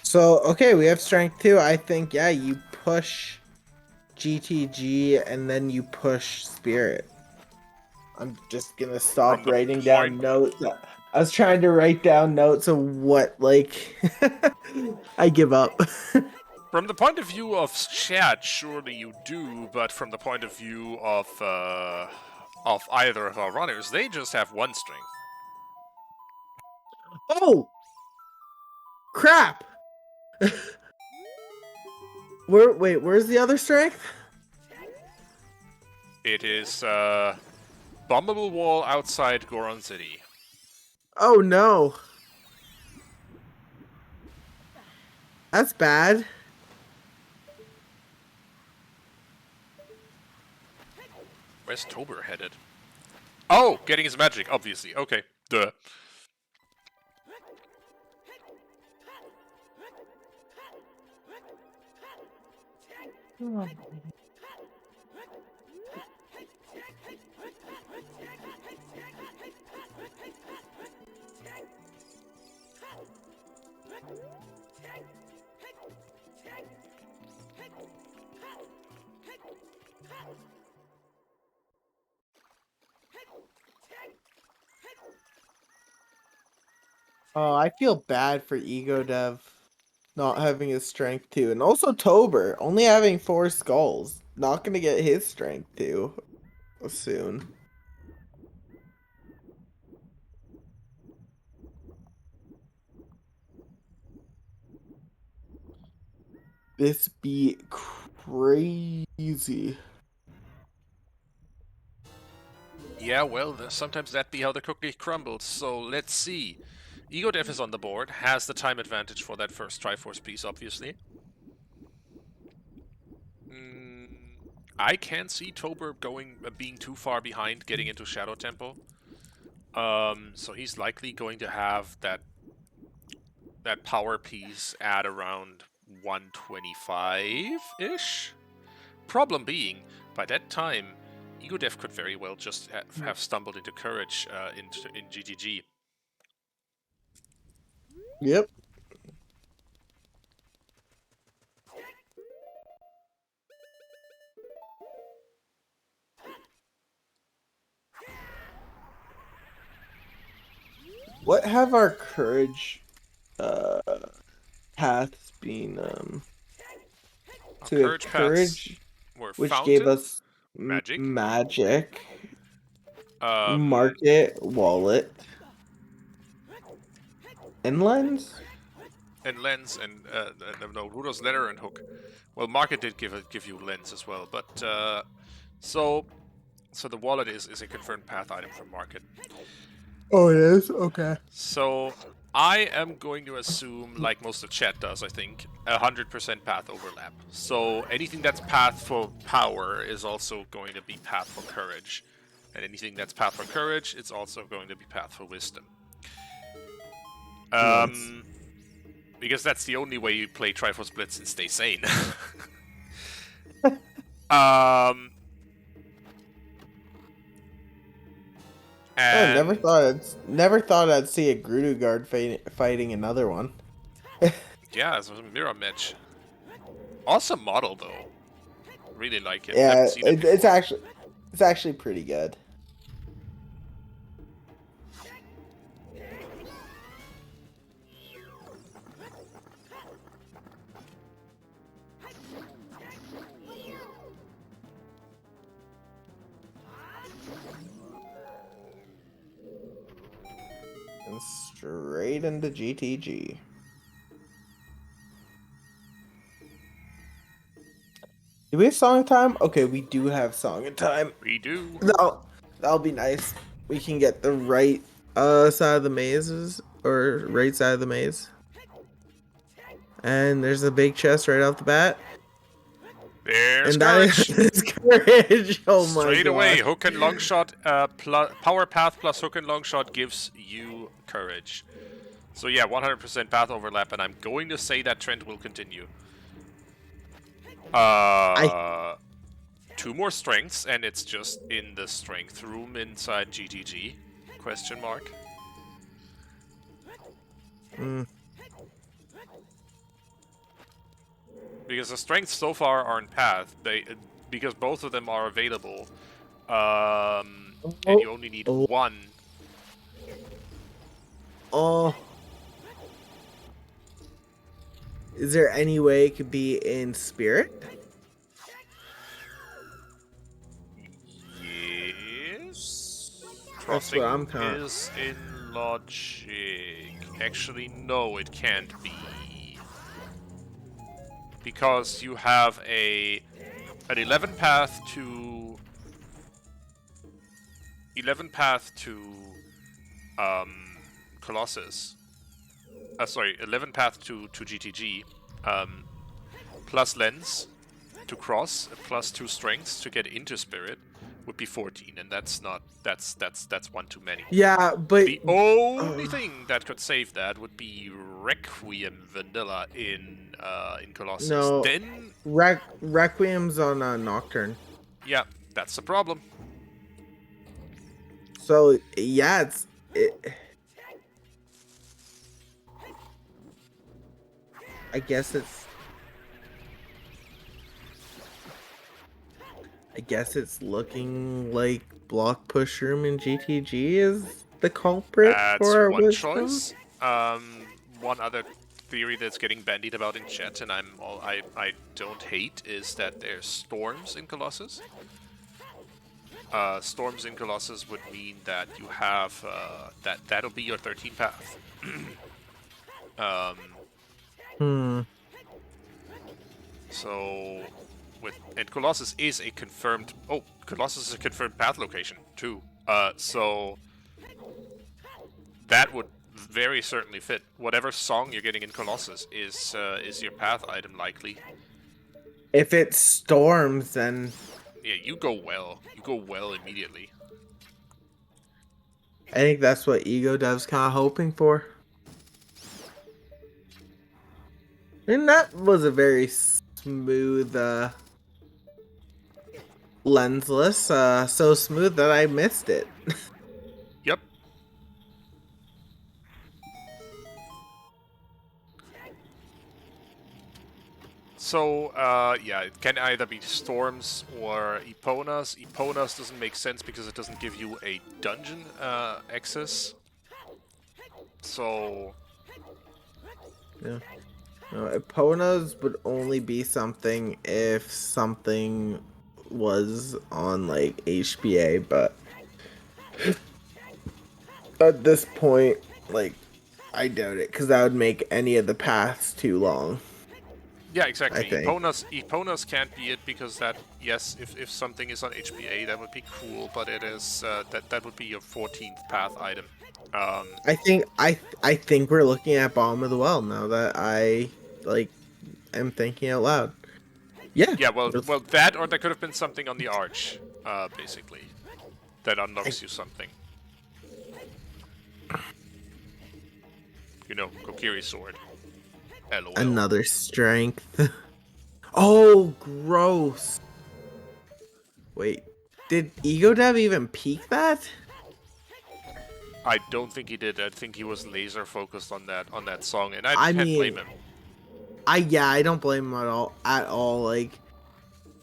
So, okay, we have strength 2. I think, yeah, you push GTG and then you push spirit. I'm just gonna stop writing down notes. I was trying to write down notes of what, like, I give up. From the point of view of chat, surely you do, but from the point of view of either of our runners, they just have 1 strength. Oh! Crap! Where's the other strength? It is bombable wall outside Goron City. Oh no. That's bad. Where's toburr headed? Oh, getting his magic, obviously. Okay, duh. Oh, I feel bad for Egodev not having his strength 2. And also Tober, only having 4 skulls. Not gonna get his strength 2 soon. This be crazy. Yeah, well, sometimes that be how the cookie crumbles, so let's see. Egodev is on the board, has the time advantage for that first Triforce piece, obviously. I can't see toburr being too far behind getting into Shadow Temple. So he's likely going to have that power piece at around 125-ish. Problem being, by that time, Egodev could very well just have stumbled into Courage in GTG. Yep. What have our courage paths been so we have Courage paths courage, were which Fountain, gave us Magic, magic, um, market, wallet, and lens. and Lens, and no, Rudo's Letter and Hook. Well, Market did give you Lens as well, but so the wallet is a confirmed path item from Market. Oh, it is? Okay. So I am going to assume, like most of chat does, I think, 100% path overlap. So anything that's path for power is also going to be path for courage. And anything that's path for courage is also going to be path for wisdom. Nice. Because that's the only way you play Triforce Blitz and stay sane. Oh, And never thought I'd see a Grudu guard fighting another one. yeah, it's a mirror match. Awesome model though. Really like it. Yeah, Haven't seen it before. it's actually pretty good. And straight into GTG. Do we have song time? Okay, we do have song time. We do. No, that'll be nice. We can get the right side of the mazes, or right side of the maze. And there's a big chest right off the bat. There's And courage. that is courage. Oh my god. Straight away, hook and long shot, power path plus hook and long shot gives you courage. So yeah, 100% path overlap, and I'm going to say that trend will continue. Two more strengths, and it's just in the strength room inside GTG? Question mark. Because the strengths so far aren't path, because both of them are available, and you only need one. Oh. Is there any way it could be in spirit? Yes. That's what I'm Crossing is in logic. Actually, no, it can't be. Because you have an 11 path to Colossus. Sorry, 11 path to GTG, plus lens to cross, plus 2 strengths to get into spirit would be 14, and that's one too many. Yeah, but The only thing that could save that would be Requiem Vanilla in Colossus. no. Then Requiem's on Nocturne. yeah, that's the problem. So yeah, I guess it's looking like block push room in GTG is the culprit for our one wisdom. choice. One other theory that's getting bandied about in chat, and I don't hate, is that there's storms in Colossus. Storms in Colossus would mean that you have that'll be your 13 path. So and Colossus is a confirmed. Oh, Colossus is a confirmed path location too. So that would very certainly fit. Whatever song you're getting in Colossus is your path item likely. If it storms, then Yeah, you go well. You go well immediately. I think that's what Egodev's kind of hoping for. And that was a very smooth, lensless, so smooth that I missed it. Yep. So, yeah, it can either be Storms or Eponas. Eponas doesn't make sense because it doesn't give you a dungeon access. So, Yeah. No, Eponas would only be something if something was on like HBA, but at this point, like, I doubt it because that would make any of the paths too long. yeah, I exactly. think. Eponas can't be it because that, yes, if something is on HBA, that would be cool, but it is that would be your 14th path item. I think we're looking at bottom of the well now that I like am thinking out loud. Yeah. Yeah, well, that or there could have been something on the arch, basically, that unlocks you something. You know, Kokiri's sword. LOL. Another strength. Oh, gross. Wait, did Egodev even peak that? I don't think he did. I think he was laser focused on that song, and I I can't blame mean, him. I don't blame him at all. At all, like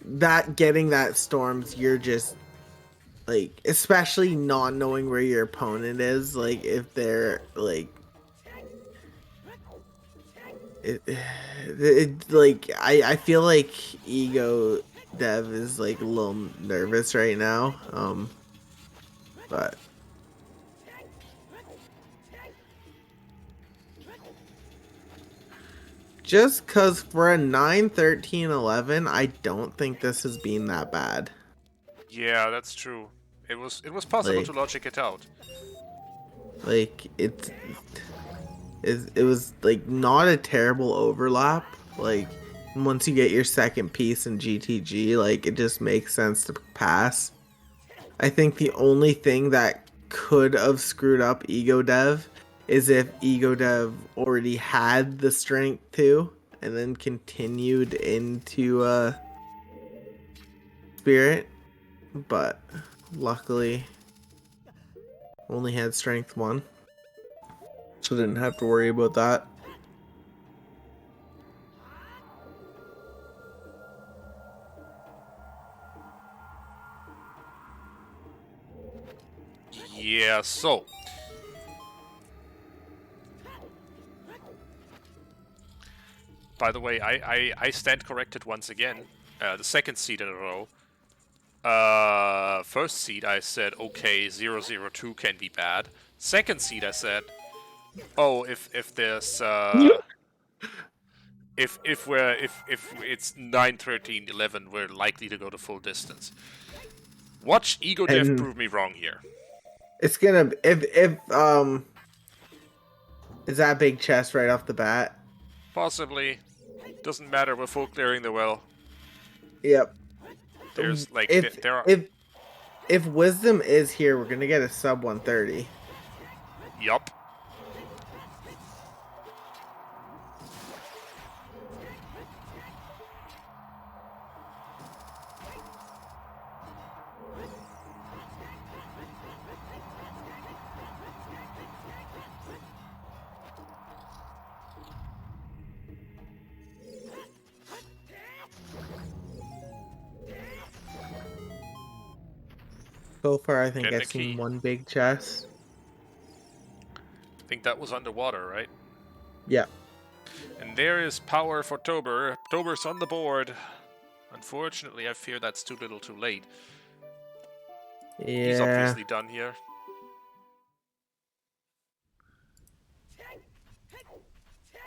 that getting that storms. You're just like, especially not knowing where your opponent is. Like if they're like, like I feel like Ego Dev is like a little nervous right now. But just cause for a 9, 13, 11, I don't think this has been that bad. Yeah, that's true. It was possible to Like logic it out. like it was like not a terrible overlap. Like once you get your second piece in GTG, like it just makes sense to pass. I think the only thing that could have screwed up Ego Dev is if Ego Dev already had the strength too, and then continued into Spirit. But luckily, only had strength 1, so didn't have to worry about that. Yeah, so. By the way, I stand corrected once again. The second seed in a row. First seed I said, okay, 002 can be bad. Second seed I said, oh, if there's if it's 9, 13, 11, we're likely to go the full distance. Watch Egodev And prove me wrong here. it's gonna if is that big chest right off the bat? Possibly. Doesn't matter, we're full clearing the well. Yep. There's like If there are if wisdom is here, we're gonna get a sub 130. yup. So far, I think Getting I've a key. seen one big chest. I think that was underwater, right? Yeah. And there is power for Toburr. Toburr's on the board. Unfortunately, I fear that's too little too late. He's Yeah. obviously done here.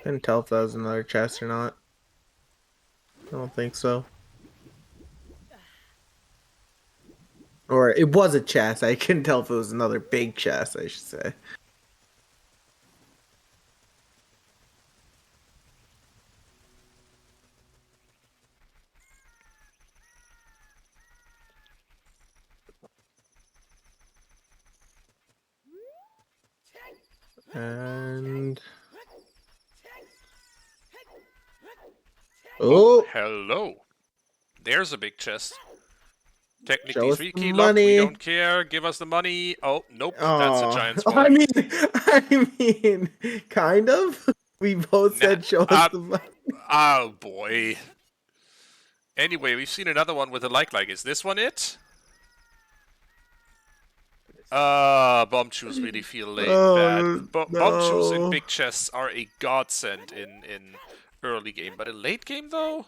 Couldn't tell if that was another chest or not. I don't think so. Or it was a chest. I couldn't tell if it was another big chest, I should say. And Oh, oh, hello. There's a big chest. Technically show us 3 the key locked, we money. don't care, give us the money. Oh, nope, that's a Oh, giant I swelling. mean, kind of. We both said show us the money. Oh boy. Anyway, we've seen another one with a like. Is this one it? Bomb chews really feel bad. Oh Bomb chews in no. big chests are a godsend in early game, but in late game though?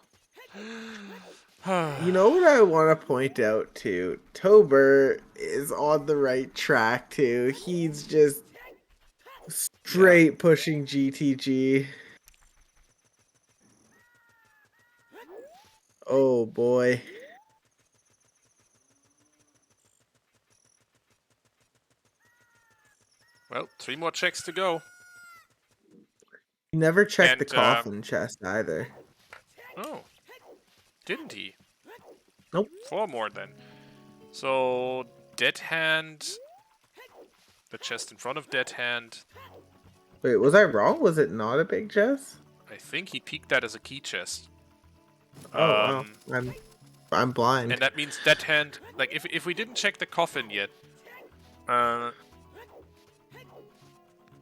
You know what I want to point out too? Toburr is on the right track too. He's just straight pushing GTG. Oh boy. Well, 3 more checks to go. He never checked the And, coffin chest either. Oh. Didn't he? Nope. 4 more then. So, Dead Hand. The chest in front of Dead Hand. Wait, was I wrong? Was it not a big chest? I think he peaked that as a key chest. Oh wow. I'm blind. And that means Dead Hand. Like, if we didn't check the coffin yet.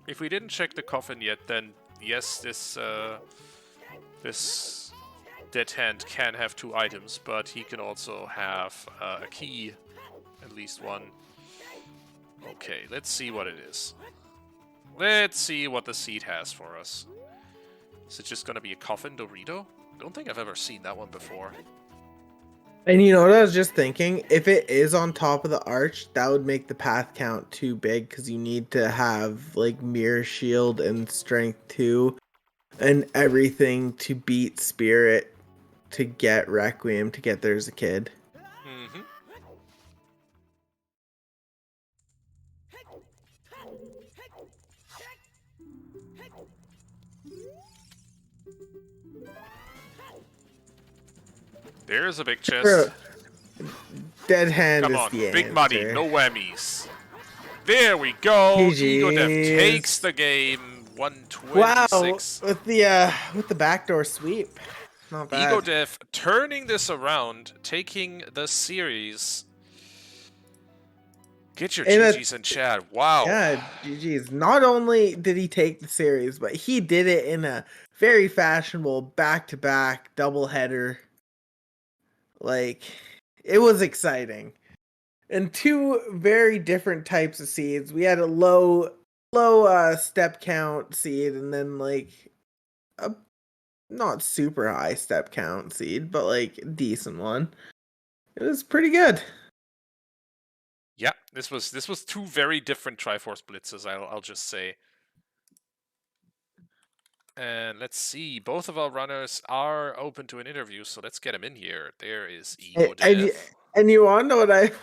If we didn't check the coffin yet, then yes, this Dead Hand can have 2 items, but he can also have a key, at least one. Okay, let's see what it is. Let's see what the seed has for us. Is it just gonna be a coffin Dorito? I don't think I've ever seen that one before. And you know what I was just thinking? If it is on top of the arch, that would make the path count too big because you need to have like mirror shield and strength 2 and everything to beat spirit to get Requiem to get there's a kid. Mm-hmm. There's a big chest. Dead hand Come is on, the answer. big money, no whammies. There we go. Egodev takes the game. 126. Wow, with the backdoor sweep. Not bad. Egodev turning this around, taking the series. Get your GGs in chat. Wow. Yeah, GG's. Not only did he take the series, but he did it in a very fashionable back-to-back doubleheader. Like, it was exciting. And 2 very different types of seeds. We had a low step count seed and then like a not super high step count seed, but like a decent one. It was pretty good. Yeah, this was 2 very different Triforce blitzes, I'll just say. And let's see, both of our runners are open to an interview, so let's get him in here. There is Egodev. And you want to know what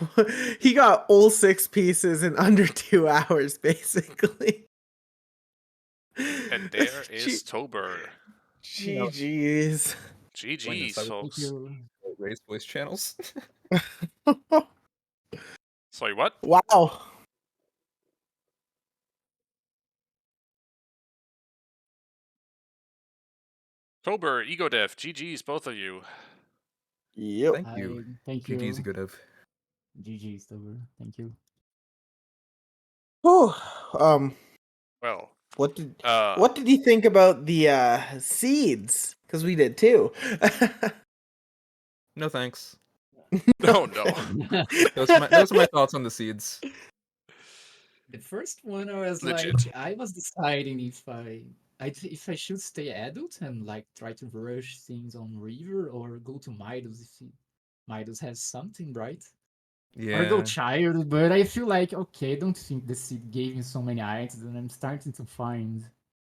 he got all 6 pieces in under 2 hours, basically. And there is toburr. GG's. GG's, folks. Raise voice channels. Sorry, what? Wow. toburr, Egodev, GG's, both of you. Yep. Thank you. Thank you. GG's Egodev. GG's toburr. Thank you. Oh, Well, what did you think about the seeds? Because we did too. No thanks. no. Those are my thoughts on the seeds. The first one, I was Legit. like, I was deciding if I should stay adult and like try to rush things on River or go to Midos if Midos has something, right? Yeah. Or go child, but I feel like, okay, I don't think the seed gave me so many items, and I'm starting to find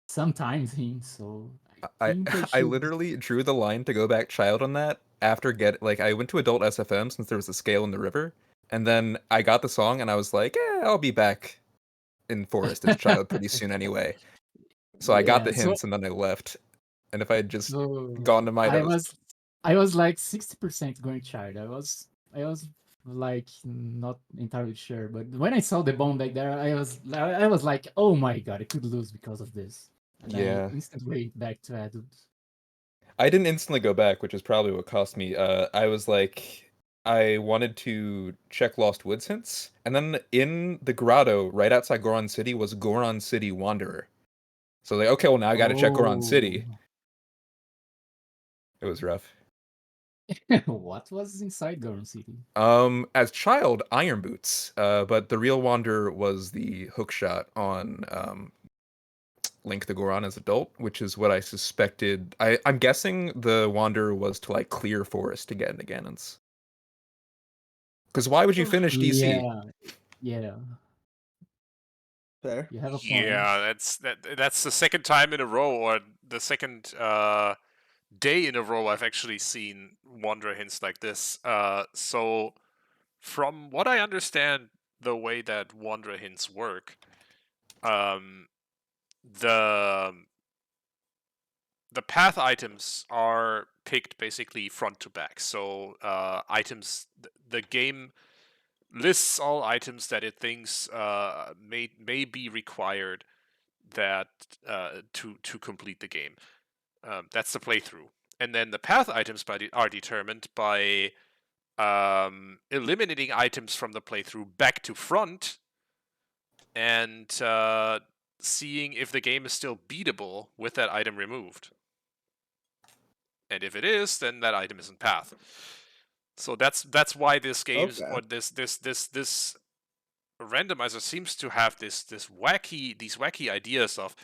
sometimes hints, so I think I literally drew the line to go back child on that after I went to adult SFM since there was a scale in the river, and then I got the song and I was like, I'll be back in forest as child pretty soon anyway. So I got the hints and then I left. And if I had just gone to my I was like 60% going child. I was like not entirely sure, but when I saw the bomb back there, I was like, oh my god, I could lose because of this, and I Yeah. instantly went back to adults. I didn't instantly go back, which is probably what cost me. I was like, I wanted to check Lost Woods hints, and then in the grotto right outside Goron City was Goron City Wanderer. So like, okay, well now I got to check Goron City. It was rough. What was inside Goron City? As child, Iron Boots. But the real Wanderer was the hookshot on Link the Goron as adult, which is what I suspected. I'm guessing the Wanderer was to like clear forest to get into Ganon's. Because why would you finish DC? Yeah, Fair. you have a point. Yeah, that's the second time in a row, or the second day in a row I've actually seen Wanderer hints like this. So from what I understand, the way that Wanderer hints work, the path items are picked basically front to back. So items, the game lists all items that it thinks may be required that to complete the game. That's the playthrough, and then the path items are determined by eliminating items from the playthrough back to front, and seeing if the game is still beatable with that item removed. And if it is, then that item isn't path. So that's why this game's Okay. or this randomizer seems to have these wacky ideas of.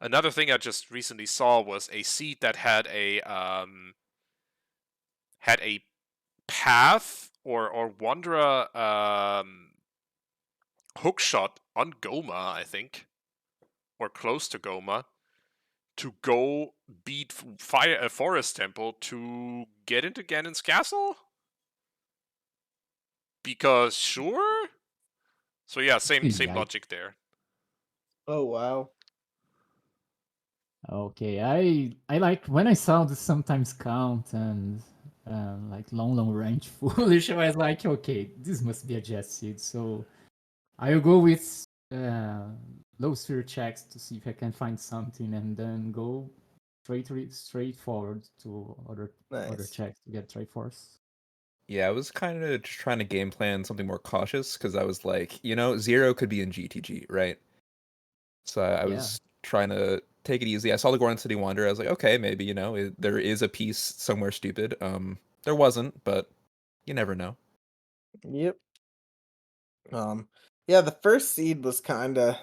Another thing I just recently saw was a seed that had a path or wanderer hookshot on Goma, I think, or close to Goma, to go beat a forest temple to get into Ganon's castle. Because sure. So yeah, same Yikes. logic there. Oh wow. Okay, I like when I saw the sometimes count and like long range foolish. I was like, okay, this must be adjusted. So I will go with low sphere checks to see if I can find something, and then go straight forward to other Nice. checks to get Triforce. Yeah, I was kind of just trying to game plan something more cautious because I was like, Zero could be in GTG, right? So I Yeah. was trying to take it easy. I saw the Goron City Wanderer. I was like, okay, maybe, there is a piece somewhere stupid. There wasn't, but you never know. Yep. Yeah, the first seed was kinda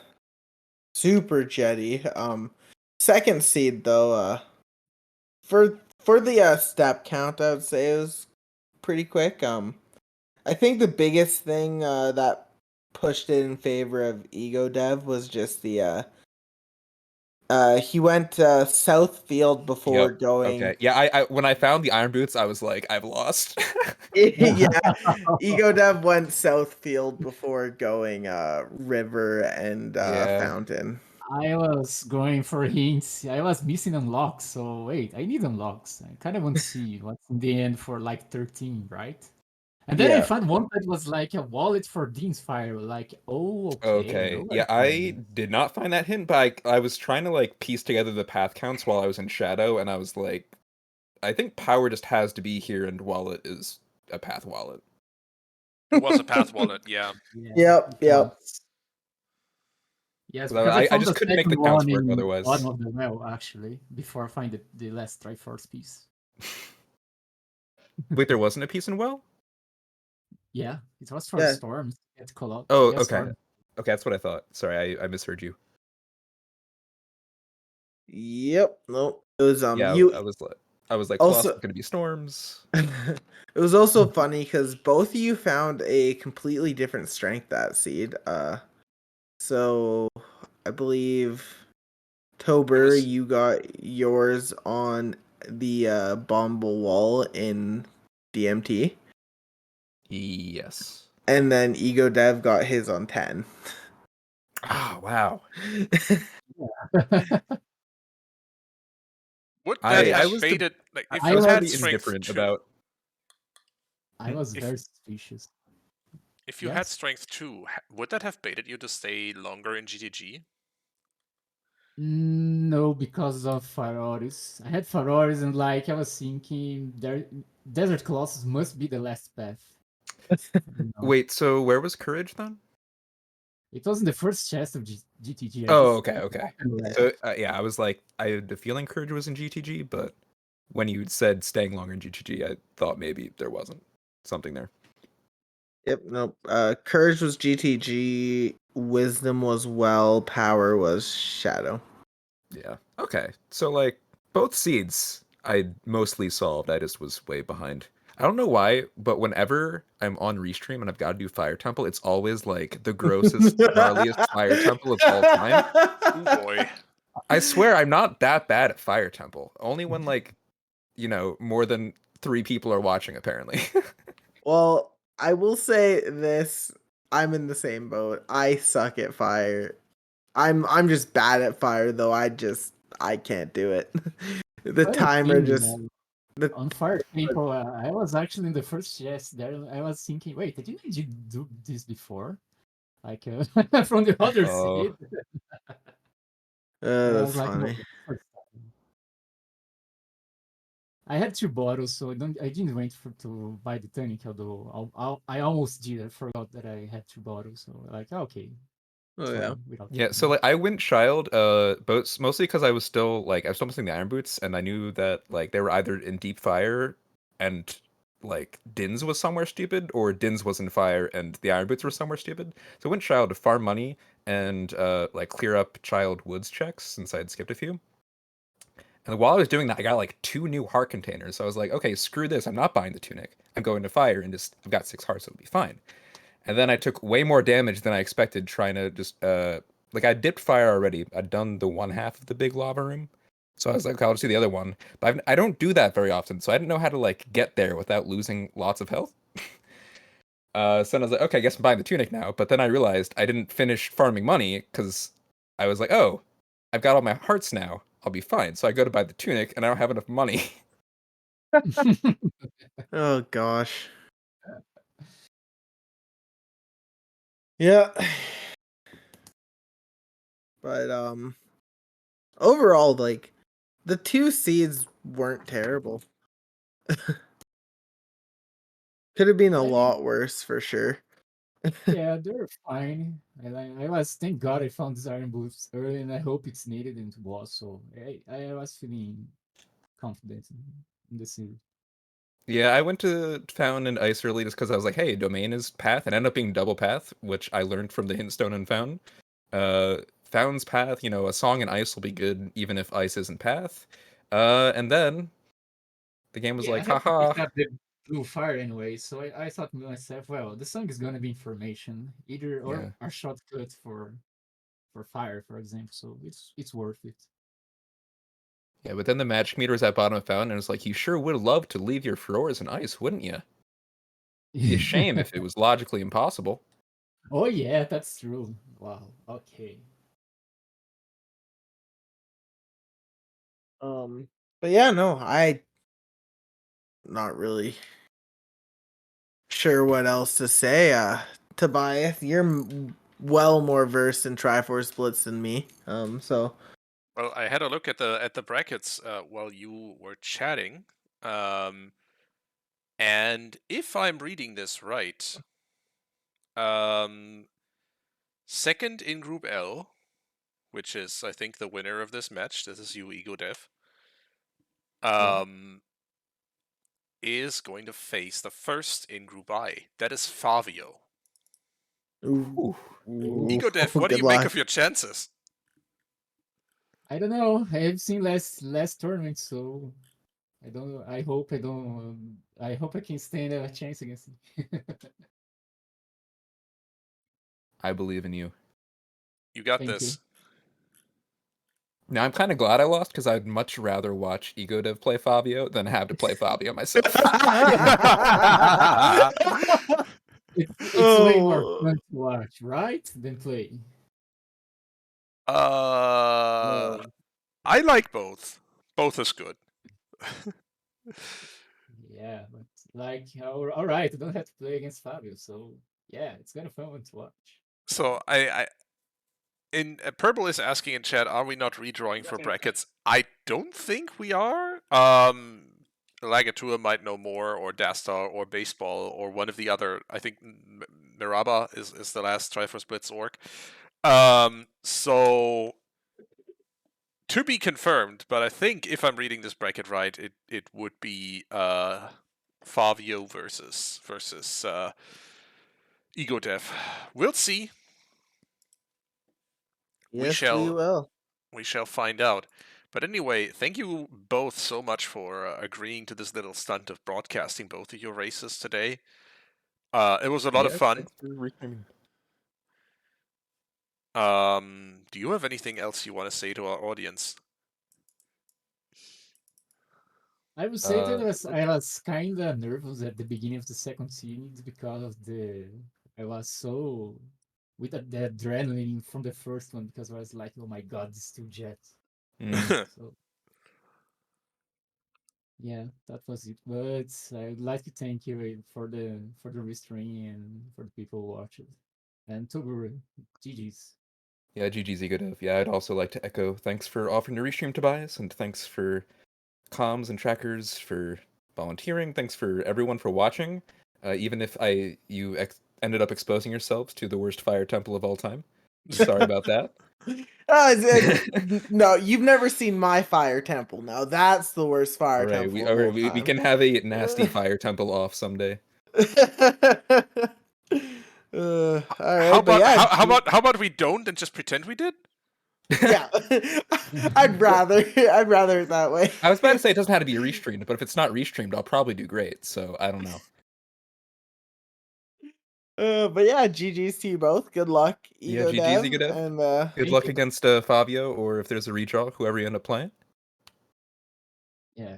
super jetty. Second seed though, for the step count, I would say it was pretty quick. I think the biggest thing that pushed it in favor of Egodev was just the he went south field before Yep. going. Okay. Yeah, I when I found the Iron Boots, I was like, I've lost. Yeah, Egodev went south field before going river and Yeah. fountain. I was going for hints. I was missing unlocks, so wait, I need unlocks. I kind of want to see what's in the end for like 13, right? And then I Yeah. found one that was like a wallet for Dean's Fire. Like, oh, okay, I know Okay. where Yeah, to find I this. did not find that hint, but I was trying to like piece together the path counts while I was in Shadow, and I was like, I think power just has to be here, and wallet is a path wallet. It was a path wallet, yeah. Yep. It was. Yes, 'Cause because I I found just the couldn't make second the counts one work in otherwise. bottom of the well, actually, before I find the last Triforce piece. Wait, there wasn't a piece in Well? Yeah, it was for Yeah. storms. It's called Oh, yeah, okay. storm. Okay, that's what I thought. Sorry, I misheard you. Yep. Nope. It was Yeah, you I was like, also Colossus gonna be storms. it was also funny because both of you found a completely different strength that seed. So I believe Toburr, was- you got yours on the Bomble Wall in DMT, Yes. and then Egodev got his on 10. Ah, wow. Would that I have was made it like if I you was had pretty strength indifferent 2? about. I was If- very suspicious. If you had Yes? strength 2, would that have baited you to stay longer in GTG? No, because of Faroris. I had Faroris and like I was thinking Desert Colossus must be the last path. You know? Wait, so where was Courage then? It was in the first chest of GTG. I Oh, just okay. Right. So yeah, I was like, I had the feeling Courage was in GTG, but when you said staying longer in GTG, I thought maybe there wasn't something there. Yep, nope. Courage was GTG, Wisdom was Well, Power was Shadow. Yeah. Okay. So like both seeds I mostly solved. I just was way behind. I don't know why, but whenever I'm on Restream and I've got to do Fire Temple, it's always like the grossest, gnarliest Fire Temple of all time. Oh boy. I swear I'm not that bad at Fire Temple. Only when like, more than 3 people are watching apparently. Well, I will say this. I'm in the same boat. I suck at fire. I'm just bad at fire though. I can't do it. The Funny timer thing, just the on Fire Temple, I was actually in the first chest there. I was thinking, wait, didn't I do this before? Like from the other Oh. seed. I was that's like, no, funny. first time. I had 2 bottles, so I didn't wait to buy the tonic, although I almost did. I forgot that I had 2 bottles, so like, okay, Oh yeah. fine without. Yeah, so like I went child, both mostly because I was still missing the iron boots, and I knew that like they were either in deep fire, and like Dins was somewhere stupid, or Dins was in fire and the iron boots were somewhere stupid. So I went child to farm money and like clear up child woods checks since I had skipped a few. And while I was doing that, I got like 2 new heart containers. So I was like, okay, screw this. I'm not buying the tunic. I'm going to fire and just I've got 6 hearts, so it'll be fine. And then I took way more damage than I expected trying to just like I dipped fire already. I'd done the one half of the big lava room. So I was like, okay, I'll just do the other one. But I don't do that very often, so I didn't know how to like get there without losing lots of health. So then I was like, okay, I guess I'm buying the tunic now. But then I realized I didn't finish farming money because I was like, oh, I've got all my hearts now. I'll be fine. So I go to buy the tunic and I don't have enough money. Oh gosh. Yeah. But overall, like the 2 seeds weren't terrible. Could have been a lot worse for sure. Yeah, they're fine. I was thank God I found these iron boots early, and I hope it's needed and it was. So I was feeling confident in the series. Yeah, I went to Fountain and Ice early just because I was like, hey, domain is path, and ended up being double path, which I learned from the Hintstone and Fountain. Fountain's path, a song in Ice will be good even if Ice isn't path. And then the game was Yeah, I like, had to haha. pick up the blue fire anyway, so I thought to myself, well, the song is gonna be information, either or Yeah. a shortcut for fire, for example. So it's worth it. Yeah, but then the magic meter was at bottom of Fountain, and it was like, you sure would love to leave your floors in Ice, wouldn't you? Be a shame if it was logically impossible. Oh yeah, that's true. Wow. Okay. But yeah, no, I not really sure what else to say. Tobias, you're well more versed in Triforce Blitz than me. So Well, I had a look at the brackets while you were chatting, and if I'm reading this right, second in Group L, which is I think the winner of this match. This is you, Egodev. Is going to face the first in Group I. That is Favio. ooh, Egodev, what do good you make luck. of your chances? I don't know. I have seen last tournament, so I don't know. I hope I don't. I hope I can stand a chance against him. I believe in you. You got Thank you. this. Now, I'm kind of glad I lost because I'd much rather watch Egodev play Fabio than have to play Fabio myself. It's way more fun to watch, right? Than play. I like both. Both is good. Yeah, but Like, all right, I don't have to play against Fabio, so yeah, it's kind of fun to watch. So Purple is asking in chat, are we not redrawing for brackets? I don't think we are. Lagatua might know more, or Dastar, or Baseball, or one of the other. I think Miraba is the last Triforce Blitz orc. So to be confirmed, but I think if I'm reading this bracket right, it would be Fabio versus Egodev. We'll see. Yes, we will. We shall find out. But anyway, thank you both so much for agreeing to this little stunt of broadcasting both of your races today. It was a lot of fun. Thanks for reclaiming. Do you have anything else you want to say to our audience? I would say that I was kind of nervous at the beginning of the second series because of I was so with the adrenaline from the first one, because I was like, oh my god, it's still Jet. So yeah, that was it. But I would like to thank you for the restream and for the people who watched it. And toburr, GG's. Yeah, GG's Egodev. Yeah, I'd also like to echo thanks for offering to restream, Tobias, and thanks for comms and trackers for volunteering. Thanks for everyone for watching. Even if you ended up exposing yourselves to the worst fire temple of all time. Sorry about that. No, you've never seen my fire temple. Now that's the worst fire temple. We can have a nasty fire temple off someday. All right, How but yeah, how about we don't and just pretend we did? yeah, I'd rather it that way. I was about to say it doesn't have to be restreamed, but if it's not restreamed, I'll probably do great. So I don't know. But yeah, GG's to you both. Good luck, Yeah, GG's Egodev, Egodev. and Good luck against Fabio, or if there's a redraw, whoever you end up playing. Yeah.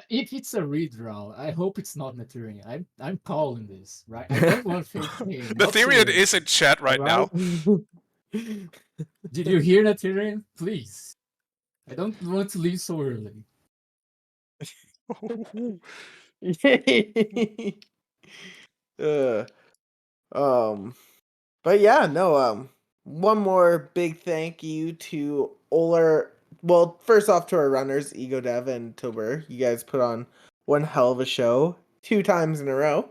If it's a redraw, I hope it's not Naturian. I'm calling this, right? I don't want fake name. The Therian is in chat right now. Did you hear Naturian? Please. I don't want to leave so early. But yeah, no, one more big thank you to Oler. Well, first off to our runners, Egodev and toburr. You guys put on one hell of a show 2 times in a row.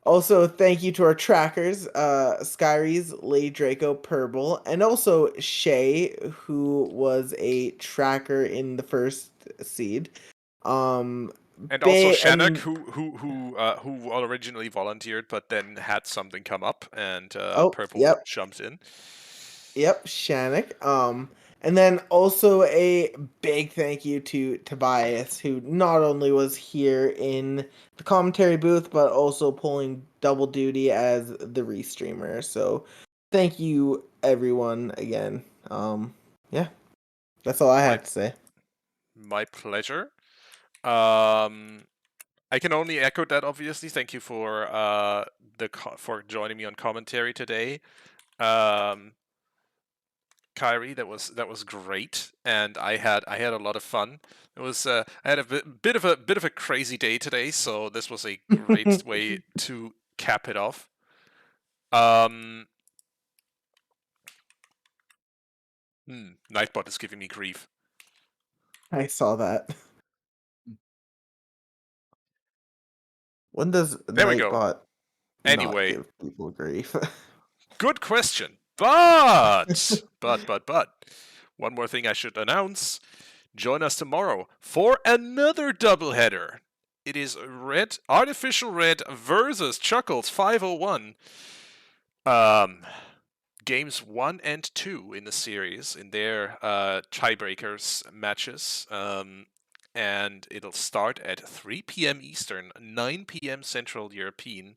Also, thank you to our trackers, Skyries, Lady Draco, Purple, and also Shay, who was a tracker in the first seed. And also Shannock, who originally volunteered, but then had something come up, and Purple jumped in. Yep, Shannock. And then also a big thank you to Tobias, who not only was here in the commentary booth, but also pulling double duty as the restreamer. So thank you everyone again. Yeah, that's all I have to say. My pleasure. I can only echo that. Obviously, thank you for for joining me on commentary today. Kyrie, that was great, and I had a lot of fun. It was I had a bit of a crazy day today, so this was a great way to cap it off. Nightbot is giving me grief. I saw that. When does Nightbot anyway, not give people grief? Good question. But one more thing I should announce. Join us tomorrow for another doubleheader. It is Artificial Red versus Chuckles 501. Games 1 and 2 in the series, in their Tiebreakers matches. And it'll start at 3 p.m. Eastern, 9 p.m. Central European.